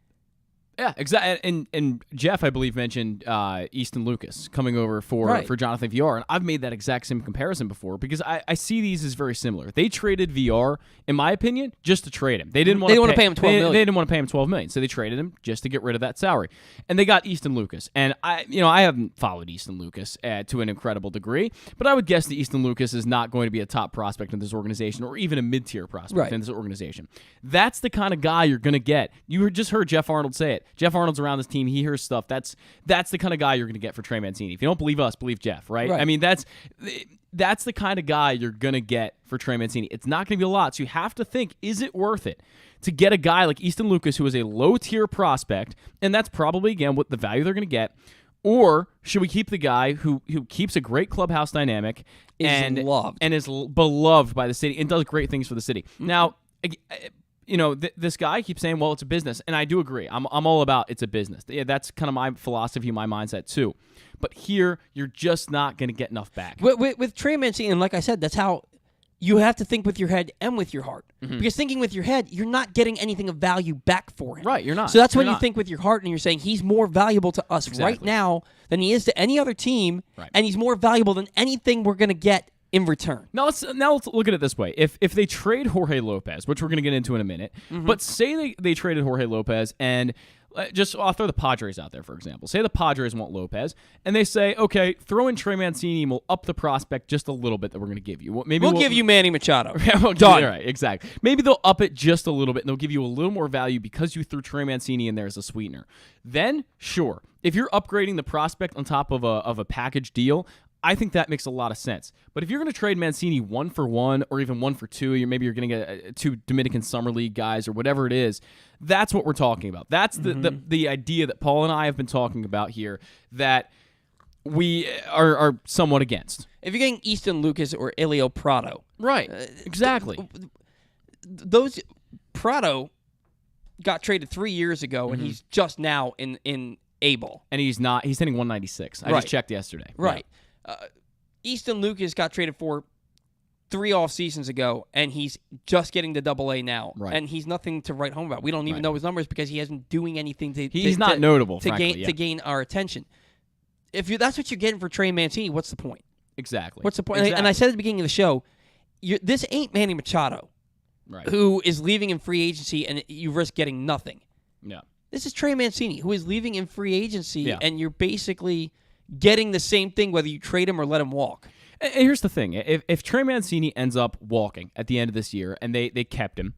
Yeah, exactly. And Geoff, I believe, mentioned Easton Lucas coming over for Jonathan VR, and I've made that exact same comparison before because I see these as very similar. They traded VR, in my opinion, just to trade him. They didn't want to pay him $12 million. They didn't want to pay him $12 million, so they traded him just to get rid of that salary. And they got Easton Lucas, and I haven't followed Easton Lucas to an incredible degree, but I would guess that Easton Lucas is not going to be a top prospect in this organization or even a mid-tier prospect in this organization. That's the kind of guy you're going to get. You just heard Geoff Arnold say it. Geoff Arnold's around this team. He hears stuff. That's the kind of guy you're going to get for Trey Mancini. If you don't believe us, believe Geoff, right? I mean, that's the kind of guy you're going to get for Trey Mancini. It's not going to be a lot, so you have to think, is it worth it to get a guy like Easton Lucas, who is a low-tier prospect, and that's probably, again, what the value they're going to get, or should we keep the guy who keeps a great clubhouse dynamic and is beloved by the city and does great things for the city? Mm-hmm. Now, this guy keeps saying, well, it's a business. And I do agree. I'm all about it's a business. Yeah, that's kind of my philosophy, my mindset too. But here, you're just not going to get enough back. With Trey Mancini, and like I said, that's how you have to think with your head and with your heart. Mm-hmm. Because thinking with your head, you're not getting anything of value back for him. Right, you're not. So that's when you think with your heart and you're saying he's more valuable to us right now than he is to any other team. Right. And he's more valuable than anything we're going to get in return. Now let's look at it this way. If they trade Jorge Lopez, which we're going to get into in a minute, but say they traded Jorge Lopez and I'll throw the Padres out there, for example. Say the Padres want Lopez, and they say, okay, throw in Trey Mancini, and we'll up the prospect just a little bit that we're going to give you. Maybe we'll give you Manny Machado. Done. Right, exactly. Maybe they'll up it just a little bit, and they'll give you a little more value because you threw Trey Mancini in there as a sweetener. Then, sure, if you're upgrading the prospect on top of a package deal, I think that makes a lot of sense. But if you're going to trade Mancini 1-for-1 or even 1-for-2, maybe you're going to get 2 Dominican Summer League guys or whatever it is, that's what we're talking about. That's the idea that Paul and I have been talking about here that we are somewhat against. If you're getting Easton Lucas or Elio Prado. Right, exactly. Those Prado got traded 3 years ago, and he's just now in A-ball. And he's hitting 196. I just checked yesterday. Right. Yeah. Easton Lucas got traded for 3 off seasons ago, and he's just getting to Double-A now. Right. And he's nothing to write home about. We don't even know his numbers because he hasn't doing anything to. He's not notable, to frankly, gain our attention. If that's what you're getting for Trey Mancini, what's the point? Exactly. What's the point? Exactly. And I said at the beginning of the show, this ain't Manny Machado, who is leaving in free agency, and you risk getting nothing. Yeah. This is Trey Mancini, who is leaving in free agency, and you're basically getting the same thing whether you trade him or let him walk. And here's the thing. If Trey Mancini ends up walking at the end of this year and they kept him,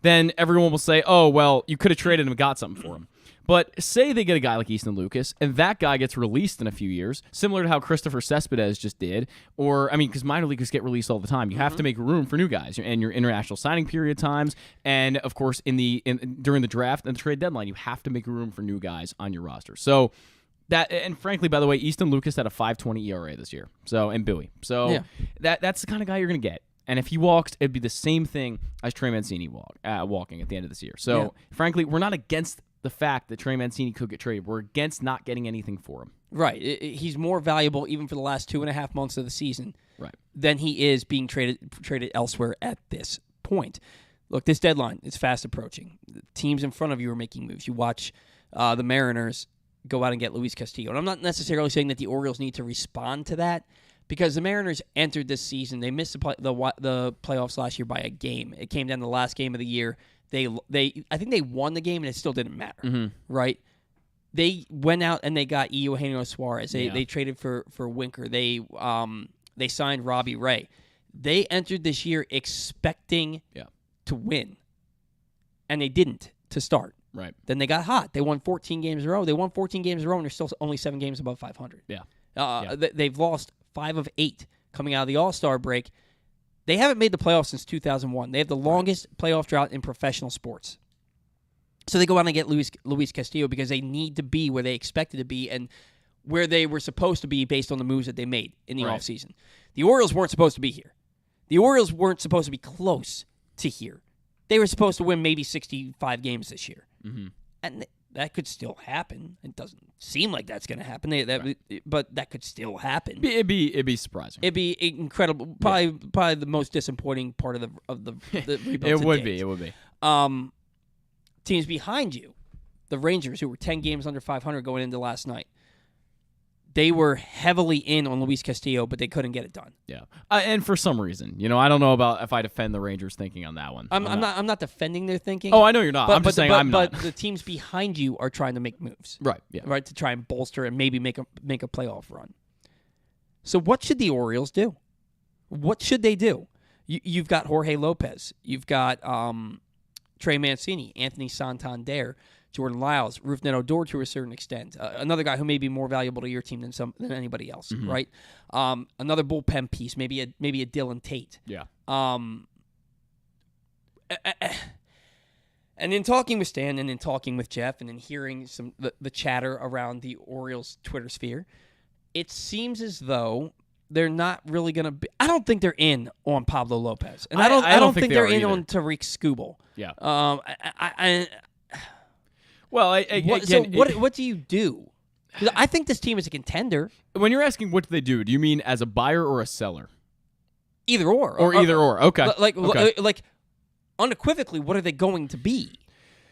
then everyone will say, oh, well, you could have traded him and got something for him. But say they get a guy like Easton Lucas, and that guy gets released in a few years, similar to how Christopher Cespedes just did, or, I mean, because minor leaguers get released all the time. You have to make room for new guys and your international signing period times, and, of course, during the draft and the trade deadline, you have to make room for new guys on your roster. So, and frankly, by the way, Easton Lucas had a 5.20 ERA this year, and Bowie. So, that's the kind of guy you're going to get. And if he walks, it'd be the same thing as Trey Mancini walking at the end of this year. So, frankly, we're not against the fact that Trey Mancini could get traded. We're against not getting anything for him. Right. He's more valuable even for the last 2.5 months of the season than he is being traded elsewhere at this point. Look, this deadline is fast approaching. The teams in front of you are making moves. You watch the Mariners go out and get Luis Castillo. And I'm not necessarily saying that the Orioles need to respond to that because the Mariners entered this season. They missed the playoffs last year by a game. It came down to the last game of the year. I think they won the game, and it still didn't matter, right? They went out and they got Eugenio Suarez. They traded for Winker. They signed Robbie Ray. They entered this year expecting to win, and they didn't to start. Right. Then they got hot. They won 14 games in a row. They won 14 games in a row, and they're still only 7 games above 500. They've lost 5 of 8 coming out of the All-Star break. They haven't made the playoffs since 2001. They have the longest playoff drought in professional sports. So they go out and get Luis Castillo because they need to be where they expected to be and where they were supposed to be based on the moves that they made in the offseason. The Orioles weren't supposed to be here. The Orioles weren't supposed to be close to here. They were supposed to win maybe 65 games this year. And that could still happen. It doesn't seem like that's going to happen, but that could still happen. It'd be surprising. It'd be incredible. Probably the most disappointing part of the rebuild. It would be. Teams behind you, the Rangers, who were 10 games under 500 going into last night, they were heavily in on Luis Castillo, but they couldn't get it done. Yeah, and for some reason, I don't know about if I defend the Rangers' thinking on that one. I'm not defending their thinking. Oh, I know you're not. I'm just saying I'm not. But the teams behind you are trying to make moves. Right. Yeah. Right, to try and bolster and maybe make a playoff run. So what should the Orioles do? What should they do? You've got Jorge Lopez. You've got Trey Mancini, Anthony Santander, Jordan Lyles, Rougned Odor to a certain extent. Another guy who may be more valuable to your team than anybody else, right? Another bullpen piece, maybe a Dylan Tate. Yeah. And in talking with Stan and in talking with Geoff and in hearing the chatter around the Orioles Twitter sphere, it seems as though they're not really going to be. I don't think they're in on Pablo Lopez, and I don't think they're in on Tariq Skubal. Yeah. Well, what do you do? I think this team is a contender. When you're asking what do you mean as a buyer or a seller? Either or. Or either or. Okay. Like unequivocally, what are they going to be?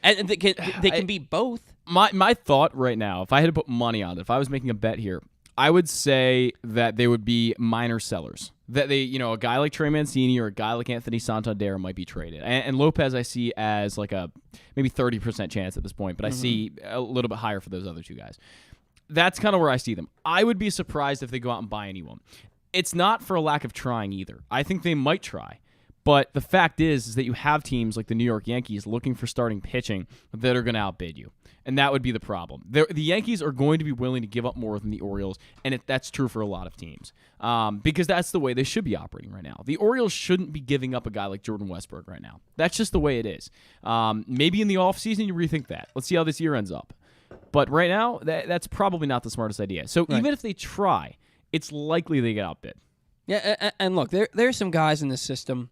And they can be both. My thought right now, if I had to put money on it, if I was making a bet here, I would say that they would be minor sellers. That they, a guy like Trey Mancini or a guy like Anthony Santander might be traded. And Lopez I see as like a maybe 30% chance at this point, but I see a little bit higher for those other two guys. That's kind of where I see them. I would be surprised if they go out and buy anyone. It's not for a lack of trying either. I think they might try. But the fact is that you have teams like the New York Yankees looking for starting pitching that are going to outbid you. And that would be the problem. The Yankees are going to be willing to give up more than the Orioles, and that's true for a lot of teams because that's the way they should be operating right now. The Orioles shouldn't be giving up a guy like Jordan Westburg right now. That's just the way it is. Maybe in the offseason you rethink that. Let's see how this year ends up. But right now, that's probably not the smartest idea. So even if they try, it's likely they get outbid. Yeah, and look, there are some guys in the system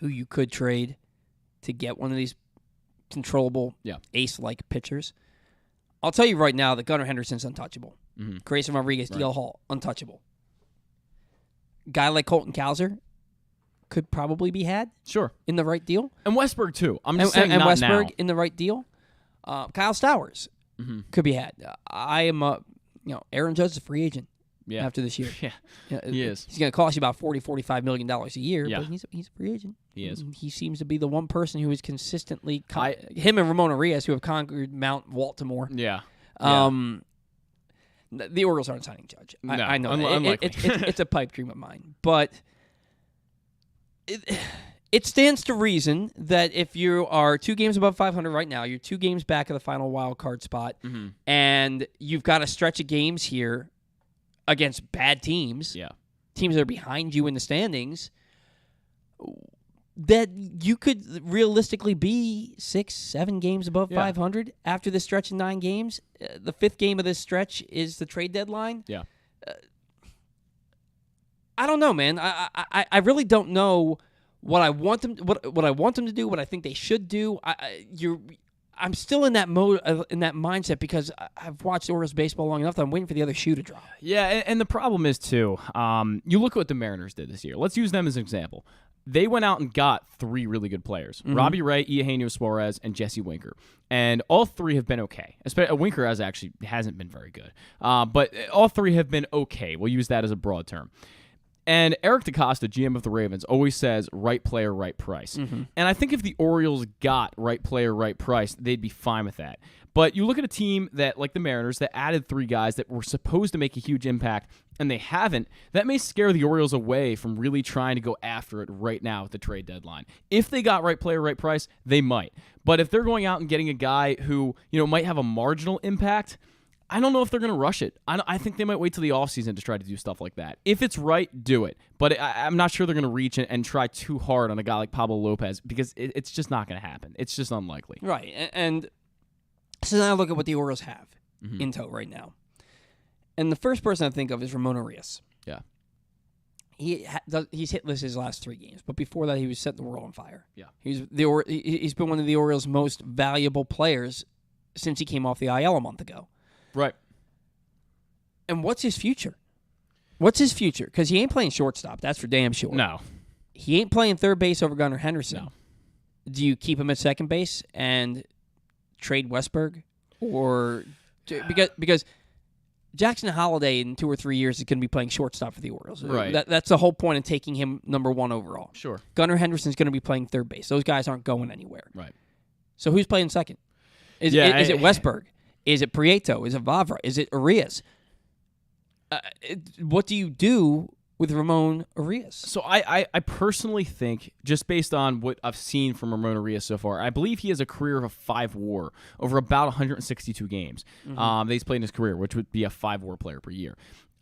who you could trade to get one of these controllable ace-like pitchers. I'll tell you right now that Gunnar Henderson's untouchable. Grayson Rodriguez, DL Hall, untouchable. Guy like Colton Cowser could probably be had. Sure. In the right deal. And Westburg, too. I'm just saying not Westburg now. in the right deal. Kyle Stowers could be had. Aaron Judge is a free agent. After this year. He is. He's going to cost you about $40-45 million a year, but he's a free agent. He is. He seems to be the one person who is consistently him and Ramon Arias, who have conquered Mount Baltimore. Yeah. The Orioles aren't signing Judge. No, I know. unlikely. It's a pipe dream of mine. But it stands to reason that if you are 2 games above 500 right now, you're 2 games back of the final wild card spot, and you've got a stretch of games here against bad teams, teams that are behind you in the standings, that you could realistically be 6-7 games above 500 after this stretch of 9 games. The 5th game of this stretch is the trade deadline. Yeah. I don't know, man. I really don't know what I want them what I want them to do. What I think they should do. I'm still in that mode, in that mindset, because I've watched Orioles baseball long enough that I'm waiting for the other shoe to drop. Yeah, and the problem is too. You look at what the Mariners did this year. Let's use them as an example. They went out and got 3 really good players: Robbie Ray, Eugenio Suarez, and Jesse Winker. And all 3 have been okay. Winker hasn't been very good, but all 3 have been okay. We'll use that as a broad term. And Eric DaCosta, GM of the Ravens, always says right player, right price. And I think if the Orioles got right player, right price, they'd be fine with that. But you look at a team that, like the Mariners, that added 3 guys that were supposed to make a huge impact, and they haven't. That may scare the Orioles away from really trying to go after it right now at the trade deadline. If they got right player, right price, they might. But if they're going out and getting a guy who might have a marginal impact, I don't know if they're going to rush it. I think they might wait till the offseason to try to do stuff like that. If it's right, do it. But I'm not sure they're going to reach and try too hard on a guy like Pablo Lopez, because it's just not going to happen. It's just unlikely. Right. And so now I look at what the Orioles have in tow right now. And the first person I think of is Ramon Arias. Yeah. He's hitless his last 3 games, but before that he was setting the world on fire. Yeah. He's been one of the Orioles' most valuable players since he came off the IL a month ago. Right. And what's his future? Because he ain't playing shortstop. That's for damn sure. No. He ain't playing third base over Gunnar Henderson. No. Do you keep him at second base and trade Westberg? Or because Jackson Holliday in 2 or 3 years is going to be playing shortstop for the Orioles. Right. That's the whole point of taking him number 1 overall. Sure. Gunnar Henderson's going to be playing third base. Those guys aren't going anywhere. Right. So who's playing second? Is it Westberg? Is it Prieto? Is it Vavra? Is it Arias? What do you do with Ramon Arias? So I personally think, just based on what I've seen from Ramon Arias so far, I believe he has a career of a 5 WAR over about 162 games that he's played in his career, which would be a 5 WAR player per year.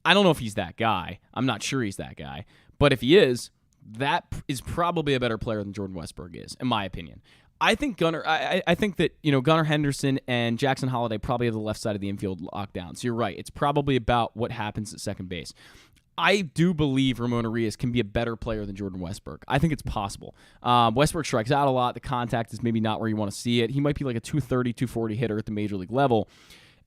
I don't know if he's that guy. I'm not sure he's that guy. But if he is, that is probably a better player than Jordan Westberg is, in my opinion. I think I think that Gunnar Henderson and Jackson Holliday probably have the left side of the infield locked down. So you're right. It's probably about what happens at second base. I do believe Ramon Arias can be a better player than Jordan Westberg. I think it's possible. Westberg strikes out a lot. The contact is maybe not where you want to see it. He might be like a 230, 240 hitter at the major league level.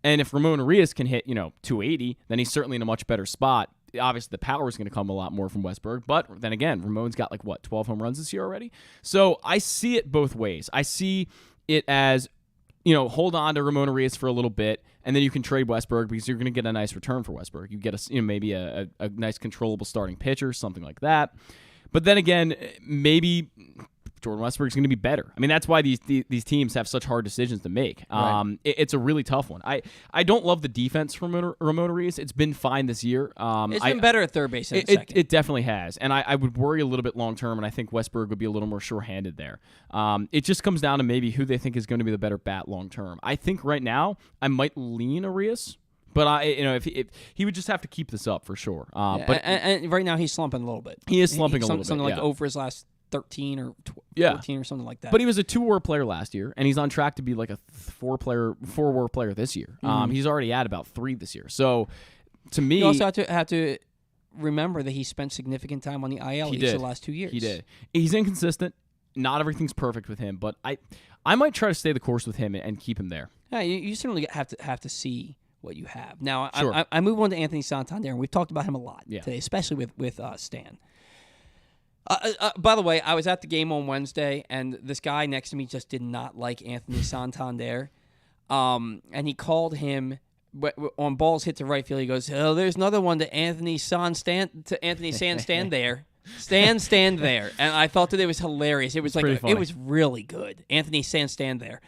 And if Ramon Arias can hit 280, then he's certainly in a much better spot. Obviously, the power is going to come a lot more from Westberg. But then again, Ramon's got 12 home runs this year already. So I see it both ways. I see it as, hold on to Ramon Arias for a little bit, and then you can trade Westberg because you're going to get a nice return for Westberg. You get maybe a nice controllable starting pitcher, something like that. But then again, maybe Jordan Westberg's going to be better. I mean, that's why these teams have such hard decisions to make. Right. It's a really tough one. I don't love the defense from Ramon Arias. It's been fine this year. It's been better at third base than second. It definitely has. And I would worry a little bit long term, and I think Westberg would be a little more sure-handed there. It just comes down to maybe who they think is going to be the better bat long term. I think right now I might lean Arias. But if he would just have to keep this up for sure. But and right now he's slumping a little bit. He is slumping a little bit. Something like over his last 13 or 14 or something like that. But he was a 2-WAR player last year, and he's on track to be like a 4-WAR player this year. He's already at about 3 this year. So to me, you also have to remember that he spent significant time on the IL each of the last 2 years. He did. He's inconsistent. Not everything's perfect with him, but I might try to stay the course with him and keep him there. Yeah, you certainly have to see what you have. Now, sure. I move on to Anthony Santander, and we've talked about him a lot today, especially with Stan. By the way, I was at the game on Wednesday, and this guy next to me just did not like Anthony Santander. And he called him on balls hit to right field. He goes, "Oh, there's another one to Anthony Sanstand there. Stand there." And I thought that it was hilarious. It was it was really good. Anthony Sanstand there.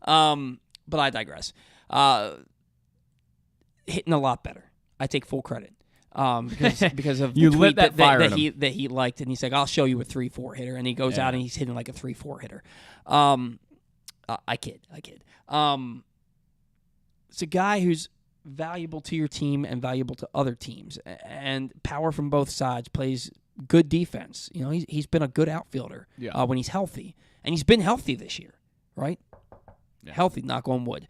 But I digress. hitting a lot better. I take full credit. Because of You the lit tweet that fire in that he liked, and he's like, I'll show you a 3-4 hitter, and he goes out and he's hitting like a 3-4 hitter. I kid. It's a guy who's valuable to your team and valuable to other teams, and power from both sides, plays good defense. You know, he's been a good outfielder when he's healthy, and he's been healthy this year, right? Yeah. Healthy, knock on wood.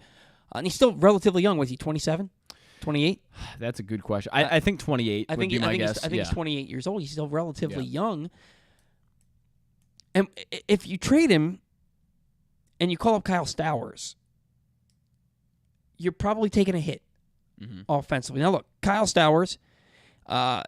And he's still relatively young. Was he 27? 28? That's a good question. I think 28 would be my guess. I think he's 28 years old. He's still relatively young. And if you trade him and you call up Kyle Stowers, you're probably taking a hit offensively. Now, look, Kyle Stowers,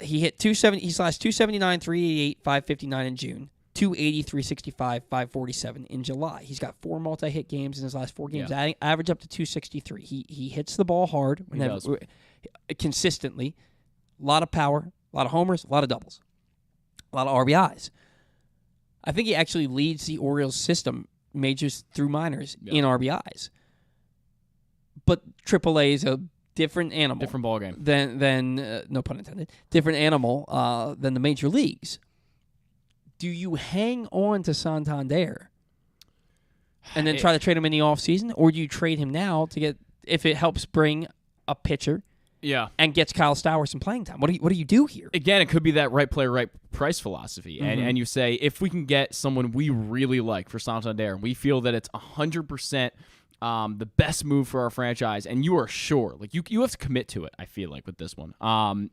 he hit 270. He slashed 279, 388, 559 in June, 280, 365, 547 in July. He's got 4 multi-hit games in his last 4 games, average up to 263. He hits the ball hard consistently. A lot of power, a lot of homers, a lot of doubles, a lot of RBIs. I think he actually leads the Orioles system, majors through minors, in RBIs. But AAA is a different animal. Different ballgame. Than no pun intended, different animal than the major leagues. Do you hang on to Santander and then try to trade him in the offseason, or do you trade him now to get, if it helps bring a pitcher and gets Kyle Stowers some playing time? What do you do here? Again, it could be that right player, right price philosophy. And you say, if we can get someone we really like for Santander, and we feel that it's 100% the best move for our franchise, and you are sure, like you have to commit to it. I feel like with this one,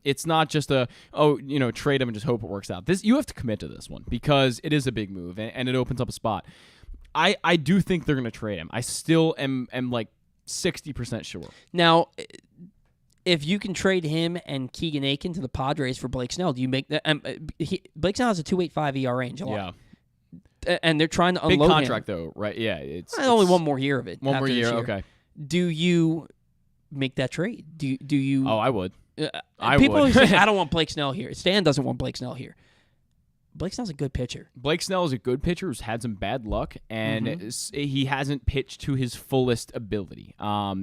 it's not just trade him and just hope it works out. You have to commit to this one because it is a big move and it opens up a spot. I do think they're going to trade him. I still am like 60% sure. Now, if you can trade him and Keegan Aiken to the Padres for Blake Snell, do you make that? Blake Snell has a 2.85 ERA in July. Yeah. And they're trying to unload big contract him. Though, right? Yeah, it's only one more year of it. One more year, okay. Do you make that trade? Do you? Oh, I would. People are saying, I don't want Blake Snell here. Stan doesn't want Blake Snell here. Blake Snell's a good pitcher. Blake Snell is a good pitcher who's had some bad luck, and he hasn't pitched to his fullest ability.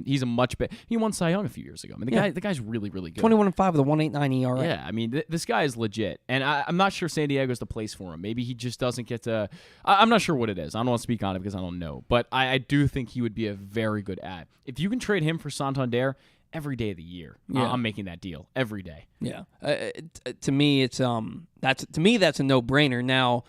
He's a much better. He won Cy Young a few years ago. I mean, the guy's really, really good. 21-5 with a 1.89 ERA. Yeah, I mean, this guy is legit, and I'm not sure San Diego's the place for him. Maybe he just doesn't get to. I'm not sure what it is. I don't want to speak on it because I don't know, but I do think he would be a very good ad. If you can trade him for Santander every day of the year, I'm making that deal every day. Yeah, to me, it's that's a no-brainer. Now,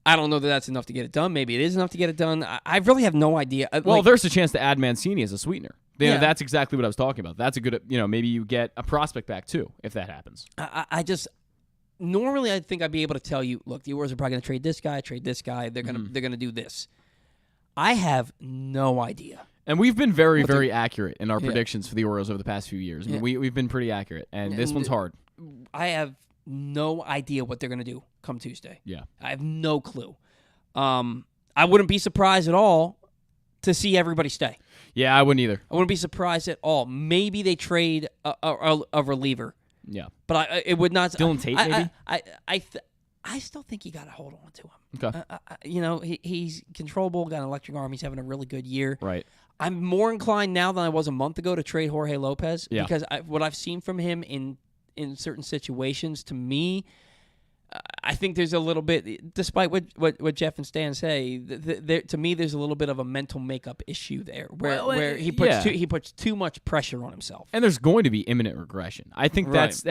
I don't know that that's enough to get it done. Maybe it is enough to get it done. I really have no idea. There's a chance to add Mancini as a sweetener. That's exactly what I was talking about. That's a good. Maybe you get a prospect back too if that happens. Normally I think I'd be able to tell you, look, the Orioles are probably going to trade this guy. They're gonna do this. I have no idea. And we've been very, very accurate in our predictions for the Orioles over the past few years. I mean, we've been pretty accurate, and this one's hard. I have no idea what they're going to do come Tuesday. Yeah. I have no clue. I wouldn't be surprised at all to see everybody stay. Yeah, I wouldn't either. I wouldn't be surprised at all. Maybe they trade a reliever. Yeah. But it would not. Dylan Tate, maybe? I still think you got to hold on to him. Okay. He's controllable, got an electric arm. He's having a really good year. Right. I'm more inclined now than I was a month ago to trade Jorge Lopez because what I've seen from him in certain situations, to me, I think there's a little bit, despite what Jeff and Stan say, to me there's a little bit of a mental makeup issue there where he puts too much pressure on himself. And there's going to be imminent regression. I think that's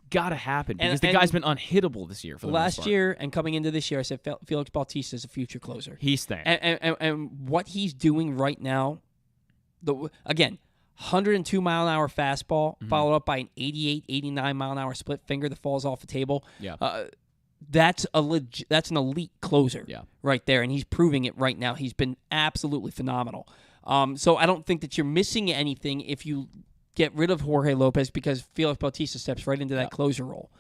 got to happen because the guy's been unhittable this year for the last year and coming into this year. I said Felix Bautista is a future closer. He's staying. And what he's doing right now, again, 102 mile an hour fastball followed up by an 88, 89 mile an hour split finger that falls off the table. Yeah. That's an elite closer right there, and he's proving it right now. He's been absolutely phenomenal. So I don't think that you're missing anything if you get rid of Jorge Lopez because Felix Bautista steps right into that closer role.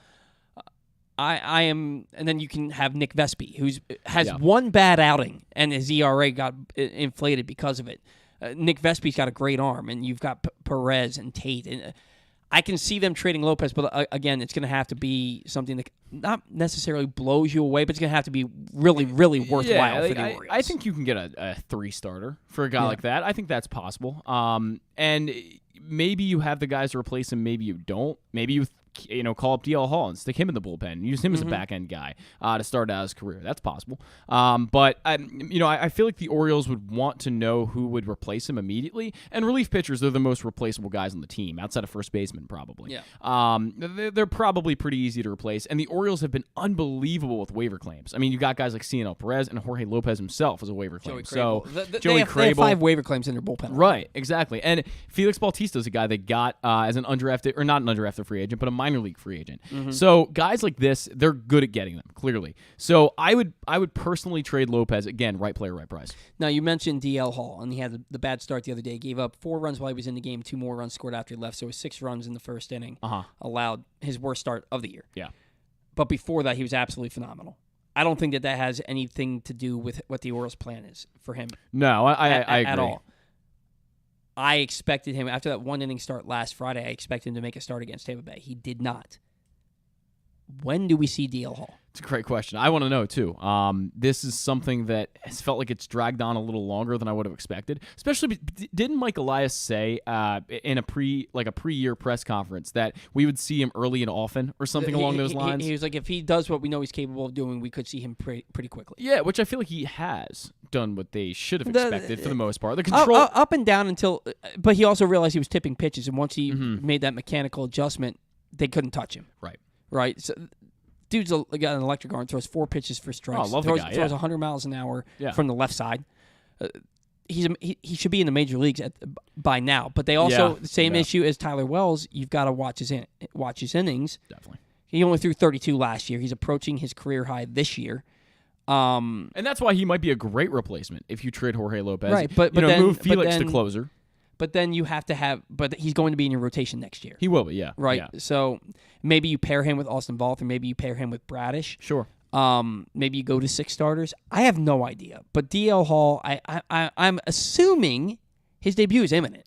I am, and then you can have Nick Vespi, who has one bad outing, and his ERA got inflated because of it. Nick Vespi's got a great arm, and you've got Perez and Tate. And I can see them trading Lopez, but again, it's going to have to be something that not necessarily blows you away, but it's going to have to be really, really worthwhile for the Orioles. I think you can get a 3-starter for a guy like that. I think that's possible. And maybe you have the guys to replace him, maybe you don't. Maybe you call up DL Hall and stick him in the bullpen and use him as a back end guy to start out his career. That's possible. But I feel like the Orioles would want to know who would replace him immediately. And relief pitchers, they're the most replaceable guys on the team outside of first baseman, probably. Yeah. They're probably pretty easy to replace. And the Orioles have been unbelievable with waiver claims. I mean, you got guys like Cionel Perez and Jorge Lopez himself as a waiver claim. Joey Joey Crable. They have 5 waiver claims in their bullpen. Right, exactly. And Felix Bautista is a guy they got as an undrafted, or not an undrafted free agent, but a minor league free agent. So guys like this, they're good at getting them, clearly. So I would personally trade Lopez, again, right player, right price. Now, you mentioned DL Hall, and he had the bad start the other day. He gave up 4 runs while he was in the game, 2 more runs scored after he left, so it was 6 runs in the first inning. Allowed his worst start of the year. Yeah. But before that, he was absolutely phenomenal. I don't think that has anything to do with what the Orioles' plan is for him. No, I agree. At all. I expected him, after that 1-inning start last Friday, I expected him to make a start against Tampa Bay. He did not. When do we see DL Hall? It's a great question. I want to know, too. This is something that has felt like it's dragged on a little longer than I would have expected. Especially, didn't Mike Elias say in a pre-year press conference that we would see him early and often or something along those lines? He was like, if he does what we know he's capable of doing, we could see him pretty quickly. Yeah, which I feel like he has done what they should have expected for the most part. The control up and down until, but he also realized he was tipping pitches, and once he made that mechanical adjustment, they couldn't touch him. Right. So, dude's got an electric arm, throws 4 pitches for strikes. Throws 100 miles an hour from the left side. He should be in the major leagues by now. But they also the same issue as Tyler Wells. You've got to watch his innings. Definitely. He only threw 32 last year. He's approaching his career high this year. And that's why he might be a great replacement if you trade Jorge Lopez. Right, but then, move Felix to closer. But then you have to have. But he's going to be in your rotation next year. He will be, yeah. Right. Yeah. So maybe you pair him with Austin Voth, or maybe you pair him with Bradish. Sure. Maybe you go to 6 starters. I have no idea. But DL Hall, I'm assuming his debut is imminent.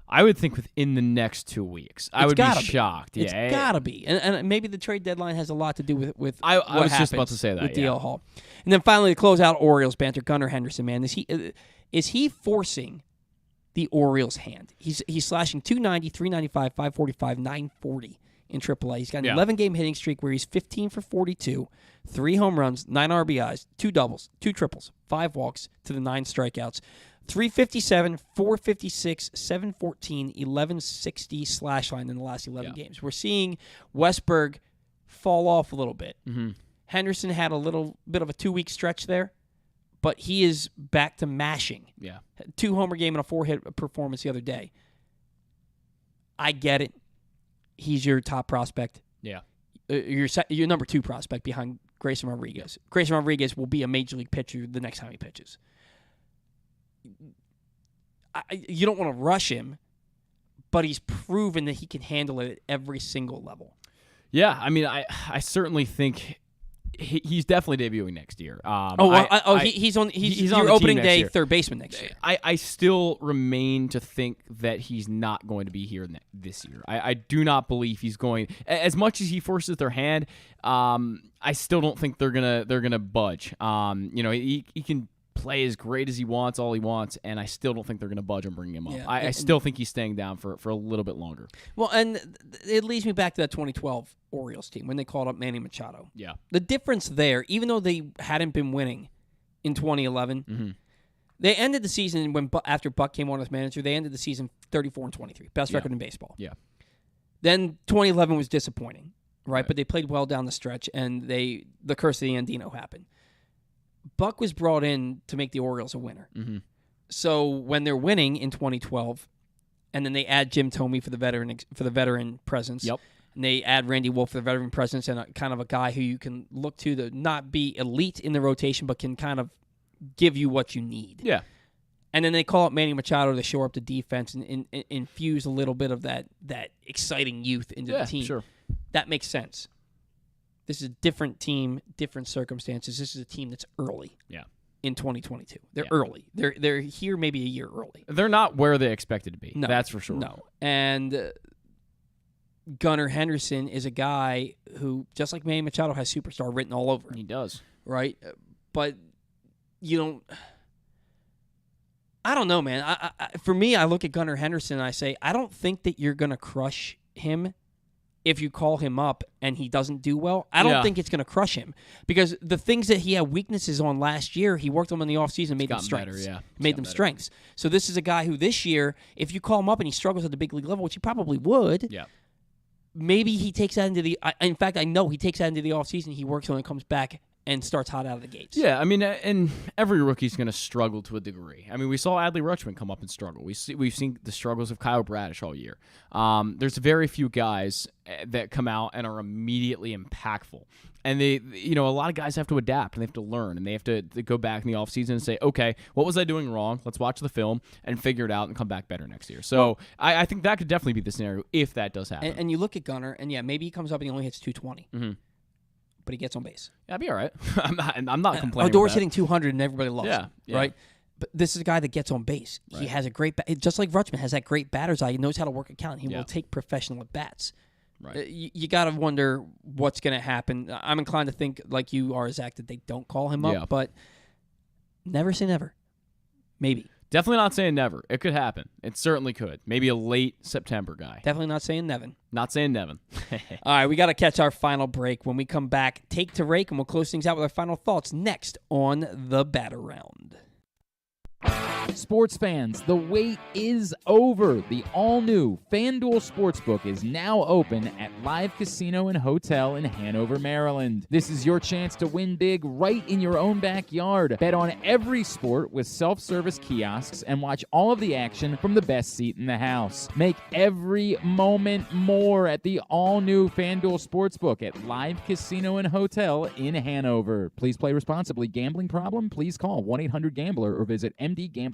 I would think within the next 2 weeks. I would be shocked. It's gotta be, and maybe the trade deadline has a lot to do with what I was just about happens to say that with DL Hall. And then finally, to close out Orioles banter, Gunnar Henderson, man, is he forcing the Orioles' hand? He's slashing 290, 395, 545, 940 in AAA. He's got an 11-game hitting streak where he's 15 for 42, 3 home runs, 9 RBIs, 2 doubles, 2 triples, 5 walks to the 9 strikeouts. 357, 456, 714, 1160 slash line in the last 11 games. We're seeing Westberg fall off a little bit. Henderson had a little bit of a 2-week stretch there, but he is back to mashing. 2-homer game and a 4-hit performance the other day. I get it. He's your top prospect. Your number 2 prospect behind Grayson Rodriguez. Grayson Rodriguez will be a major league pitcher the next time he pitches. You don't want to rush him, but he's proven that he can handle it at every single level. Yeah, I mean, I certainly think he's definitely debuting next year. He's on your opening day third baseman next year. I still remain to think that he's not going to be here this year. I do not believe he's going. As much as he forces their hand, I still don't think they're gonna budge. He can play as great as he wants, all he wants, and I still don't think they're going to budge on bringing him up. I still think he's staying down for a little bit longer. Well, and it leads me back to that 2012 Orioles team when they called up Manny Machado. Yeah. The difference there, even though they hadn't been winning in 2011, they ended the season after Buck came on as manager, they ended the season 34-23, best record in baseball. Yeah. Then 2011 was disappointing, right? But they played well down the stretch, and the curse of the Andino happened. Buck was brought in to make the Orioles a winner. So when they're winning in 2012, and then they add Jim Thome for the veteran presence, and they add Randy Wolf for the veteran presence, and kind of a guy who you can look to not be elite in the rotation, but can kind of give you what you need. Yeah. And then they call up Manny Machado to shore up the defense and infuse a little bit of that exciting youth into the team. Sure. That makes sense. This is a different team, different circumstances. This is a team that's early. In 2022, they're early. They're here maybe a year early. They're not where they expected to be. No, that's for sure. No, and Gunnar Henderson is a guy who, just like Manny Machado, has superstar written all over him. He does, right? But you don't. I don't know, man. For me, I look at Gunnar Henderson and I say, I don't think that you're going to crush him if you call him up and he doesn't do well. I don't think it's going to crush him because the things that he had weaknesses on last year, he worked on them in the offseason, made them strengths. Made them strengths. So this is a guy who this year, if you call him up and he struggles at the big league level, which he probably would, maybe he takes that into the in fact, I know he takes that into the offseason. He works on it, comes back, and starts hot out of the gates. Yeah, I mean, and every rookie's going to struggle to a degree. I mean, we saw Adley Rutschman come up and struggle. We've seen the struggles of Kyle Bradish all year. There's very few guys that come out and are immediately impactful. And a lot of guys have to adapt and they have to learn and they have to go back in the offseason and say, okay, what was I doing wrong? Let's watch the film and figure it out and come back better next year. So I think that could definitely be the scenario if that does happen. And you look at Gunnar, and maybe he comes up and he only hits 220. Mm-hmm. But he gets on base. That'd be all right. I'm not complaining. Odor's hitting 200 and everybody loves him, yeah. right? But this is a guy that gets on base. Right. He has a great just like Rutschman has that great batter's eye. He knows how to work a count. He will take professional at bats. Right. You got to wonder what's going to happen. I'm inclined to think, like you are, Zach, that they don't call him up. But never say never. Maybe. Definitely not saying never. It could happen. It certainly could. Maybe a late September guy. Definitely not saying Nevin. Not saying Nevin. All right, we got to catch our final break. When we come back, take to Rake, and we'll close things out with our final thoughts next on the Batter Round. Sports fans, the wait is over. The all-new FanDuel Sportsbook is now open at Live Casino and Hotel in Hanover, Maryland. This is your chance to win big right in your own backyard. Bet on every sport with self-service kiosks and watch all of the action from the best seat in the house. Make every moment more at the all-new FanDuel Sportsbook at Live Casino and Hotel in Hanover. Please play responsibly. Gambling problem? Please call 1-800-GAMBLER or visit mdgamblinghelp.org.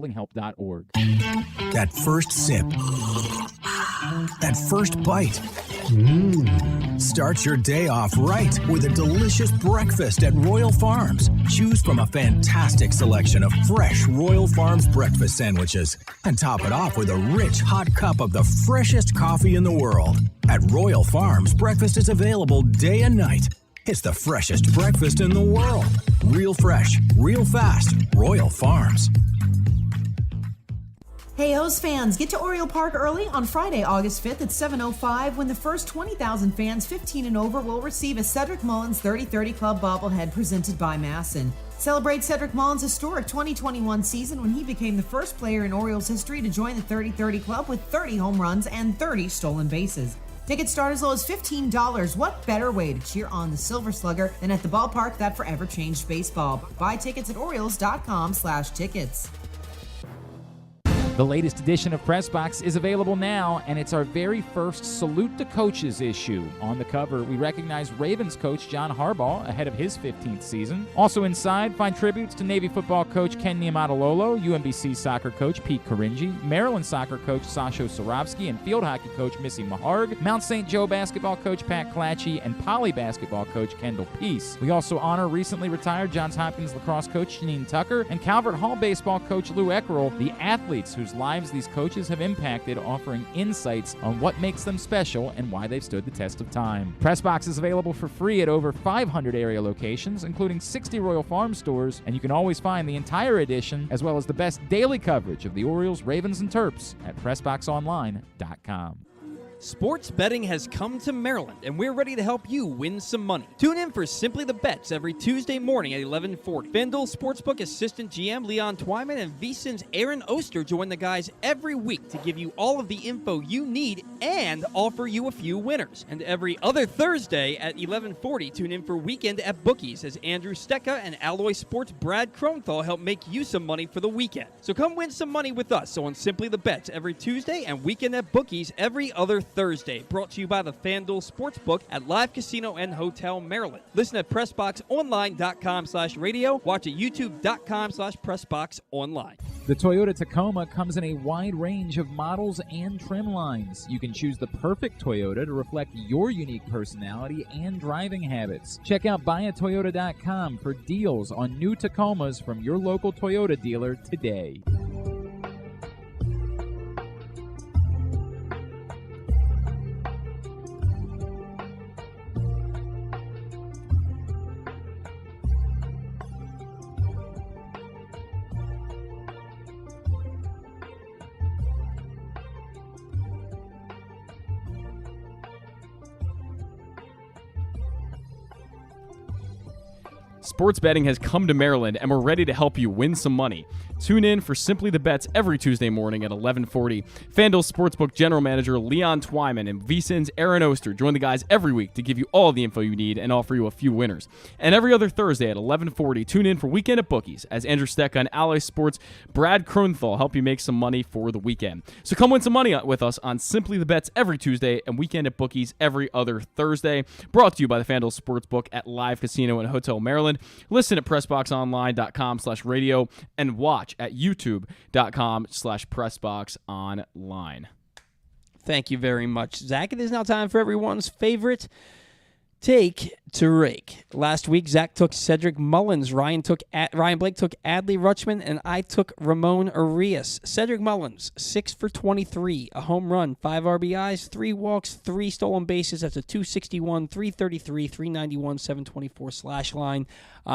That first sip. That first bite. Start your day off right with a delicious breakfast at Royal Farms. Choose from a fantastic selection of fresh Royal Farms breakfast sandwiches and top it off with a rich hot cup of the freshest coffee in the world. At Royal Farms, breakfast is available day and night. It's the freshest breakfast in the world. Real fresh, real fast. Royal Farms. Hey, O's fans, get to Oriole Park early on Friday, August 5th at 7:05 when the first 20,000 fans 15 and over will receive a Cedric Mullins 30-30 Club bobblehead presented by Masson. Celebrate Cedric Mullins' historic 2021 season when he became the first player in Orioles history to join the 30-30 Club with 30 home runs and 30 stolen bases. Tickets start as low as $15. What better way to cheer on the Silver Slugger than at the ballpark that forever changed baseball? Buy tickets at Orioles.com/tickets. The latest edition of PressBox is available now, and it's our very first Salute to Coaches issue. On the cover, we recognize Ravens coach John Harbaugh ahead of his 15th season. Also inside, find tributes to Navy football coach Ken Niumatalolo, UMBC soccer coach Pete Caringi, Maryland soccer coach Sasho Sorovsky, and field hockey coach Missy Maharg, Mount St. Joe basketball coach Pat Clatchy, and Poly basketball coach Kendall Peace. We also honor recently retired Johns Hopkins lacrosse coach Janine Tucker and Calvert Hall baseball coach Lou Eckerl, the athletes whose lives these coaches have impacted, offering insights on what makes them special and why they've stood the test of time. PressBox is available for free at over 500 area locations, including 60 Royal Farm stores, and you can always find the entire edition, as well as the best daily coverage of the Orioles, Ravens, and Terps at PressBoxOnline.com. Sports betting has come to Maryland, and we're ready to help you win some money. Tune in for Simply the Bets every Tuesday morning at 11:40. FanDuel Sportsbook Assistant GM Leon Twyman and VSiN's Aaron Oster join the guys every week to give you all of the info you need and offer you a few winners. And every other Thursday at 11:40, tune in for Weekend at Bookies as Andrew Stecca and Alloy Sports' Brad Kronthal help make you some money for the weekend. So come win some money with us on Simply the Bets every Tuesday and Weekend at Bookies every other Thursday, brought to you by the FanDuel Sportsbook at Live Casino and Hotel Maryland. Listen at PressBoxOnline.com/radio. Watch at YouTube.com/PressBoxOnline. The Toyota Tacoma comes in a wide range of models and trim lines. You can choose the perfect Toyota to reflect your unique personality and driving habits. Check out buyatoyota.com for deals on new Tacomas from your local Toyota dealer today. Sports betting has come to Maryland, and we're ready to help you win some money. Tune in for Simply the Bets every Tuesday morning at 11:40. FanDuel Sportsbook General Manager Leon Twyman and VSiN's Aaron Oster join the guys every week to give you all the info you need and offer you a few winners. And every other Thursday at 11:40, tune in for Weekend at Bookies as Andrew Stecca and Ally Sports' Brad Kronthal help you make some money for the weekend. So come win some money with us on Simply the Bets every Tuesday and Weekend at Bookies every other Thursday. Brought to you by the FanDuel Sportsbook at Live Casino and Hotel Maryland. Listen at PressBoxOnline.com/radio and watch at YouTube.com/PressBoxOnline. Thank you very much, Zach. It is now time for everyone's favorite take to rake. Last week, Zach took Cedric Mullins, Ryan Blake took Adley Rutschman, and I took Ramon Arias. Cedric Mullins, 6 for 23, a home run, 5 RBIs, 3 walks, 3 stolen bases. That's a 261, 333, 391, 724 slash line.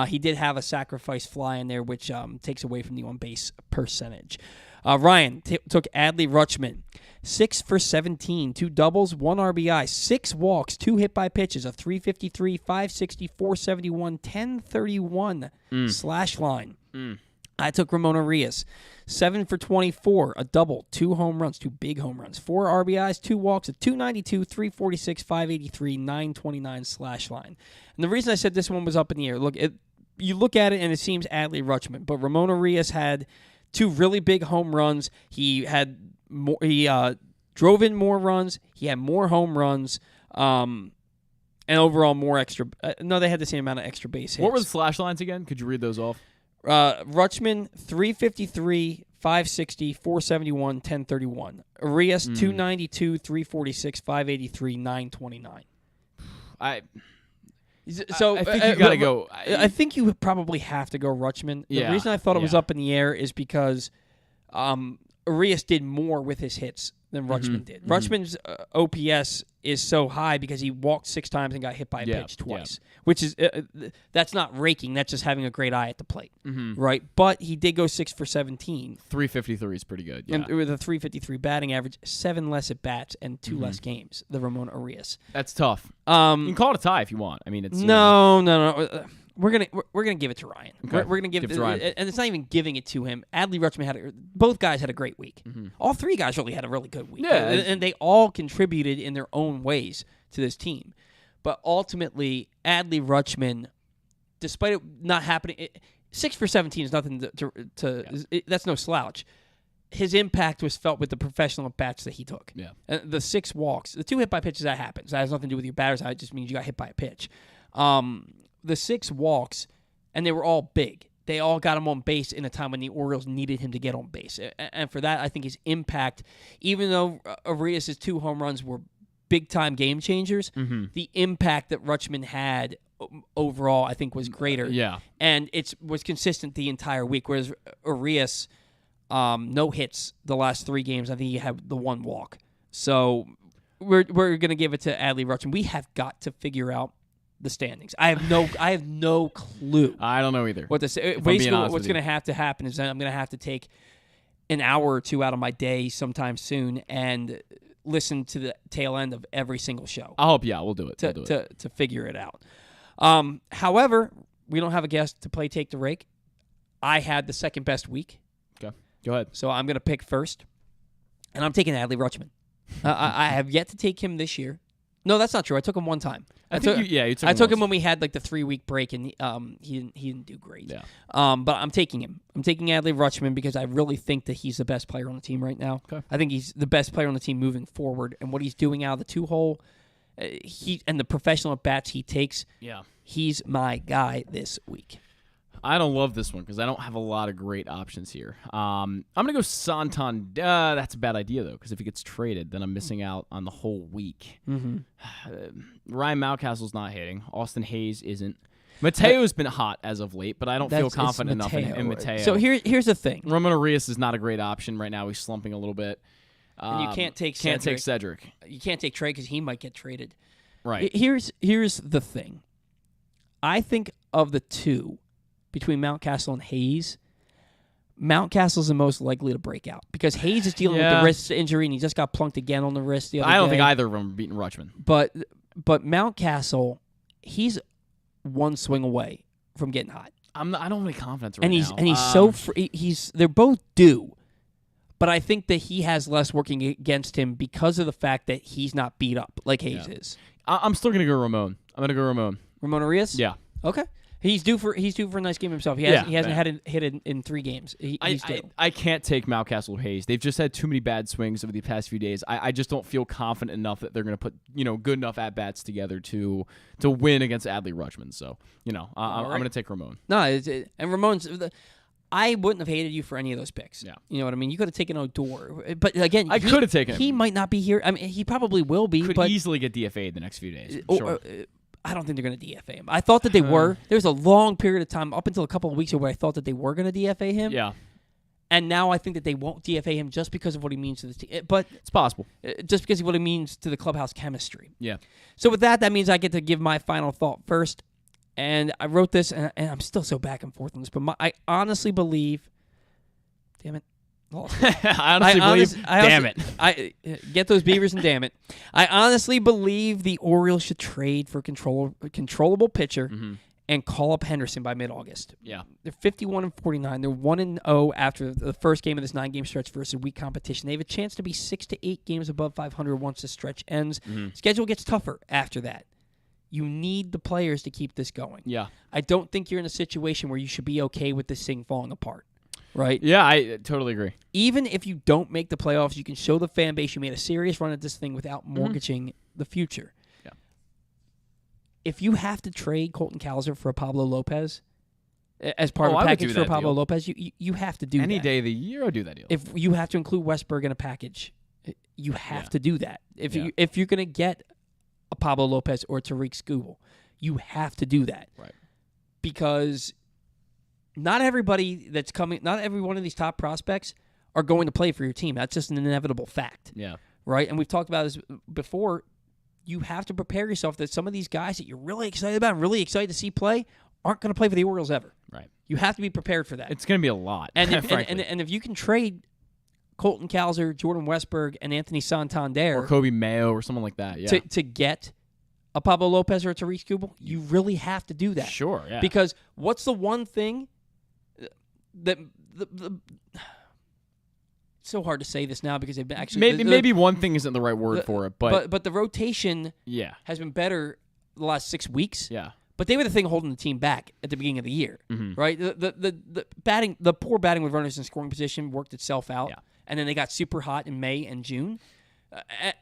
He did have a sacrifice fly in there, which takes away from the on-base percentage. Ryan took Adley Rutschman, 6 for 17, 2 doubles, 1 RBI, 6 walks, 2 hit by pitches, a 353, 560, 471, 1031 slash line. I took Ramon Arias, 7 for 24, a double, 2 home runs, 2 big home runs, 4 RBIs, 2 walks, a 292, 346, 583, 929 slash line. And the reason I said this one was up in the air, you look at it and it seems Adley Rutschman, but Ramon Arias had 2 really big home runs. He had more, he drove in more runs. He had more home runs, and overall more extra. No, they had the same amount of extra base hits. What were the slash lines again? Could you read those off? Rutschman 353, 560, 471, 1031. Arias 292, 346, 583, 929. I think you gotta go. I think you probably have to go Rutschman. The reason I thought it was up in the air is because Arias did more with his hits than Rutschman did. Rutschman's OPS is so high because he walked 6 times and got hit by a pitch twice, which is that's not raking. That's just having a great eye at the plate, right? But he did go 6 for 17. 353 is pretty good. Yeah. And with a 353 batting average, 7 less at bats and 2 less games. The Ramon Arias. That's tough. You can call it a tie if you want. I mean, it's no. We're gonna give it to Ryan. Okay. We're gonna give it to Ryan, and it's not even giving it to him. Adley Rutschman both guys had a great week. All 3 guys really had a really good week. Yeah, and they all contributed in their own ways to this team. But ultimately, Adley Rutschman, despite it not happening, 6 for 17 is nothing that's no slouch. His impact was felt with the professional bats that he took. Yeah, the 6 walks, the 2 hit by pitches, that happens. That has nothing to do with your batter's eye. It just means you got hit by a pitch. The 6 walks, and they were all big. They all got him on base in a time when the Orioles needed him to get on base. And for that, I think his impact, even though Arias' 2 home runs were big-time game changers, the impact that Rutschman had overall, I think, was greater. Yeah. And it was consistent the entire week, whereas Arias, no hits the last 3 games. I think he had the 1 walk. So we're going to give it to Adley Rutschman. We have got to figure out the standings. I have no clue. I don't know either. What to say? Basically, what's going to happen is I'm going to have to take an hour or 2 out of my day sometime soon and listen to the tail end of every single show. I'll help you out. We'll do it. To figure it out. However, we don't have a guest to play Take the Rake. I had the second best week. Okay, go ahead. So I'm going to pick first, and I'm taking Adley Rutschman. I have yet to take him this year. No, that's not true. I took him one time. You took him when we had like the 3-week break, and he didn't do great. Yeah. But I'm taking him. I'm taking Adley Rutschman because I really think that he's the best player on the team right now. Okay. I think he's the best player on the team moving forward, and what he's doing out of the 2-hole, and the professional at bats he takes. Yeah. He's my guy this week. I don't love this one because I don't have a lot of great options here. I'm going to go Santander. That's a bad idea, though, because if he gets traded, then I'm missing out on the whole week. Mm-hmm. Ryan Mountcastle's not hitting. Austin Hayes isn't. Mateo's been hot as of late, but I don't feel confident enough in Mateo. So here's the thing. Ramon Arias is not a great option right now. He's slumping a little bit. And you can't take Cedric. You can't take Trey because he might get traded. Right. Here's the thing. I think of the 2 between Mountcastle and Hayes, Mountcastle's the most likely to break out because Hayes is dealing with the wrist injury and he just got plunked again on the wrist the other day. I don't think either of them are beating Rutschman. But Mountcastle, he's 1 swing away from getting hot. I don't have any confidence right And now. he's so they're both due. But I think that he has less working against him because of the fact that he's not beat up like Hayes is. I'm still gonna go Ramon. I'm gonna go Ramon. Ramon Arias? Yeah. Okay. He's due for a nice game himself. He hasn't had a hit in 3 games. He's due. I can't take Mountcastle or Hayes. They've just had too many bad swings over the past few days. I just don't feel confident enough that they're going to put good enough at bats together to win against Adley Rutschman. So I'm going to take Ramon. No, and Ramon's. I wouldn't have hated you for any of those picks. Yeah. You know what I mean? You could have taken Odor. But again, I could have taken him. He might not be here. I mean, he probably will be. Could but easily get DFA'd the next few days. Sure. I don't think they're going to DFA him. I thought that they were. There was a long period of time, up until a couple of weeks ago, where I thought that they were going to DFA him. Yeah. And now I think that they won't DFA him just because of what he means to the team. But it's possible. Just because of what he means to the clubhouse chemistry. Yeah. So with that means I get to give my final thought first. And I wrote this, and I'm still so back and forth on this, but I honestly believe... Damn it. Damn it. I get those Beavers and damn it. I honestly believe the Orioles should trade for controllable pitcher and call up Henderson by mid-August. Yeah. They're 51-49. They're 1-0 after the first game of this 9-game stretch versus weak competition. They have a chance to be 6 to 8 games above 500 once the stretch ends. Schedule gets tougher after that. You need the players to keep this going. Yeah. I don't think you're in a situation where you should be okay with this thing falling apart. Right? Yeah, I totally agree. Even if you don't make the playoffs, you can show the fan base you made a serious run at this thing without mortgaging the future. Yeah. If you have to trade Colton Cowser for a Pablo Lopez as part of a I would package do for a that Pablo deal. Lopez, you have to do Any that. day of the year, I'll do that deal. If you have to include Westberg in a package, you have to do that. If you're going to get a Pablo Lopez or a Tariq Skubal, you have to do that. Right. Because not everybody that's coming, not every one of these top prospects are going to play for your team. That's just an inevitable fact. Yeah. Right? And we've talked about this before. You have to prepare yourself that some of these guys that you're really excited about and really excited to see play aren't going to play for the Orioles ever. Right. You have to be prepared for that. It's going to be a lot. And if, frankly. and if you can trade Colton Cowser, Jordan Westberg, and Anthony Santander or Kobe Mayo or someone like that, yeah. to get a Pablo Lopez or a Tariq Skubal, you really have to do that. Sure, yeah. Because what's the one thing that it's so hard to say this now because they've been actually maybe one thing isn't the right word for it, but the rotation has been better the last 6 weeks. Yeah. But they were the thing holding the team back at the beginning of the year, Mm-hmm. right? The batting, the poor batting with runners in scoring position worked itself out, and then they got super hot in May and June.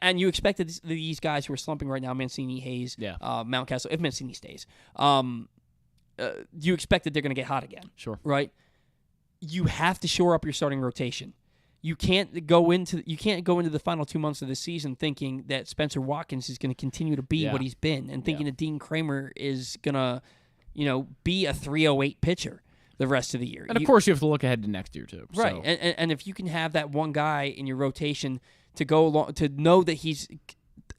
And you expected these guys who are slumping right now, Mancini, Hayes, Mountcastle, if Mancini stays, you expect that they're going to get hot again. Sure. Right? You have to shore up your starting rotation. You can't go into the final 2 months of the season thinking that Spencer Watkins is going to continue to be what he's been, and thinking that Dean Kramer is going to, be a 308 pitcher the rest of the year. And of course, you have to look ahead to next year too. Right. So. And if you can have that one guy in your rotation to go along, to know that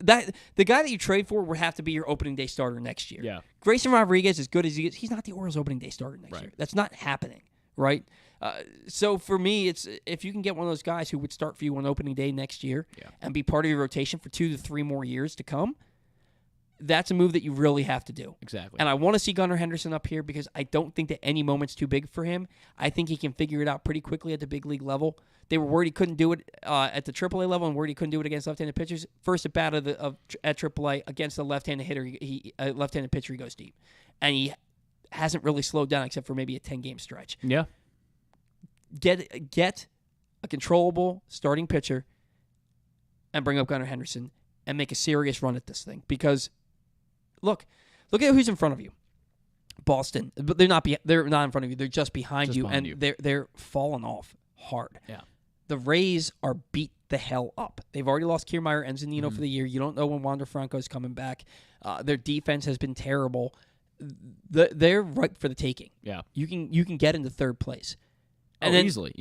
the guy that you trade for would have to be your opening day starter next year. Yeah. Grayson Rodriguez, as good as he is, he's not the Orioles opening day starter next year. That's not happening. Right. So for me, it's if you can get one of those guys who would start for you on opening day next year and be part of your rotation for 2 to 3 more years to come, that's a move that you really have to do. Exactly. And I want to see Gunnar Henderson up here because I don't think that any moment's too big for him. I think he can figure it out pretty quickly at the big league level. They were worried he couldn't do it at the AAA level and worried he couldn't do it against left-handed pitchers. First at bat at AAA against a left-handed hitter, left-handed pitcher, he goes deep. And he hasn't really slowed down except for maybe a 10-game stretch. Yeah. Get a controllable starting pitcher and bring up Gunnar Henderson and make a serious run at this thing. Because, look at who's in front of you. Boston, but they're not in front of you. They're just behind you, and they're falling off hard. Yeah. The Rays are beat the hell up. They've already lost Kiermaier and Zunino for the year. You don't know when Wander Franco is coming back. Their defense has been terrible. They're ripe for the taking. Yeah. You can get into third place. And then easily.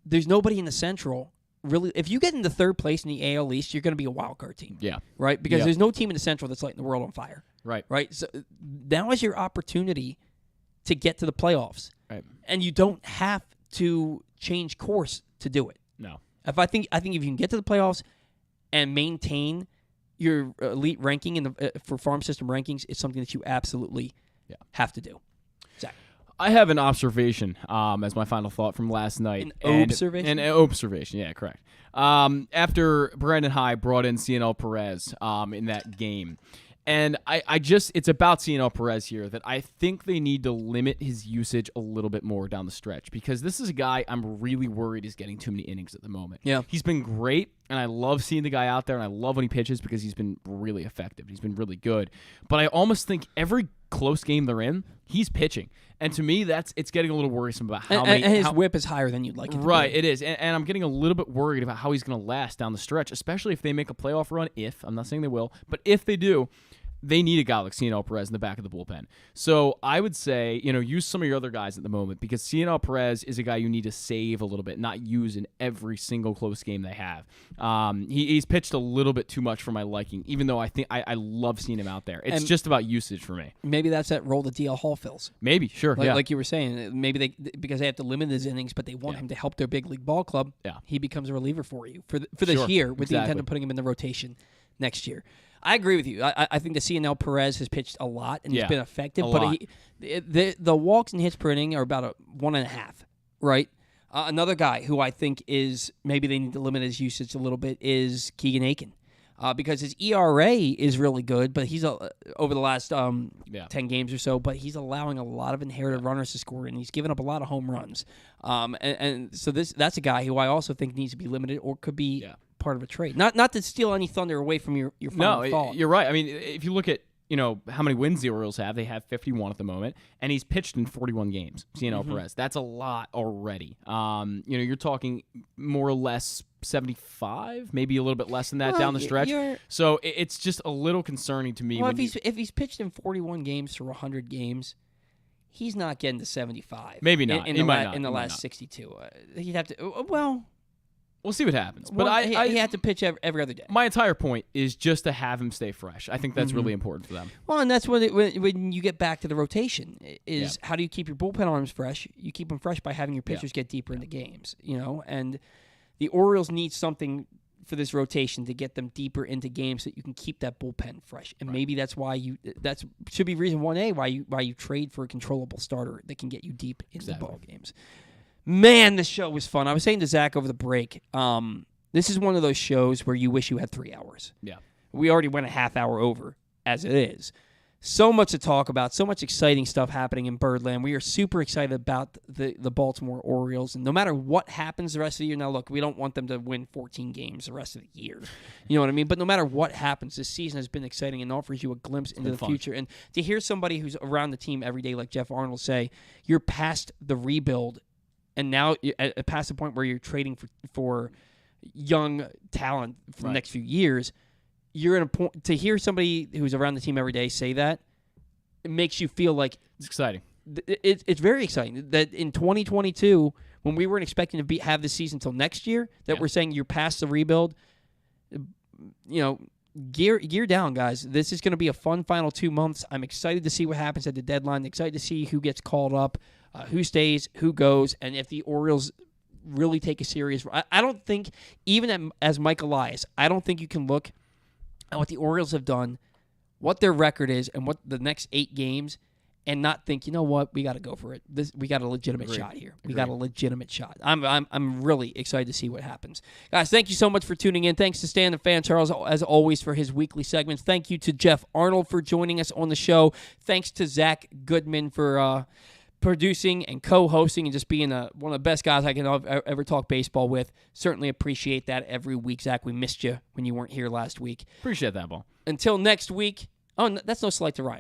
There's nobody in the Central. Really, if you get into third place in the AL East, you're going to be a wild card team. Yeah. Right? Because there's no team in the Central that's lighting the world on fire. Right. Right? So now is your opportunity to get to the playoffs. Right. And you don't have to change course to do it. No. I think if you can get to the playoffs and maintain your elite ranking for farm system rankings, it's something that you absolutely have to do. Zach. I have an observation as my final thought from last night. An observation? An observation, yeah, correct. After Brandon High brought in CNL Perez in that game. And it's about CNL Perez here that I think they need to limit his usage a little bit more down the stretch because this is a guy I'm really worried is getting too many innings at the moment. Yeah. He's been great, and I love seeing the guy out there, and I love when he pitches because he's been really effective. He's been really good. But I almost think every close game they're in, he's pitching. And to me, it's getting a little worrisome about how many... And his whip is higher than you'd like it to be. Right, it is. And I'm getting a little bit worried about how he's going to last down the stretch, especially if they make a playoff run, I'm not saying they will, but if they do... They need a guy like CNL Perez in the back of the bullpen. So I would say, use some of your other guys at the moment because CNL Perez is a guy you need to save a little bit, not use in every single close game they have. He's pitched a little bit too much for my liking, even though I think I love seeing him out there. It's just about usage for me. Maybe that's that role that DL Hall fills. Maybe, sure. Like you were saying, maybe because they have to limit his innings, but they want him to help their big league ball club. Yeah. He becomes a reliever for you for this year with the intent of putting him in the rotation next year. I agree with you. I think the CNL Perez has pitched a lot and he's been effective, but the walks and hits per inning are about 1.5, right? Another guy who I think is maybe they need to limit his usage a little bit is Keegan Aiken. Because his ERA is really good, but he's over the last 10 games or so, but he's allowing a lot of inherited runners to score, and he's given up a lot of home runs. And so that's a guy who I also think needs to be limited or could be part of a trade. Not to steal any thunder away from your final thought. You're right. I mean, if you look at how many wins the Orioles have, they have 51 at the moment, and he's pitched in 41 games. CNL Perez, that's a lot already. You're talking more or less 75, maybe a little bit less than that down the stretch. So it's just a little concerning to me. Well, if he's pitched in 41 games through 100 games, he's not getting to 75. Maybe not. In the last 62. He'd have to. We'll see what happens. But he had to pitch every other day. My entire point is just to have him stay fresh. I think that's really important for them. Well, and that's when you get back to the rotation is how do you keep your bullpen arms fresh? You keep them fresh by having your pitchers get deeper into games, and the Orioles need something for this rotation to get them deeper into games so that you can keep that bullpen fresh. And maybe that's why that should be reason 1A why you trade for a controllable starter that can get you deep into the ball games. Man, this show was fun. I was saying to Zach over the break, this is one of those shows where you wish you had 3 hours. Yeah. We already went a half hour over, as it is. So much to talk about, so much exciting stuff happening in Birdland. We are super excited about the Baltimore Orioles, and no matter what happens the rest of the year, now look, we don't want them to win 14 games the rest of the year. You know what I mean? But no matter what happens, this season has been exciting and offers you a glimpse into the future. And to hear somebody who's around the team every day like Geoff Arnold say, you're past the rebuild, and now past the point where you're trading for young talent for the next few years, you're in a point to hear somebody who's around the team every day say that. It makes you feel like it's exciting. It's very exciting that in 2022, when we weren't expecting to have this season until next year, that we're saying you're past the rebuild. Gear down, guys. This is going to be a fun final 2 months. I'm excited to see what happens at the deadline. Excited to see who gets called up. Who stays, who goes, and if the Orioles really take a serious... I don't think, even as Mike Elias, I don't think you can look at what the Orioles have done, what their record is, and what the next 8 games, and not think, you know what, we got to go for it. We got a legitimate shot here. We got a legitimate shot. I'm really excited to see what happens. Guys, thank you so much for tuning in. Thanks to Stan the Fan Charles, as always, for his weekly segments. Thank you to Geoff Arnold for joining us on the show. Thanks to Zach Goodman for... producing and co-hosting and just being one of the best guys I can ever talk baseball with. Certainly appreciate that every week, Zach. We missed you when you weren't here last week. Appreciate that, Ball. Until next week. Oh, that's no slight to Ryan.